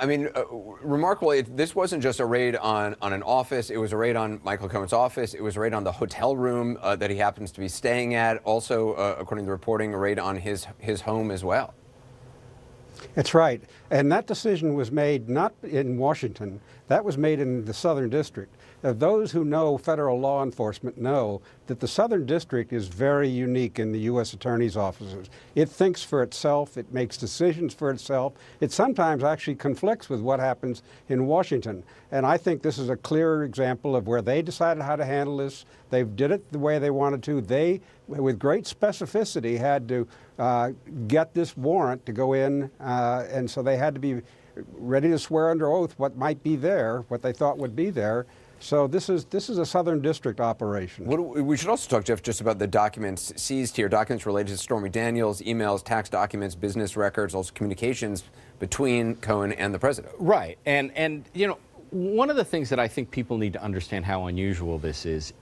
remarkably, this wasn't just a raid on an office. It was a raid on Michael Cohen's office. It was a raid on the hotel room that he happens to be staying at. Also, according to the reporting, a raid on his home as well. That's right. And that decision was made not in Washington. That was made in the Southern District. Those who know federal law enforcement know that the Southern District is very unique in the U.S. Attorney's offices. It thinks for itself. It makes decisions for itself. It sometimes actually conflicts with what happens in Washington. And I think this is a clear example of where they decided how to handle this. They did it the way they wanted to. They, with great specificity, had to get this warrant to go in, and so they had to be ready to swear under oath what might be there, what they thought would be there. So this is a Southern District operation. We should also talk, Jeff, just about the documents seized here. Documents related to Stormy Daniels, emails, tax documents, business records, also communications between Cohen and the president. Right, and one of the things that I think people need to understand how unusual this is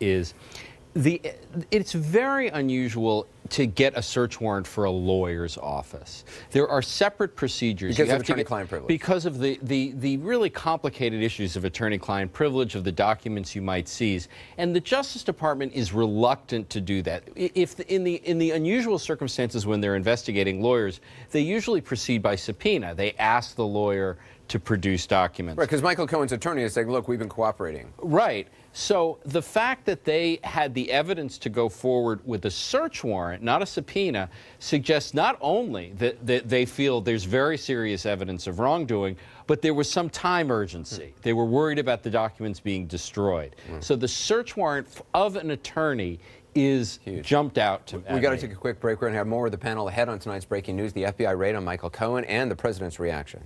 it's very unusual to get a search warrant for a lawyer's office. There are separate procedures. Because of attorney-client privilege. Because of the really complicated issues of attorney-client privilege, of the documents you might seize. And the Justice Department is reluctant to do that. If in the unusual circumstances when they're investigating lawyers, they usually proceed by subpoena. They ask the lawyer to produce documents. Right, because Michael Cohen's attorney is saying, look, we've been cooperating. Right. So the fact that they had the evidence to go forward with a search warrant, not a subpoena, suggests not only that they feel there's very serious evidence of wrongdoing, but there was some time urgency. They were worried about the documents being destroyed. So the search warrant of an attorney is huge. Jumped out to me. We got to take a quick break. We're going to have more with the panel ahead on tonight's breaking news, the FBI raid on Michael Cohen and the president's reaction.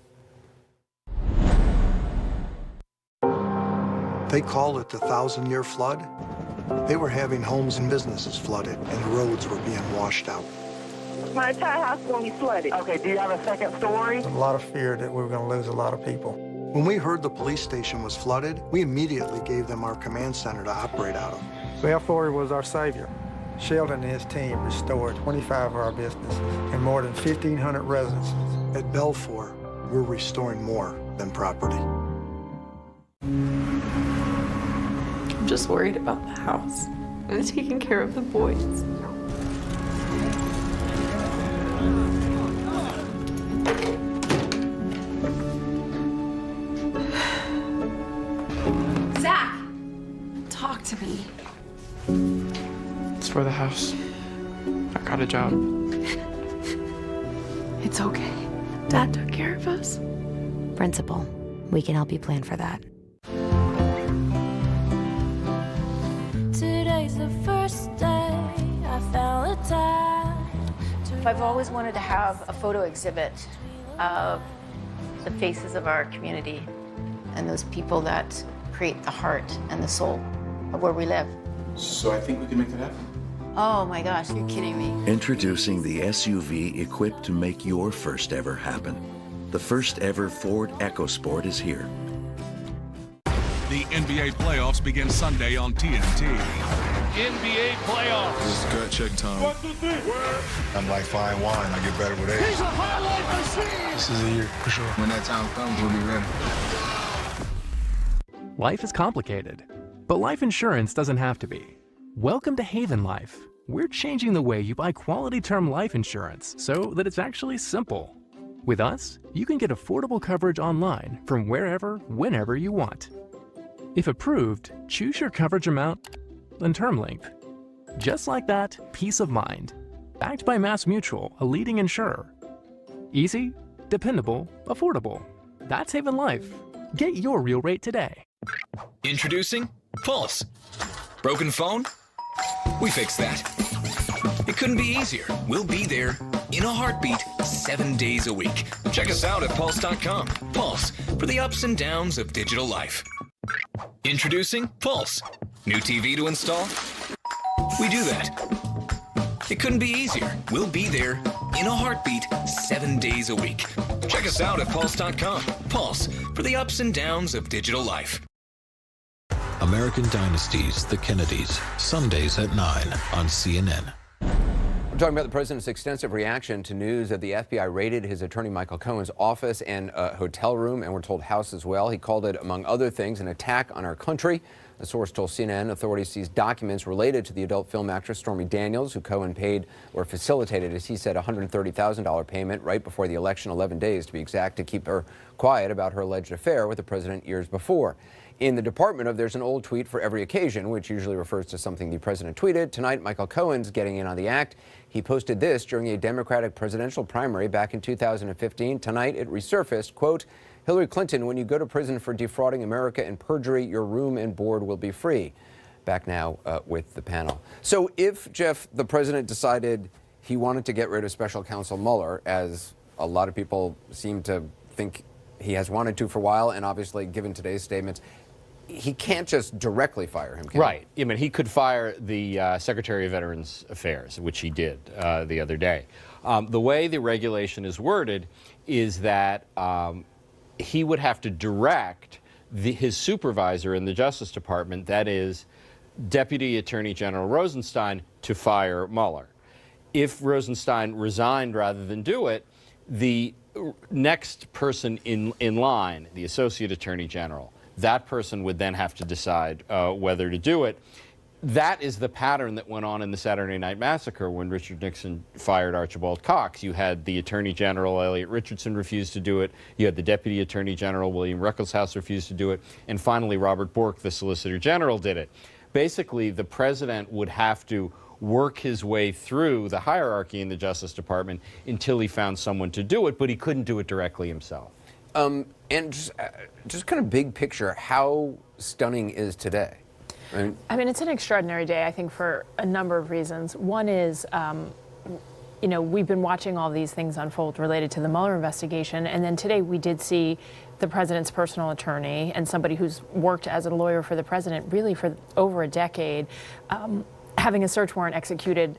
They called it the 1,000-year flood. They were having homes and businesses flooded, and the roads were being washed out. My entire house is going to be flooded. Okay, do you have a second story? A lot of fear that we were going to lose a lot of people. When we heard the police station was flooded, we immediately gave them our command center to operate out of. Belfour was our savior. Sheldon and his team restored 25 of our businesses and more than 1,500 residences. At Belfour, we're restoring more than property. I'm just worried about the house and taking care of the boys. Zach, talk to me. It's for the house. I got a job. It's okay. Dad took care of us. Principal, we can help you plan for that. Today's the first day I found the time. I've always wanted to have a photo exhibit of the faces of our community and those people that create the heart and the soul of where we live. So I think we can make that happen. Oh my gosh, you're kidding me. Introducing the SUV equipped to make your first ever happen. The first ever Ford EcoSport is here. The NBA playoffs begin Sunday on TNT. NBA playoffs. This is gut check time. 1, 2, 3. I'm like fine wine. I get better with age. He's a highlight machine. This is a year for sure. When that time comes, we'll be ready. Life is complicated, but life insurance doesn't have to be. Welcome to Haven Life. We're changing the way you buy quality term life insurance so that it's actually simple. With us, you can get affordable coverage online from wherever, whenever you want. If approved, choose your coverage amount and term length. Just like that, peace of mind. Backed by MassMutual, a leading insurer. Easy, dependable, affordable. That's Haven Life. Get your real rate today. Introducing Pulse. Broken phone? We fixed that. It couldn't be easier. We'll be there in a heartbeat 7 days a week. Check us out at pulse.com. Pulse, for the ups and downs of digital life. Introducing Pulse. New TV to install? We do that. It couldn't be easier. We'll be there in a heartbeat 7 days a week. Check us out at pulse.com. Pulse, for the ups and downs of digital life. American Dynasties, The Kennedys, Sundays at 9 on CNN. We're talking about the president's extensive reaction to news that the FBI raided his attorney Michael Cohen's office and hotel room, and we're told house as well. He called it, among other things, an attack on our country. A source told CNN authorities seized documents related to the adult film actress Stormy Daniels, who Cohen paid or facilitated, as he said, a $130,000 payment right before the election, 11 days to be exact, to keep her quiet about her alleged affair with the president years before. In the department of There's an Old Tweet for Every Occasion, which usually refers to something the president tweeted. Tonight, Michael Cohen's getting in on the act. He posted this during a Democratic presidential primary back in 2015. Tonight, it resurfaced, quote, Hillary Clinton, when you go to prison for defrauding America and perjury, your room and board will be free. Back now with the panel. So if, Jeff, the president decided he wanted to get rid of special counsel Mueller, as a lot of people seem to think he has wanted to for a while, and obviously given today's statements, he can't just directly fire him, can right. I mean, he could fire the Secretary of Veterans Affairs, which he did the other day. The way the regulation is worded is that he would have to direct his supervisor in the Justice Department, that is Deputy Attorney General Rosenstein, to fire Mueller. If Rosenstein resigned rather than do it, the next person in line, the Associate Attorney General, that person would then have to decide whether to do it. That is the pattern that went on in the Saturday Night Massacre when Richard Nixon fired Archibald Cox. You had the Attorney General, Elliot Richardson, refused to do it. You had the Deputy Attorney General, William Ruckelshaus, refused to do it. And finally, Robert Bork, the Solicitor General, did it. Basically, the president would have to work his way through the hierarchy in the Justice Department until he found someone to do it, but he couldn't do it directly himself. And just kind of big picture, how stunning is today? I mean, it's an extraordinary day, I think, for a number of reasons. One is, you know, we've been watching all these things unfold related to the Mueller investigation, and then today we did see the president's personal attorney and somebody who's worked as a lawyer for the president really for over a decade, having a search warrant executed.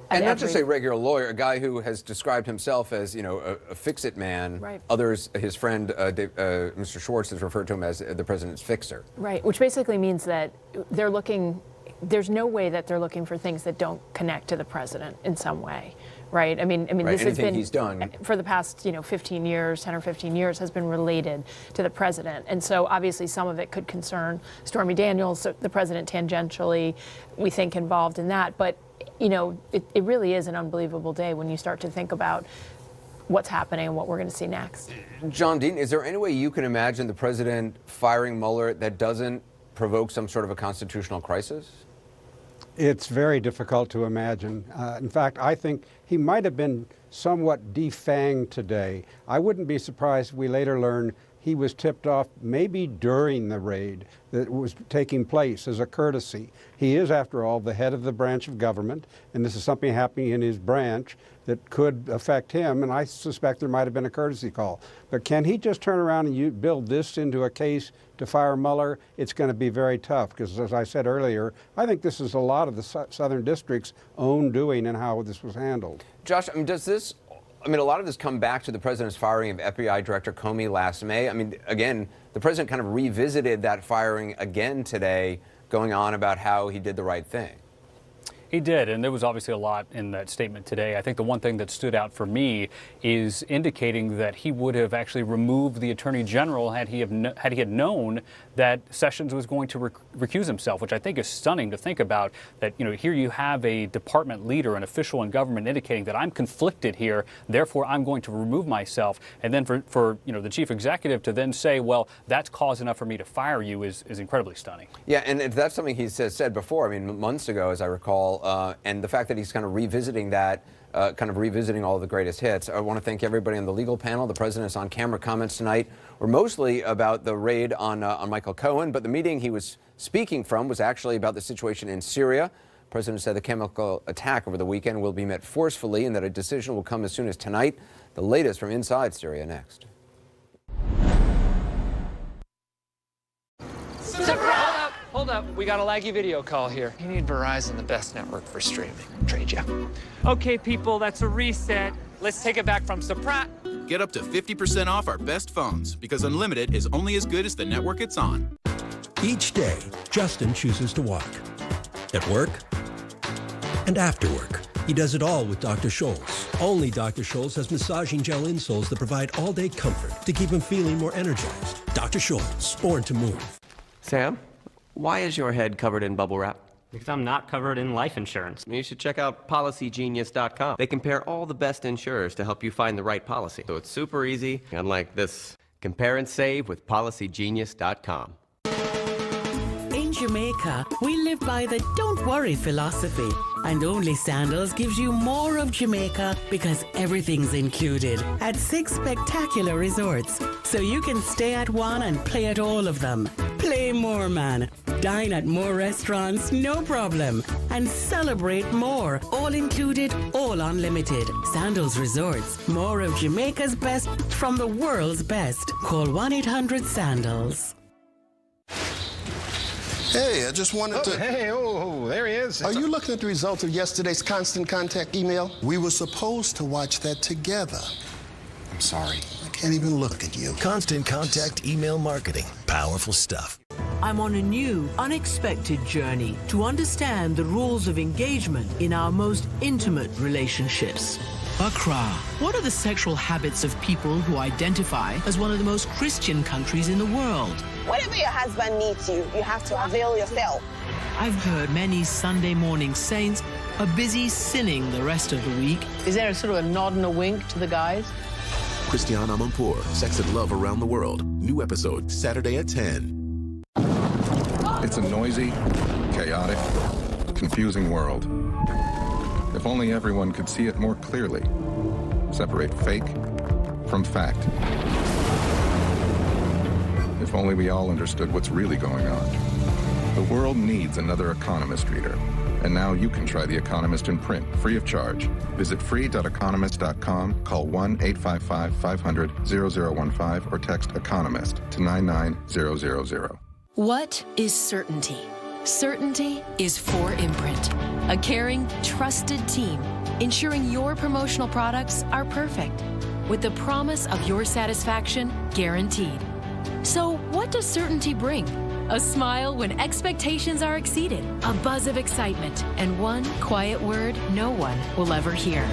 And not just a regular lawyer, a guy who has described himself as, you know, a fix-it man. Right. Others, his friend, Mr. Schwartz, has referred to him as the president's fixer. Right, which basically means that they're looking, there's no way that they're looking for things that don't connect to the president in some way. Right. I mean, right. This has been he's done for the past, 15 years, 10 or 15 years, has been related to the president, and so obviously some of it could concern Stormy Daniels, the president tangentially, we think, involved in that. But it really is an unbelievable day when you start to think about what's happening and what we're going to see next. John Dean, is there any way you can imagine the president firing Mueller that doesn't provoke some sort of a constitutional crisis? It's very difficult to imagine. In fact, I think he might have been somewhat defanged today. I wouldn't be surprised if we later learn he was tipped off maybe during the raid that was taking place as a courtesy. He is, after all, the head of the branch of government, and this is something happening in his branch that could affect him, and I suspect there might have been a courtesy call. But can he just turn around and build this into a case to fire Mueller? It's going to be very tough, because as I said earlier, I think this is a lot of the Southern District's own doing and how this was handled. Josh, a lot of this come back to the president's firing of FBI Director Comey last May. Again, the president kind of revisited that firing again today, going on about how he did the right thing. He did, and there was obviously a lot in that statement today. I think the one thing that stood out for me is indicating that he would have actually removed the Attorney General had he had known that Sessions was going to recuse himself, which I think is stunning to think about. That, here you have a department leader, an official in government, indicating that I'm conflicted here, therefore I'm going to remove myself. And then for the chief executive to then say, well, that's cause enough for me to fire you is incredibly stunning. Yeah, and that's something he said before. Months ago, as I recall. And the fact that he's kind of revisiting that, revisiting all of the greatest hits. I want to thank everybody on the legal panel. The president's on-camera comments tonight were mostly about the raid on Michael Cohen, but the meeting he was speaking from was actually about the situation in Syria. The president said the chemical attack over the weekend will be met forcefully and that a decision will come as soon as tonight. The latest from inside Syria next. Hold up, we got a laggy video call here. You need Verizon, the best network for streaming. Trade you. Okay, people, that's a reset. Let's take it back from Soprat. Get up to 50% off our best phones, because Unlimited is only as good as the network it's on. Each day, Justin chooses to walk. At work and after work. He does it all with Dr. Scholl's. Only Dr. Scholl's has massaging gel insoles that provide all-day comfort to keep him feeling more energized. Dr. Scholl's, born to move. Sam? Why is your head covered in bubble wrap? Because I'm not covered in life insurance. You should check out PolicyGenius.com. They compare all the best insurers to help you find the right policy. So it's super easy, unlike this. Compare and save with PolicyGenius.com. In Jamaica, we live by the don't worry philosophy. And Only Sandals gives you more of Jamaica because everything's included at 6 spectacular resorts. So you can stay at one and play at all of them. Play more, man. Dine at more restaurants, no problem. And celebrate more. All included, all unlimited. Sandals Resorts. More of Jamaica's best from the world's best. Call 1-800-SANDALS. Hey, I just wanted to... Hey, there he is. Are you looking at the results of yesterday's Constant Contact email? We were supposed to watch that together. I'm sorry. I can't even look at you. Constant Contact email marketing. Powerful stuff. I'm on a new, unexpected journey to understand the rules of engagement in our most intimate relationships. Accra. What are the sexual habits of people who identify as one of the most Christian countries in the world? Whenever your husband needs you, you have to avail yourself. I've heard many Sunday morning saints are busy sinning the rest of the week. Is there a sort of a nod and a wink to the guys? Christiane Amanpour, Sex and Love Around the World. New episode, Saturday at 10. It's a noisy, chaotic, confusing world. If only everyone could see it more clearly. Separate fake from fact. If only we all understood what's really going on. The world needs another Economist reader. And now you can try The Economist in print, free of charge. Visit free.economist.com, call 1-855-500-0015, or text ECONOMIST to 99000. What is certainty? Certainty is 4imprint, a caring, trusted team ensuring your promotional products are perfect, with the promise of your satisfaction guaranteed. So what does certainty bring? A smile when expectations are exceeded, a buzz of excitement, and one quiet word no one will ever hear.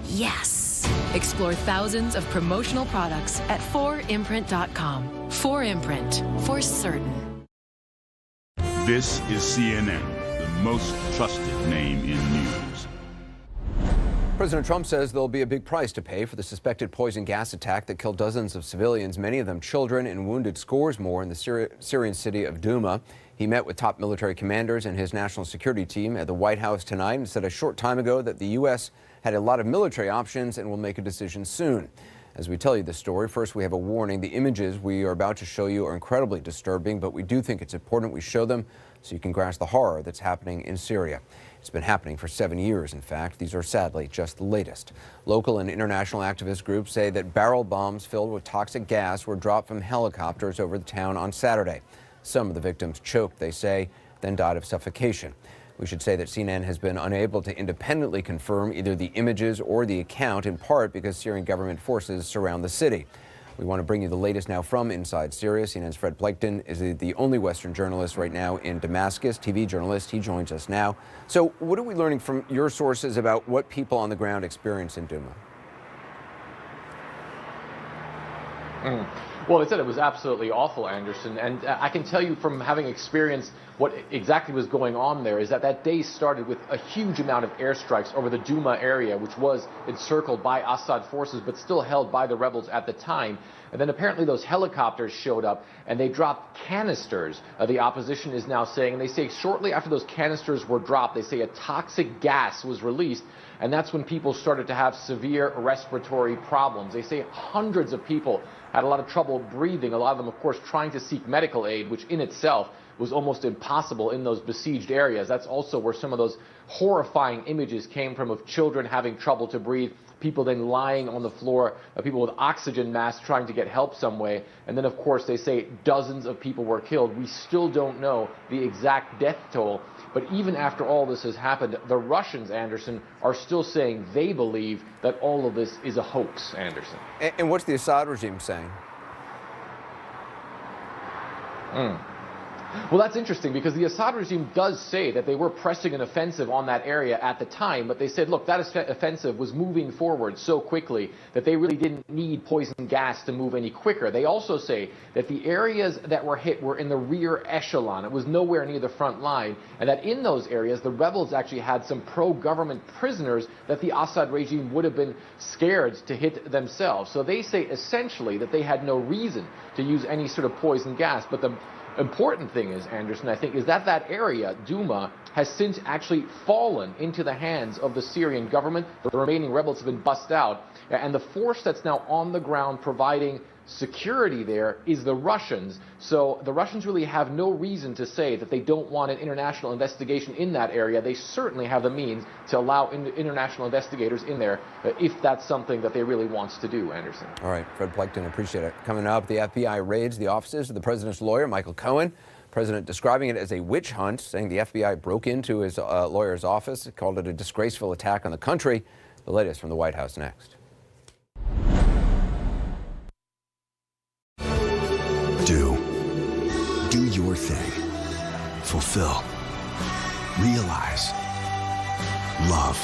Yes! Explore thousands of promotional products at 4imprint.com. 4imprint, for certain. This is CNN, the most trusted name in news. President Trump says there'll be a big price to pay for the suspected poison gas attack that killed dozens of civilians, many of them children, and wounded scores more in the Syrian city of Douma. He met with top military commanders and his national security team at the White House tonight and said a short time ago that the U.S. had a lot of military options and will make a decision soon. As we tell you this story, first we have a warning. The images we are about to show you are incredibly disturbing, but we do think it's important we show them so you can grasp the horror that's happening in Syria. It's been happening for 7 years, in fact. These are sadly just the latest. Local and international activist groups say that barrel bombs filled with toxic gas were dropped from helicopters over the town on Saturday. Some of the victims choked, they say, then died of suffocation. We should say that CNN has been unable to independently confirm either the images or the account, in part because Syrian government forces surround the city. We want to bring you the latest now from inside Syria. CNN's Fred Plenkton is the only Western journalist right now in Damascus, TV journalist. He joins us now. So what are we learning from your sources about what people on the ground experience in Douma? Well, they said it was absolutely awful, Anderson. And I can tell you from having experienced what exactly was going on there is that that day started with a huge amount of airstrikes over the Douma area, which was encircled by Assad forces, but still held by the rebels at the time. And then apparently those helicopters showed up and they dropped canisters. The opposition is now saying, and they say shortly after those canisters were dropped, they say a toxic gas was released. And that's when people started to have severe respiratory problems. They say hundreds of people had a lot of trouble breathing, a lot of them, of course, trying to seek medical aid, which in itself was almost impossible in those besieged areas. That's also where some of those horrifying images came from, of children having trouble to breathe, people then lying on the floor, people with oxygen masks trying to get help some way. And then, of course, they say dozens of people were killed. We still don't know the exact death toll. But even after all this has happened, the Russians, Anderson, are still saying they believe that all of this is a hoax, Anderson. And what's the Assad regime saying? Well, that's interesting because the Assad regime does say that they were pressing an offensive on that area at the time, but they said, look, that offensive was moving forward so quickly that they really didn't need poison gas to move any quicker. They also say that the areas that were hit were in the rear echelon. It was nowhere near the front line, and that in those areas, the rebels actually had some pro-government prisoners that the Assad regime would have been scared to hit themselves. So they say essentially that they had no reason to use any sort of poison gas, but the important thing is, Anderson, I think, is that that area, Douma, has since actually fallen into the hands of the Syrian government. The remaining rebels have been bussed out, and the force that's now on the ground providing security there is the Russians. So the Russians really have no reason to say that they don't want an international investigation in that area. They certainly have the means to allow international investigators in there if that's something that they really want to do, Anderson. All right, Fred Plenkton, appreciate it. Coming up, the FBI raids the offices of the president's lawyer, Michael Cohen. President describing it as a witch hunt, saying the FBI broke into his lawyer's office, called it a disgraceful attack on the country. The latest from the White House next. Do your thing. Fulfill. Realize. Love.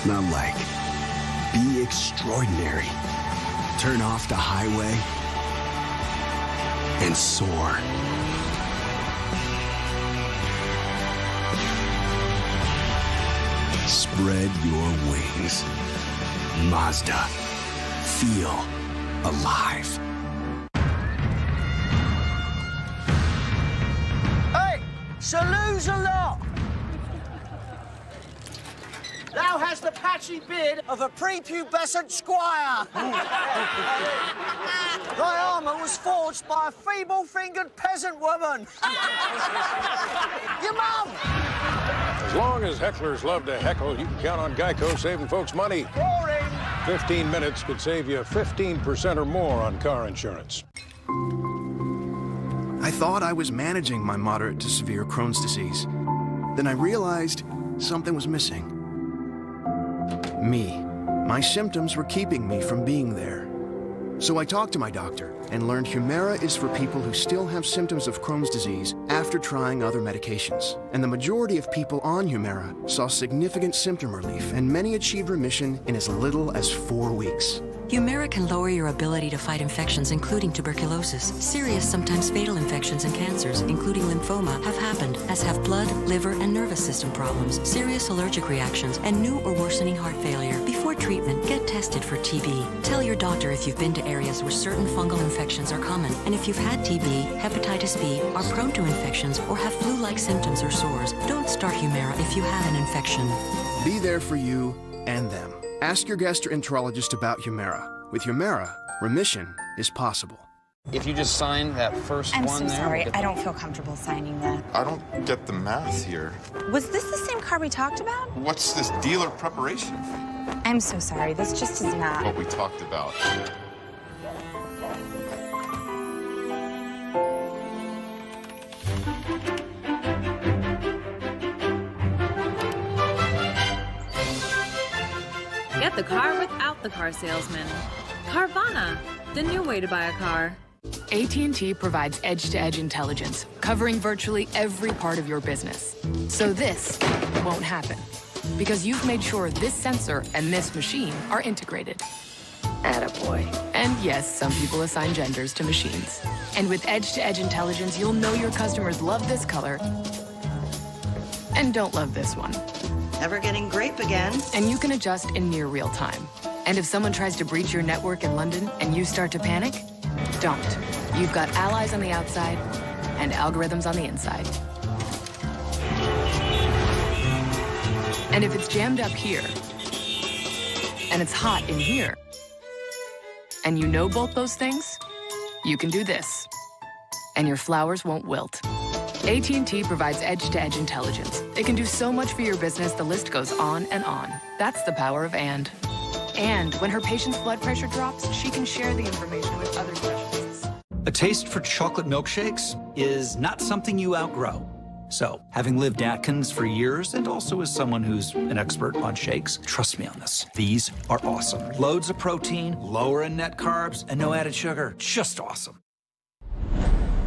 Not like. Be extraordinary. Turn off the highway and soar. Spread your wings. Mazda. Feel alive. Salutes a lot! Thou hast the patchy beard of a prepubescent squire. Thy armour was forged by a feeble-fingered peasant woman. Your mum! As long as hecklers love to heckle, you can count on Geico saving folks money. Boring! 15 minutes could save you 15% or more on car insurance. I thought I was managing my moderate to severe Crohn's disease. Then I realized something was missing. Me. My symptoms were keeping me from being there. So I talked to my doctor and learned Humira is for people who still have symptoms of Crohn's disease after trying other medications. And the majority of people on Humira saw significant symptom relief, and many achieved remission in as little as 4 weeks. Humira can lower your ability to fight infections, including tuberculosis. Serious, sometimes fatal infections and cancers, including lymphoma, have happened, as have blood, liver, and nervous system problems, serious allergic reactions, and new or worsening heart failure. Before treatment, get tested for TB. Tell your doctor if you've been to areas where certain fungal infections are common, and if you've had TB, hepatitis B, are prone to infections, or have flu-like symptoms or sores. Don't start Humira if you have an infection. Be there for you and them. Ask your gastroenterologist about Humira. With Humira, remission is possible. If you just sign that first I'm one so there. sorry. I don't feel comfortable signing that. I don't get the math here. Was this the same car we talked about? What's this dealer preparation? I'm so sorry. This just is not. What we talked about. Get the car without the car salesman. Carvana, the new way to buy a car. AT&T provides edge-to-edge intelligence, covering virtually every part of your business. So this won't happen, because you've made sure this sensor and this machine are integrated. Attaboy. And yes, some people assign genders to machines. And with edge-to-edge intelligence, you'll know your customers love this color and don't love this one. Never getting grape again. And you can adjust in near real time. And if someone tries to breach your network in London and you start to panic, don't. You've got allies on the outside and algorithms on the inside. And if it's jammed up here and it's hot in here, and you know both those things, you can do this, and your flowers won't wilt. AT&T provides edge-to-edge intelligence. It can do so much for your business, the list goes on and on. That's the power of And. And when her patient's blood pressure drops, she can share the information with other specialists. A taste for chocolate milkshakes is not something you outgrow. So, having lived Atkins for years and also as someone who's an expert on shakes, trust me on this. These are awesome. Loads of protein, lower in net carbs, and no added sugar. Just awesome.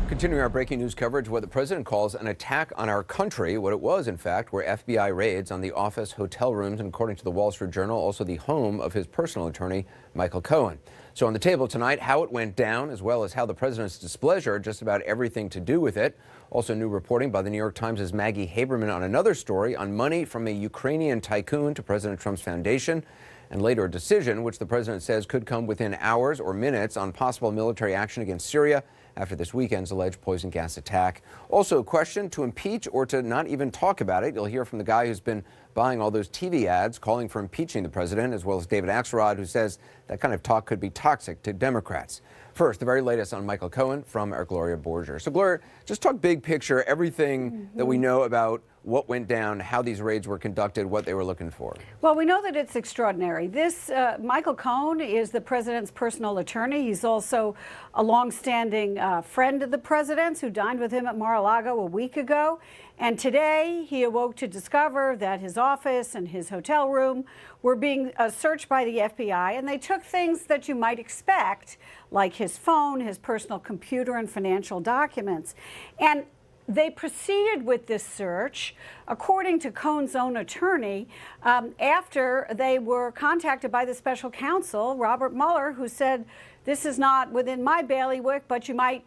Continuing our breaking news coverage, what the president calls an attack on our country. What it was, in fact, were FBI raids on the office, hotel rooms, and according to the Wall Street Journal, also the home of his personal attorney, Michael Cohen. So on the table tonight, how it went down, as well as how the president's displeasure, just about everything to do with it. Also new reporting by the New York Times' Maggie Haberman on another story on money from a Ukrainian tycoon to President Trump's foundation. And later a decision, which the president says could come within hours or minutes, on possible military action against Syria after this weekend's alleged poison gas attack. Also a question to impeach or to not even talk about it. You'll hear from the guy who's been buying all those TV ads calling for impeaching the president, as well as David Axelrod, who says that kind of talk could be toxic to Democrats. First, the very latest on Michael Cohen from our Gloria Borger. So, Gloria, just talk big picture, everything that we know about what went down, how these raids were conducted, what they were looking for. Well, we know that it's extraordinary. This Michael Cohen is the president's personal attorney. He's also a longstanding friend of the president's who dined with him at Mar-a-Lago a week ago. And today he awoke to discover that his office and his hotel room were being searched by the FBI, and they took things that you might expect, like his phone, his personal computer, and financial documents. And they proceeded with this search, according to Cohen's own attorney, after they were contacted by the special counsel, Robert Mueller, who said, this is not within my bailiwick, but you might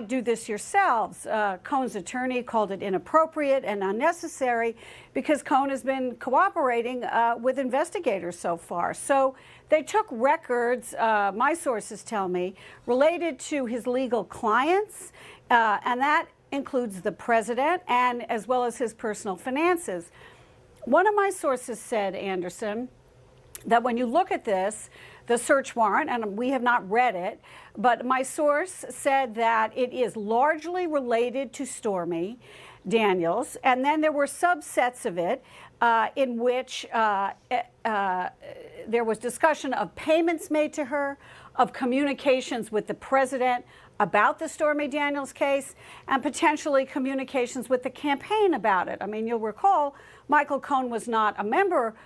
do this yourselves. Cohen's attorney called it inappropriate and unnecessary because Cohen has been cooperating with investigators so far. So they took records, my sources tell me, related to his legal clients, and that includes the president and as well as his personal finances. One of my sources said, Anderson, that when you look at this, the search warrant, and we have not read it, but my source said that it is largely related to Stormy Daniels, and then there were subsets of it in which there was discussion of payments made to her, of communications with the president about the Stormy Daniels case, and potentially communications with the campaign about it. I mean, you'll recall Michael Cohen was not a member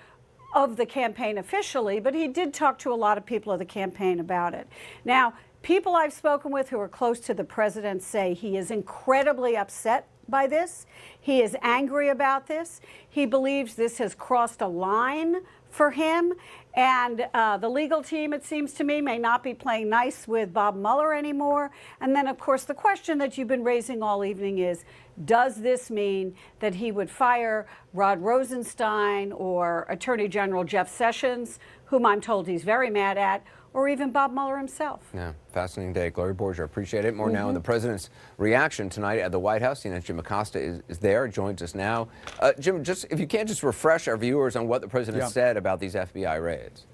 of the campaign officially, but he did talk to a lot of people of the campaign about it. Now, people I've spoken with who are close to the president say he is incredibly upset by this. He is angry about this. He believes this has crossed a line for him. And the legal team, it seems to me, may not be playing nice with Bob Mueller anymore. And then, of course, the question that you've been raising all evening is, does this mean that he would fire Rod Rosenstein or Attorney General Jeff Sessions, whom I'm told he's very mad at, or even Bob Mueller himself? Yeah, fascinating day. Gloria Borger, appreciate it. More now on the president's reaction tonight at the White House. CNN Jim Acosta is there, joins us now. Jim, just if you can't just refresh our viewers on what the president said about these FBI raids.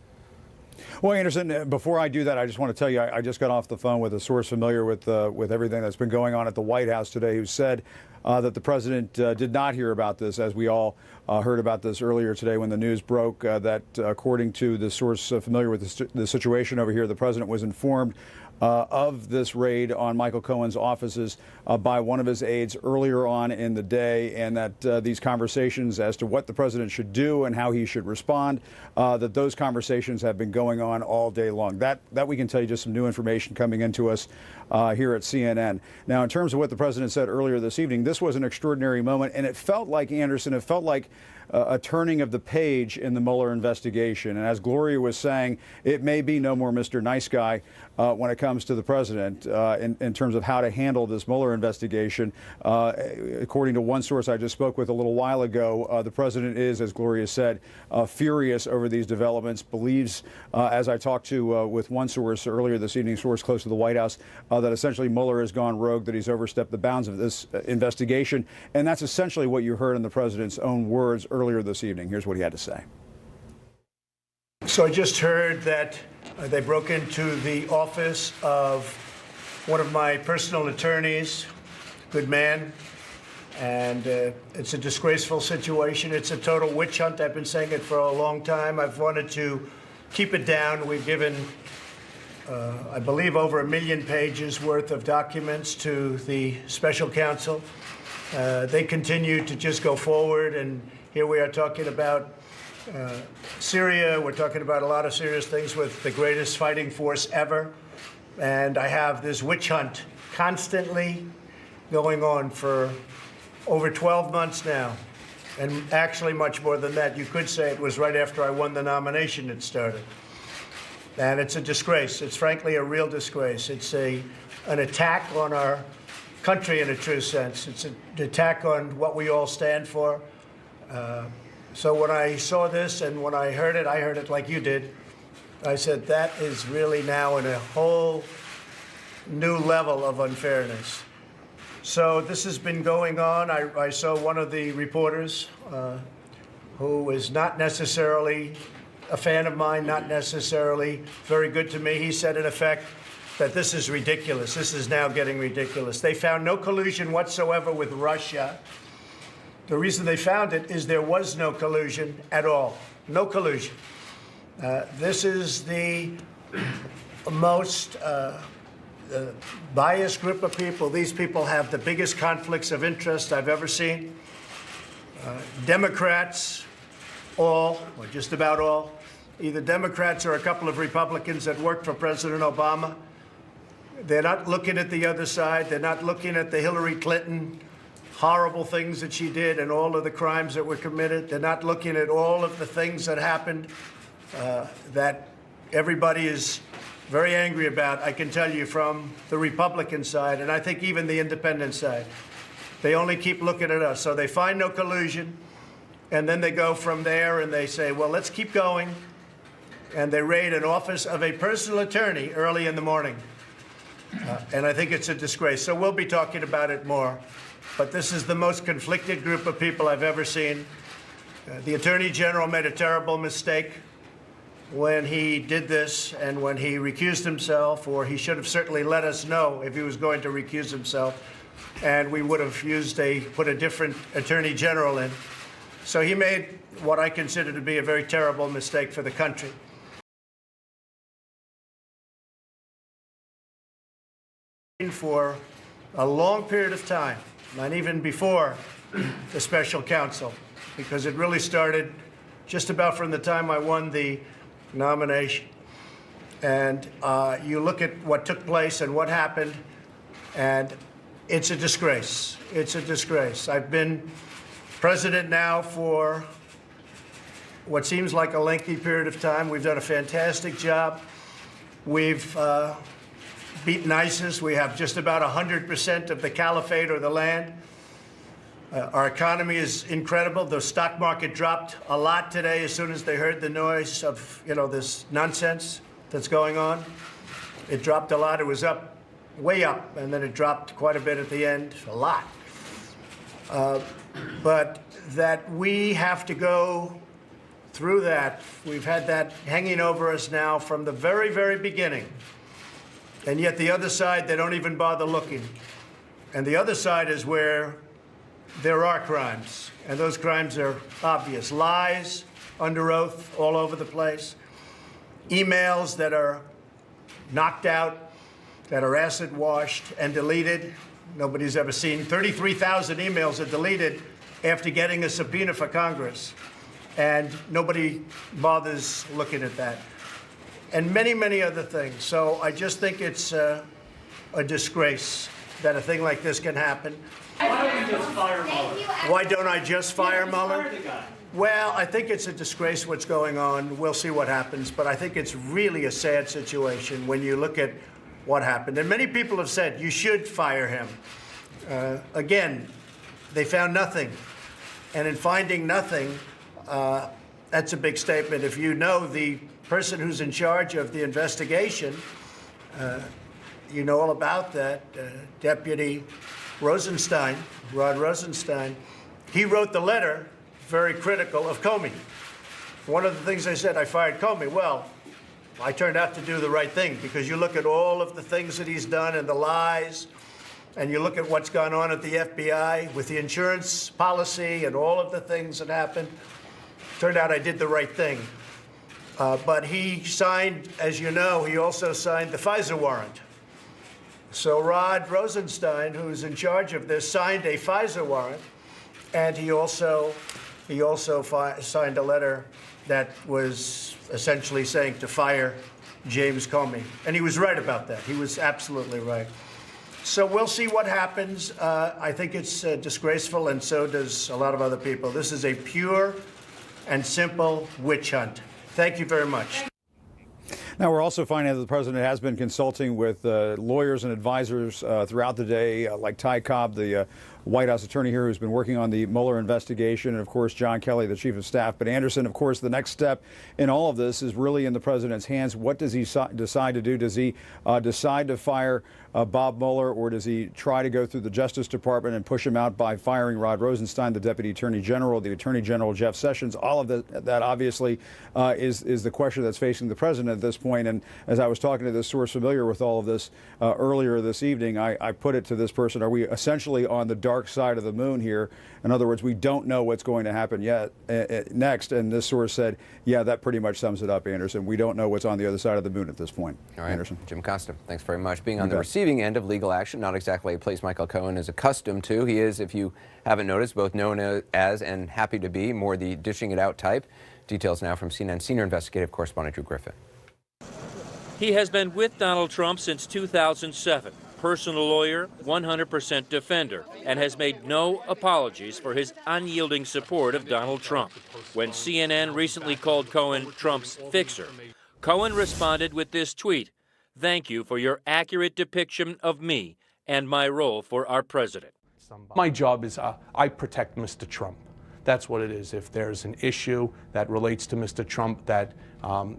Well, Anderson, before I do that, I just want to tell you, I just got off the phone with a source familiar with everything that's been going on at the White House today, who said that the president did not hear about this, as we all heard about this earlier today when the news broke, that according to the source familiar with the situation over here, the president was informed of this raid on Michael Cohen's offices by one of his aides earlier on in the day, and that these conversations as to what the president should do and how he should respond, that those conversations have been going on all day long. That we can tell you, just some new information coming into us here at CNN. Now, in terms of what the president said earlier this evening, this was an extraordinary moment, and it felt like, Anderson, it felt like a turning of the page in the Mueller investigation. And as Gloria was saying, it may be no more Mr. Nice Guy when it comes to the president in terms of how to handle this Mueller investigation. According to one source I just spoke with a little while ago, the president is, as Gloria said, furious over these developments, believes, as I talked to with one source earlier this evening, source close to the White House, that essentially Mueller has gone rogue, that he's overstepped the bounds of this investigation. And that's essentially what you heard in the president's own words earlier this evening. Here's what he had to say. So I just heard that they broke into the office of one of my personal attorneys, good man, and it's a disgraceful situation. It's a total witch hunt. I've been saying it for a long time. I've wanted to keep it down. We've given, I believe, over 1 million pages worth of documents to the special counsel. They continue to just go forward, and here we are talking about Syria. We're talking about a lot of serious things with the greatest fighting force ever. And I have this witch hunt constantly going on for over 12 months now. And actually much more than that. You could say it was right after I won the nomination it started. And it's a disgrace. It's frankly a real disgrace. It's an attack on our country in a true sense. It's an attack on what we all stand for. So when I saw this and when I heard it like you did. I said, that is really now in a whole new level of unfairness. So this has been going on. I saw one of the reporters who is not necessarily a fan of mine, not necessarily very good to me. He said, in effect, that this is ridiculous. This is now getting ridiculous. They found no collusion whatsoever with Russia. The reason they found it is there was no collusion at all. No collusion. This is the most biased group of people. These people have the biggest conflicts of interest I've ever seen. Democrats, all, or just about all, either Democrats or a couple of Republicans that worked for President Obama. They're not looking at the other side. They're not looking at the Hillary Clinton horrible things that she did and all of the crimes that were committed. They're not looking at all of the things that happened that everybody is very angry about, I can tell you, from the Republican side, and I think even the independent side. They only keep looking at us. So they find no collusion, and then they go from there and they say, well, let's keep going. And they raid an office of a personal attorney early in the morning. And I think it's a disgrace. So we'll be talking about it more. But this is the most conflicted group of people I've ever seen. The Attorney General made a terrible mistake when he did this and when he recused himself, or he should have certainly let us know if he was going to recuse himself, and we would have put a different Attorney General in. So he made what I consider to be a very terrible mistake for the country. For a long period of time, and even before the special counsel, because it really started just about from the time I won the nomination. And you look at what took place and what happened, and it's a disgrace. It's a disgrace. I've been president now for what seems like a lengthy period of time. We've done a fantastic job. We've beaten ISIS. We have just about 100% of the caliphate or the land. Our economy is incredible. The stock market dropped a lot today as soon as they heard the noise of, this nonsense that's going on. It dropped a lot. It was up, way up, and then it dropped quite a bit at the end, a lot. But that we have to go through that, we've had that hanging over us now from the very, very beginning. And yet the other side, they don't even bother looking. And the other side is where there are crimes. And those crimes are obvious. Lies under oath all over the place. Emails that are knocked out, that are acid washed and deleted. Nobody's ever seen. 33,000 emails are deleted after getting a subpoena for Congress. And nobody bothers looking at that. And many, many other things. So I just think it's a disgrace that a thing like this can happen. Why don't you just fire Mueller? Why don't I just fire Mueller? Well, I think it's a disgrace what's going on. We'll see what happens. But I think it's really a sad situation when you look at what happened. And many people have said you should fire him. Again, they found nothing. And in finding nothing, that's a big statement. If you know the person who's in charge of the investigation, you know all about that, Deputy Rosenstein, Rod Rosenstein. He wrote the letter very critical of Comey. One of the things I said, I fired Comey. Well, I turned out to do the right thing, because you look at all of the things that he's done and the lies, and you look at what's gone on at the FBI with the insurance policy and all of the things that happened. Turned out I did the right thing. But he signed, as you know, he also signed the FISA warrant. So Rod Rosenstein, who's in charge of this, signed a FISA warrant, and he also signed a letter that was essentially saying to fire James Comey. And he was right about that. He was absolutely right. So we'll see what happens. I think it's disgraceful, and so does a lot of other people. This is a pure and simple witch hunt. Thank you very much. Now, we're also finding that the president has been consulting with lawyers and advisors throughout the day, like Ty Cobb, the White House attorney here, who's been working on the Mueller investigation, and, of course, John Kelly, the chief of staff. But, Anderson, of course, the next step in all of this is really in the president's hands. What does he decide to do? Does he decide to fire Bob Mueller, or does he try to go through the Justice Department and push him out by firing Rod Rosenstein, the Deputy Attorney General, the Attorney General Jeff Sessions? All of that obviously is the question that's facing the president at this point. And as I was talking to this source familiar with all of this earlier this evening, I put it to this person: are we essentially on the dark side of the moon here? In other words, we don't know what's going to happen yet next. And this source said, yeah, that pretty much sums it up, Anderson. We don't know what's on the other side of the moon at this point. All right, Anderson. Jim Costa, thanks very much. Being on the receiving end of legal action, not exactly a place Michael Cohen is accustomed to. He is, if you haven't noticed, both known as and happy to be more the dishing it out type. Details now from CNN senior investigative correspondent Drew Griffin. He has been with Donald Trump since 2007. Personal lawyer, 100% defender, and has made no apologies for his unyielding support of Donald Trump. When CNN recently called Cohen Trump's fixer, Cohen responded with this tweet: "Thank you for your accurate depiction of me and my role for our president." My job is I protect Mr. Trump. That's what it is. If there's an issue that relates to Mr. Trump that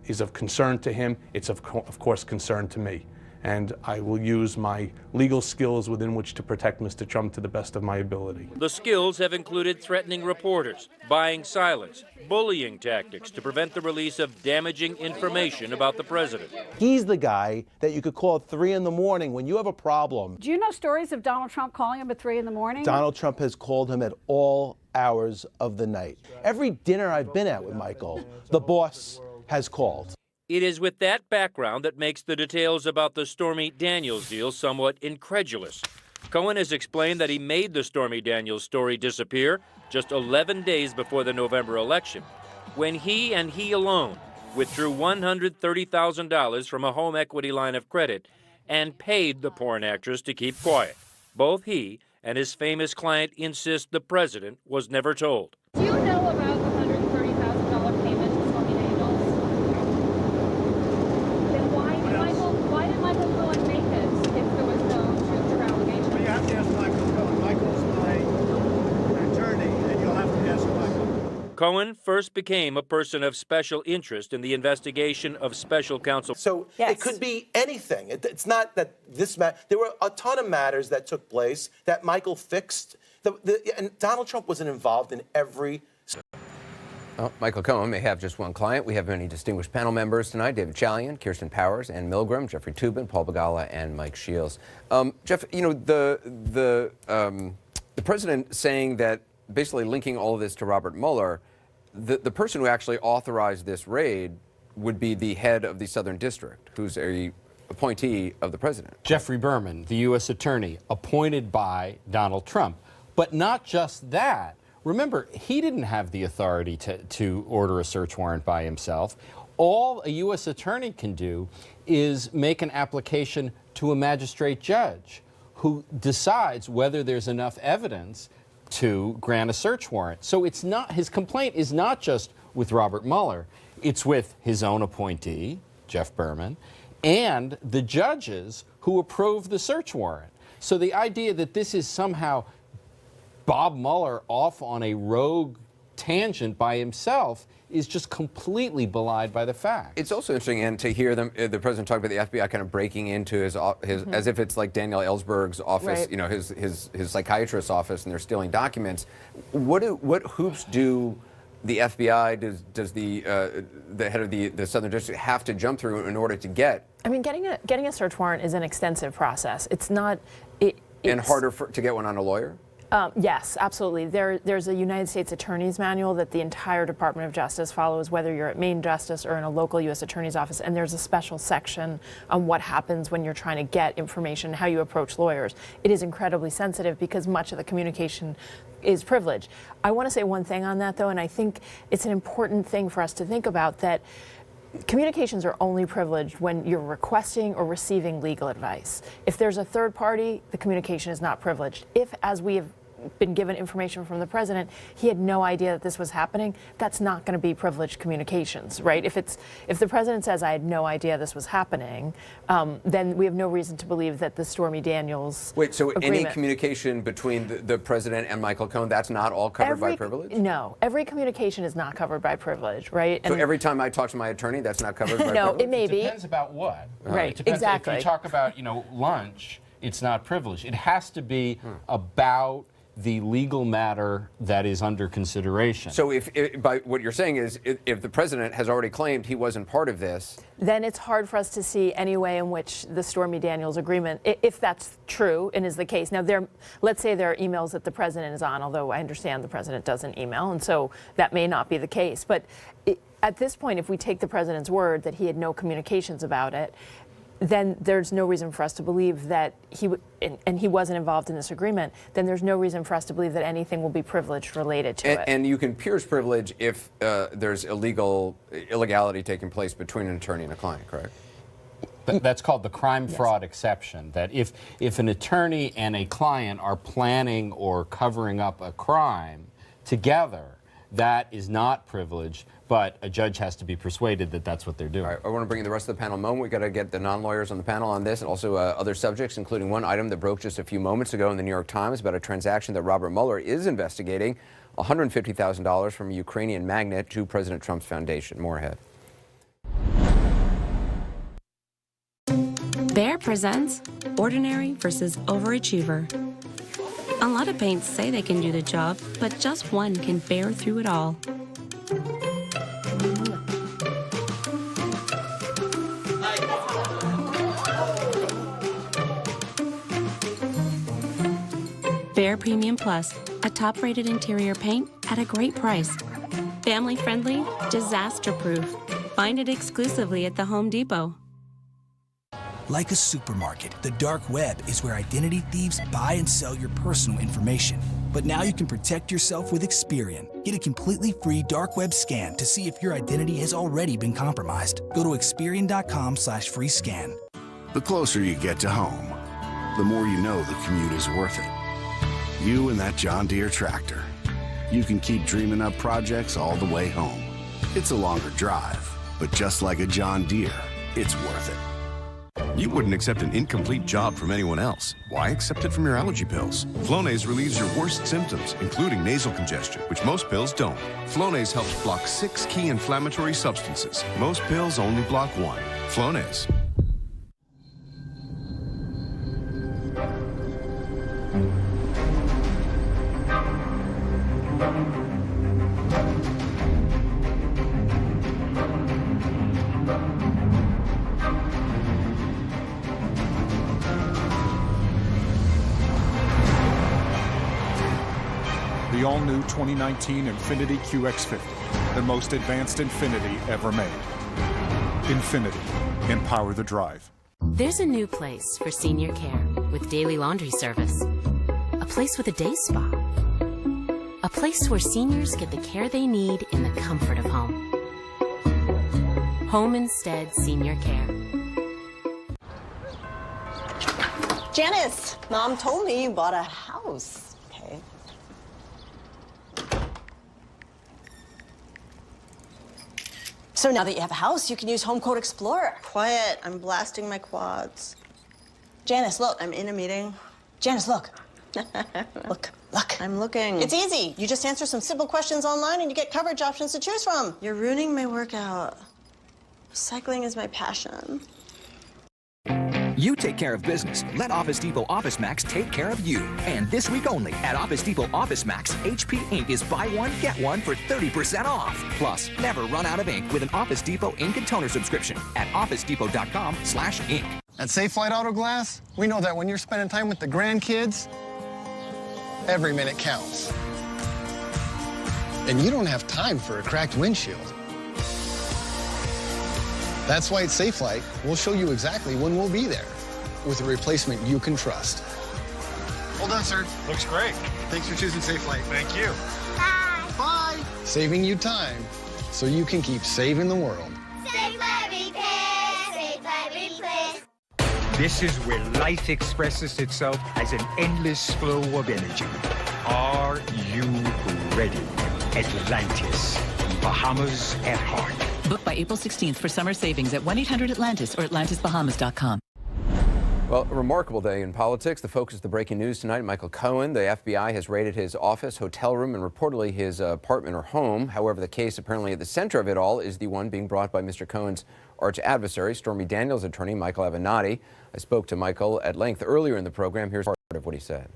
is of concern to him, it's of course concern to me. And I will use my legal skills within which to protect Mr. Trump to the best of my ability. The skills have included threatening reporters, buying silence, bullying tactics to prevent the release of damaging information about the president. He's the guy that you could call at 3 in the morning when you have a problem. Do you know stories of Donald Trump calling him at 3 in the morning? Donald Trump has called him at all hours of the night. Every dinner I've been at with Michael, the boss has called. It is with that background that makes the details about the Stormy Daniels deal somewhat incredulous. Cohen has explained that he made the Stormy Daniels story disappear just 11 days before the November election, when he and he alone withdrew $130,000 from a home equity line of credit and paid the porn actress to keep quiet. Both he and his famous client insist the president was never told. Do you know about the $130,000 payment to Stormy Daniels? Then why did Michael Cohen make it if there was no truth or allegation? Well, you have to ask Michael Cohen. Michael's my attorney, and you'll have to ask Michael. Cohen first became a person of special interest in the investigation of special counsel. So it could be anything. It's not that this there were a ton of matters that took place that Michael fixed. And Donald Trump wasn't involved in every. Well, Michael Cohen may have just one client. We have many distinguished panel members tonight: David Chalian, Kirsten Powers, Ann Milgram, Jeffrey Toobin, Paul Begala, and Mike Shields. Jeff, you know, the president saying that, basically linking all of this to Robert Mueller, the person who actually authorized this raid would be the head of the Southern District, who's a appointee of the president. Jeffrey Berman, the U.S. attorney, appointed by Donald Trump. But not just that. Remember, he didn't have the authority to order a search warrant by himself. All a U.S. attorney can do is make an application to a magistrate judge who decides whether there's enough evidence to grant a search warrant. So it's not, his complaint is not just with Robert Mueller, it's with his own appointee, Jeff Berman, and the judges who approved the search warrant. So the idea that this is somehow Bob Mueller off on a rogue tangent by himself is just completely belied by the facts. It's also interesting, and to hear them, the president talk about the FBI kind of breaking into his as if it's like Daniel Ellsberg's office, Right. you know, his psychiatrist's office, and they're stealing documents. What hoops do the FBI, does the head of the Southern District have to jump through in order to get? I mean, getting a search warrant is an extensive process. It's not. And harder to get one on a lawyer? Yes, absolutely. There's a United States Attorney's Manual that the entire Department of Justice follows, whether you're at Main Justice or in a local U.S. Attorney's office, and there's a special section on what happens when you're trying to get information, how you approach lawyers. It is incredibly sensitive because much of the communication is privileged. I want to say one thing on that, though, and I think it's an important thing for us to think about, that communications are only privileged when you're requesting or receiving legal advice. If there's a third party, the communication is not privileged. If, as we have been given information from the president, he had no idea that this was happening, that's not going to be privileged communications, right? If the president says, I had no idea this was happening, then we have no reason to believe that the Stormy Daniels Wait, so agreement, any communication between the president and Michael Cohen, that's not all covered by privilege? No, every communication is not covered by privilege, right? So every time I talk to my attorney, that's not covered by privilege? No, it may be. It depends about what. Right, It depends. exactly. If you talk about, lunch, it's not privileged. It has to be about the legal matter that is under consideration. So if by what you're saying is, if the president has already claimed he wasn't part of this, then it's hard for us to see any way in which the Stormy Daniels agreement, if that's true and is the case. Now, let's say there are emails that the president is on, although I understand the president doesn't email, and so that may not be the case. But at this point, if we take the president's word that he had no communications about it, then there's no reason for us to believe that he wasn't involved in this agreement. Then there's no reason for us to believe that anything will be privileged related to it. And you can pierce privilege if there's illegality taking place between an attorney and a client, correct? That's called the crime fraud exception, that if an attorney and a client are planning or covering up a crime together, that is not privileged, but a judge has to be persuaded that that's what they're doing. All right, I want to bring in the rest of the panel in a moment. We've got to get the non-lawyers on the panel on this, and also other subjects, including one item that broke just a few moments ago in the New York Times about a transaction that Robert Mueller is investigating, $150,000 from a Ukrainian magnate to President Trump's foundation. More ahead. Bear presents Ordinary versus Overachiever. A lot of paints say they can do the job, but just one can bear through it all. Bear Premium Plus, a top-rated interior paint at a great price. Family-friendly, disaster-proof. Find it exclusively at the Home Depot. Like a supermarket, the dark web is where identity thieves buy and sell your personal information. But now you can protect yourself with Experian. Get a completely free dark web scan to see if your identity has already been compromised. Go to Experian.com/free scan. The closer you get to home, the more you know the commute is worth it. You and that John Deere tractor. You can keep dreaming up projects all the way home. It's a longer drive, but just like a John Deere, it's worth it. You wouldn't accept an incomplete job from anyone else. Why accept it from your allergy pills? Flonase relieves your worst symptoms, including nasal congestion, which most pills don't. Flonase helps block 6 key inflammatory substances. Most pills only block 1. Flonase. the all-new 2019 Infiniti QX50, the most advanced Infiniti ever made. Infiniti, empower the drive. There's a new place for senior care with daily laundry service. A place with a day spa. A place where seniors get the care they need in the comfort of home. Home Instead Senior Care. Janice, Mom told me you bought a house. Okay. So now that you have a house, you can use Home Code Explorer. Quiet, I'm blasting my quads. Janice, look, I'm in a meeting. Janice, look. Look. I'm looking. It's easy. You just answer some simple questions online and you get coverage options to choose from. You're ruining my workout. Cycling is my passion. You take care of business. Let Office Depot Office Max take care of you. And this week only at Office Depot Office Max, HP ink is buy one, get one for 30% off. Plus, never run out of ink with an Office Depot ink and toner subscription at officedepot.com/ink. At Safe Flight Auto Glass, we know that when you're spending time with the grandkids, every minute counts. And you don't have time for a cracked windshield. That's why at Safe Flight, we'll show you exactly when we'll be there with a replacement you can trust. Hold on, sir. Looks great. Thanks for choosing Safe Flight. Thank you. Bye. Bye. Saving you time so you can keep saving the world. Safe Flight Repair. Safe Flight Replace. This is where life expresses itself as an endless flow of energy. Are you ready? Atlantis, Bahamas at heart. Book by April 16th for summer savings at 1-800-ATLANTIS or AtlantisBahamas.com. Well, a remarkable day in politics. The focus of the breaking news tonight, Michael Cohen. The FBI has raided his office, hotel room, and reportedly his apartment or home. However, the case apparently at the center of it all is the one being brought by Mr. Cohen's arch adversary, Stormy Daniels' attorney, Michael Avenatti. I spoke to Michael at length earlier in the program. Here's part of what he said.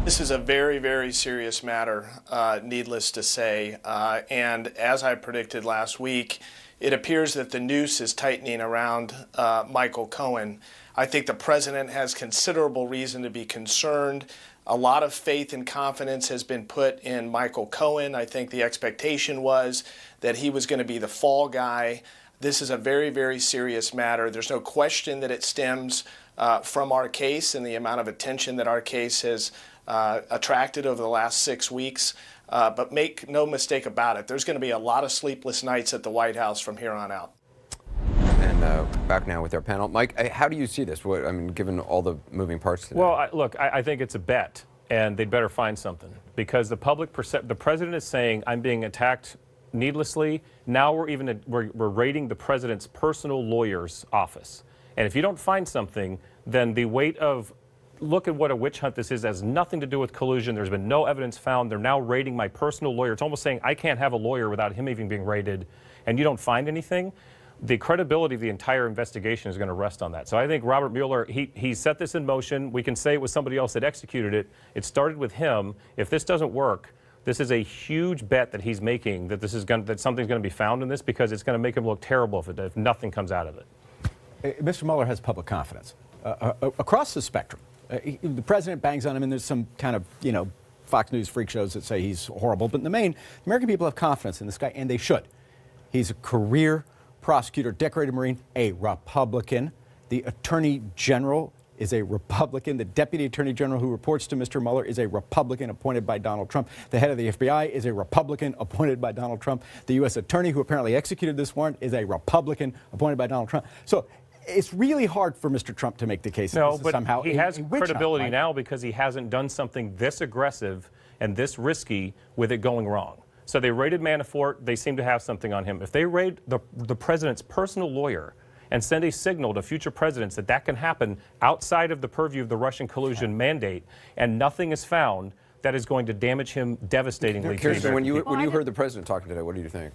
This is a very, very serious matter, needless to say. And as I predicted last week, it appears that the noose is tightening around Michael Cohen. I think the president has considerable reason to be concerned. A lot of faith and confidence has been put in Michael Cohen. I think the expectation was that he was going to be the fall guy. This is a very, very serious matter. There's no question that it stems from our case and the amount of attention that our case has attracted over the last 6 weeks. But make no mistake about it, there's going to be a lot of sleepless nights at the White House from here on out. And back now with our panel. Mike, how do you see this? I mean, given all the moving parts today? Well, look, I think it's a bet, and they'd better find something. Because the public the president is saying, I'm being attacked needlessly. Now we're raiding the president's personal lawyer's office. And if you don't find something, then the weight of look at what a witch hunt this is. It has nothing to do with collusion. There's been no evidence found. They're now raiding my personal lawyer. It's almost saying I can't have a lawyer without him even being raided, and you don't find anything. The credibility of the entire investigation is going to rest on that. So I think Robert Mueller, he set this in motion. We can say it was somebody else that executed it. It started with him. If this doesn't work, this is a huge bet that he's making that that something's going to be found in this, because it's going to make him look terrible if nothing comes out of it. Mr. Mueller has public confidence across the spectrum. The president bangs on him, and there's some kind of, Fox News freak shows that say he's horrible. But in the main, American people have confidence in this guy, and they should. He's a career prosecutor, decorated Marine, a Republican. The Attorney General is a Republican. The Deputy Attorney General who reports to Mr. Mueller is a Republican appointed by Donald Trump. The head of the FBI is a Republican appointed by Donald Trump. The U.S. Attorney who apparently executed this warrant is a Republican appointed by Donald Trump. So it's really hard for Mr. Trump to make the case that No, this is but somehow he has credibility right? now because he hasn't done something this aggressive and this risky with it going wrong. So they raided Manafort. They seem to have something on him. If they raid the president's personal lawyer and send a signal to future presidents that that can happen outside of the purview of the Russian collusion mandate, and nothing is found, that is going to damage him devastatingly. Kirsten, when you heard the president talking today, what did you think?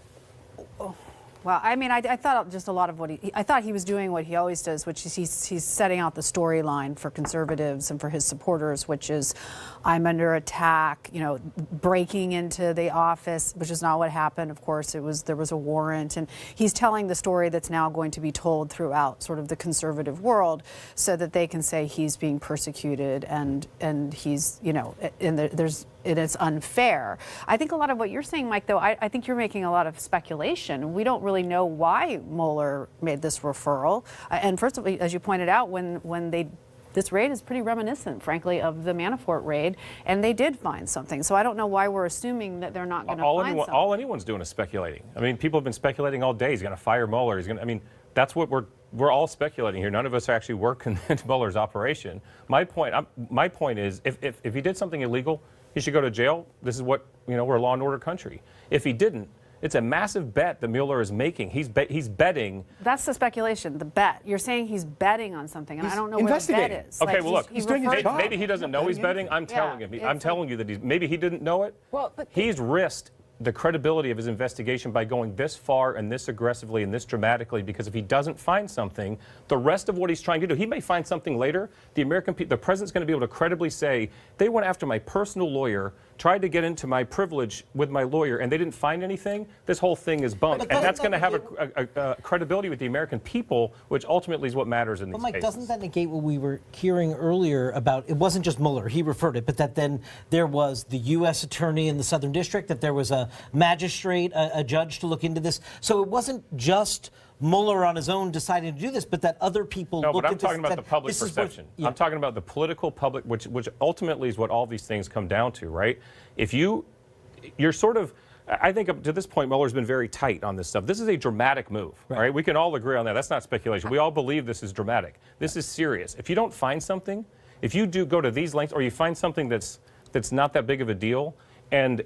Well, I mean, I thought just a lot of what I thought he was doing what he always does, which is he's setting out the storyline for conservatives and for his supporters, which is I'm under attack, breaking into the office, which is not what happened. Of course, there was a warrant, and he's telling the story that's now going to be told throughout sort of the conservative world, so that they can say he's being persecuted and he's, and there's it's unfair. I think a lot of what you're saying, Mike, though, I think you're making a lot of speculation. We don't really know why Mueller made this referral. And first of all, as you pointed out, this raid is pretty reminiscent, frankly, of the Manafort raid, and they did find something. So I don't know why we're assuming that they're not going to find something. All anyone's doing is speculating. I mean, people have been speculating all day. He's going to fire Mueller. That's what we're all speculating here. None of us actually work in Mueller's operation. My point is, if he did something illegal, he should go to jail. This is what, we're a law and order country. If he didn't, it's a massive bet that Mueller is making. He's betting. That's the speculation, the bet. You're saying he's betting on something, and I don't know what the bet is. Okay, well, look, maybe he doesn't know he's betting. I'm telling you that maybe he didn't know it. Well, but he's risked the credibility of his investigation by going this far and this aggressively and this dramatically, because if he doesn't find something, the rest of what he's trying to do, he may find something later. The president's going to be able to credibly say, they went after my personal lawyer, tried to get into my privilege with my lawyer, and they didn't find anything. This whole thing is bumped. And that's going to have a credibility with the American people, which ultimately is what matters in these cases. Mike, doesn't that negate what we were hearing earlier about, it wasn't just Mueller, he referred it, but that then there was the U.S. attorney in the Southern District, that there was a magistrate, a judge to look into this. So it wasn't just Mueller on his own deciding to do this, but that other people looked at this. No, but I'm talking about the public perception. I'm talking about the political public, which ultimately is what all these things come down to, right? If you're sort of, I think up to this point, Mueller's been very tight on this stuff. This is a dramatic move, right? We can all agree on that. That's not speculation. We all believe this is dramatic. This is serious. If you don't find something, if you do go to these lengths, or you find something that's not that big of a deal, and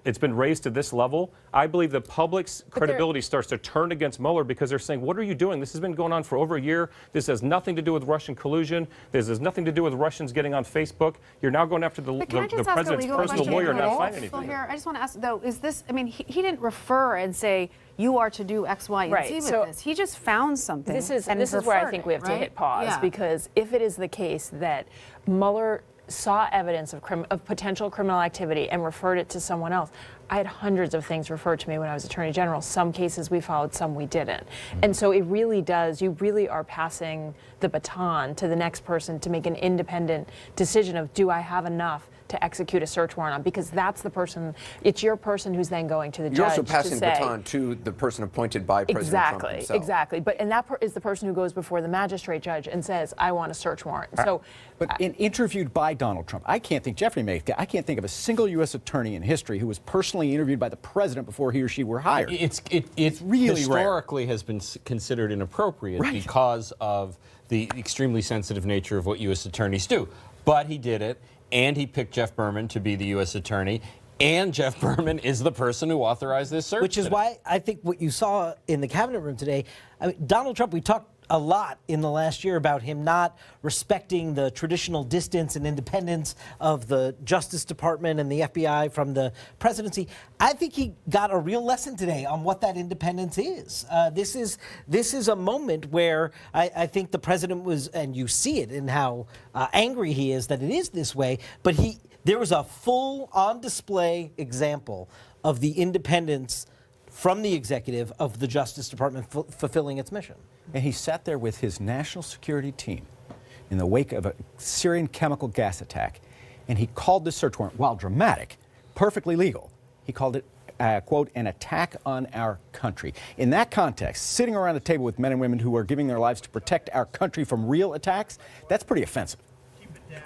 it's been raised to this level, I believe the public's credibility starts to turn against Mueller, because they're saying, what are you doing? This has been going on for over a year. This has nothing to do with Russian collusion. This has nothing to do with Russians getting on Facebook. You're now going after the president's personal lawyer and not finding anything. Here, I just want to ask, though, is this, he didn't refer and say, you are to do X, Y, and Z with this. He just found something. This is where I think we have to hit pause, because if it is the case that Mueller saw evidence of potential criminal activity and referred it to someone else. I had hundreds of things referred to me when I was Attorney General. Some cases we followed, some we didn't. And so it really does, you really are passing the baton to the next person to make an independent decision of, do I have enough to execute a search warrant on? Because that's the person, it's your person who's then going to the judge to say. You're also passing the baton to the person appointed by President Trump himself. Exactly. And that is the person who goes before the magistrate judge and says, I want a search warrant. But interviewed by Donald Trump, I can't think of a single U.S. attorney in history who was personally interviewed by the president before he or she were hired. It's really historically rare. Has been considered inappropriate because of the extremely sensitive nature of what U.S. attorneys do. But he did it, and he picked Jeff Berman to be the U.S. attorney. And Jeff Berman is the person who authorized this search. Which is why I think what you saw in the cabinet room today, Donald Trump, we talked a lot in the last year about him not respecting the traditional distance and independence of the Justice Department and the FBI from the presidency. I think he got a real lesson today on what that independence is. This is a moment where I think the president was, and you see it in how angry he is that it is this way, but there was a full on display example of the independence from the executive of the Justice Department fulfilling its mission. And he sat there with his national security team in the wake of a Syrian chemical gas attack, and he called this search warrant, while dramatic, perfectly legal. He called it, quote, an attack on our country. In that context, sitting around a table with men and women who are giving their lives to protect our country from real attacks, that's pretty offensive.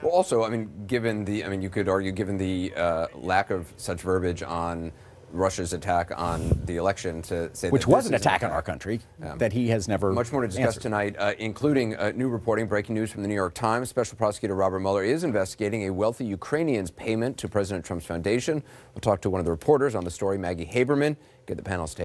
Well, also, you could argue, given the lack of such verbiage on Russia's attack on the election, to say which was an attack on our country that he has never much more to discuss tonight, including new reporting, breaking news from the New York Times. Special Prosecutor Robert Mueller is investigating a wealthy Ukrainian's payment to President Trump's foundation. We'll talk to one of the reporters on the story, Maggie Haberman. Get the panel's take.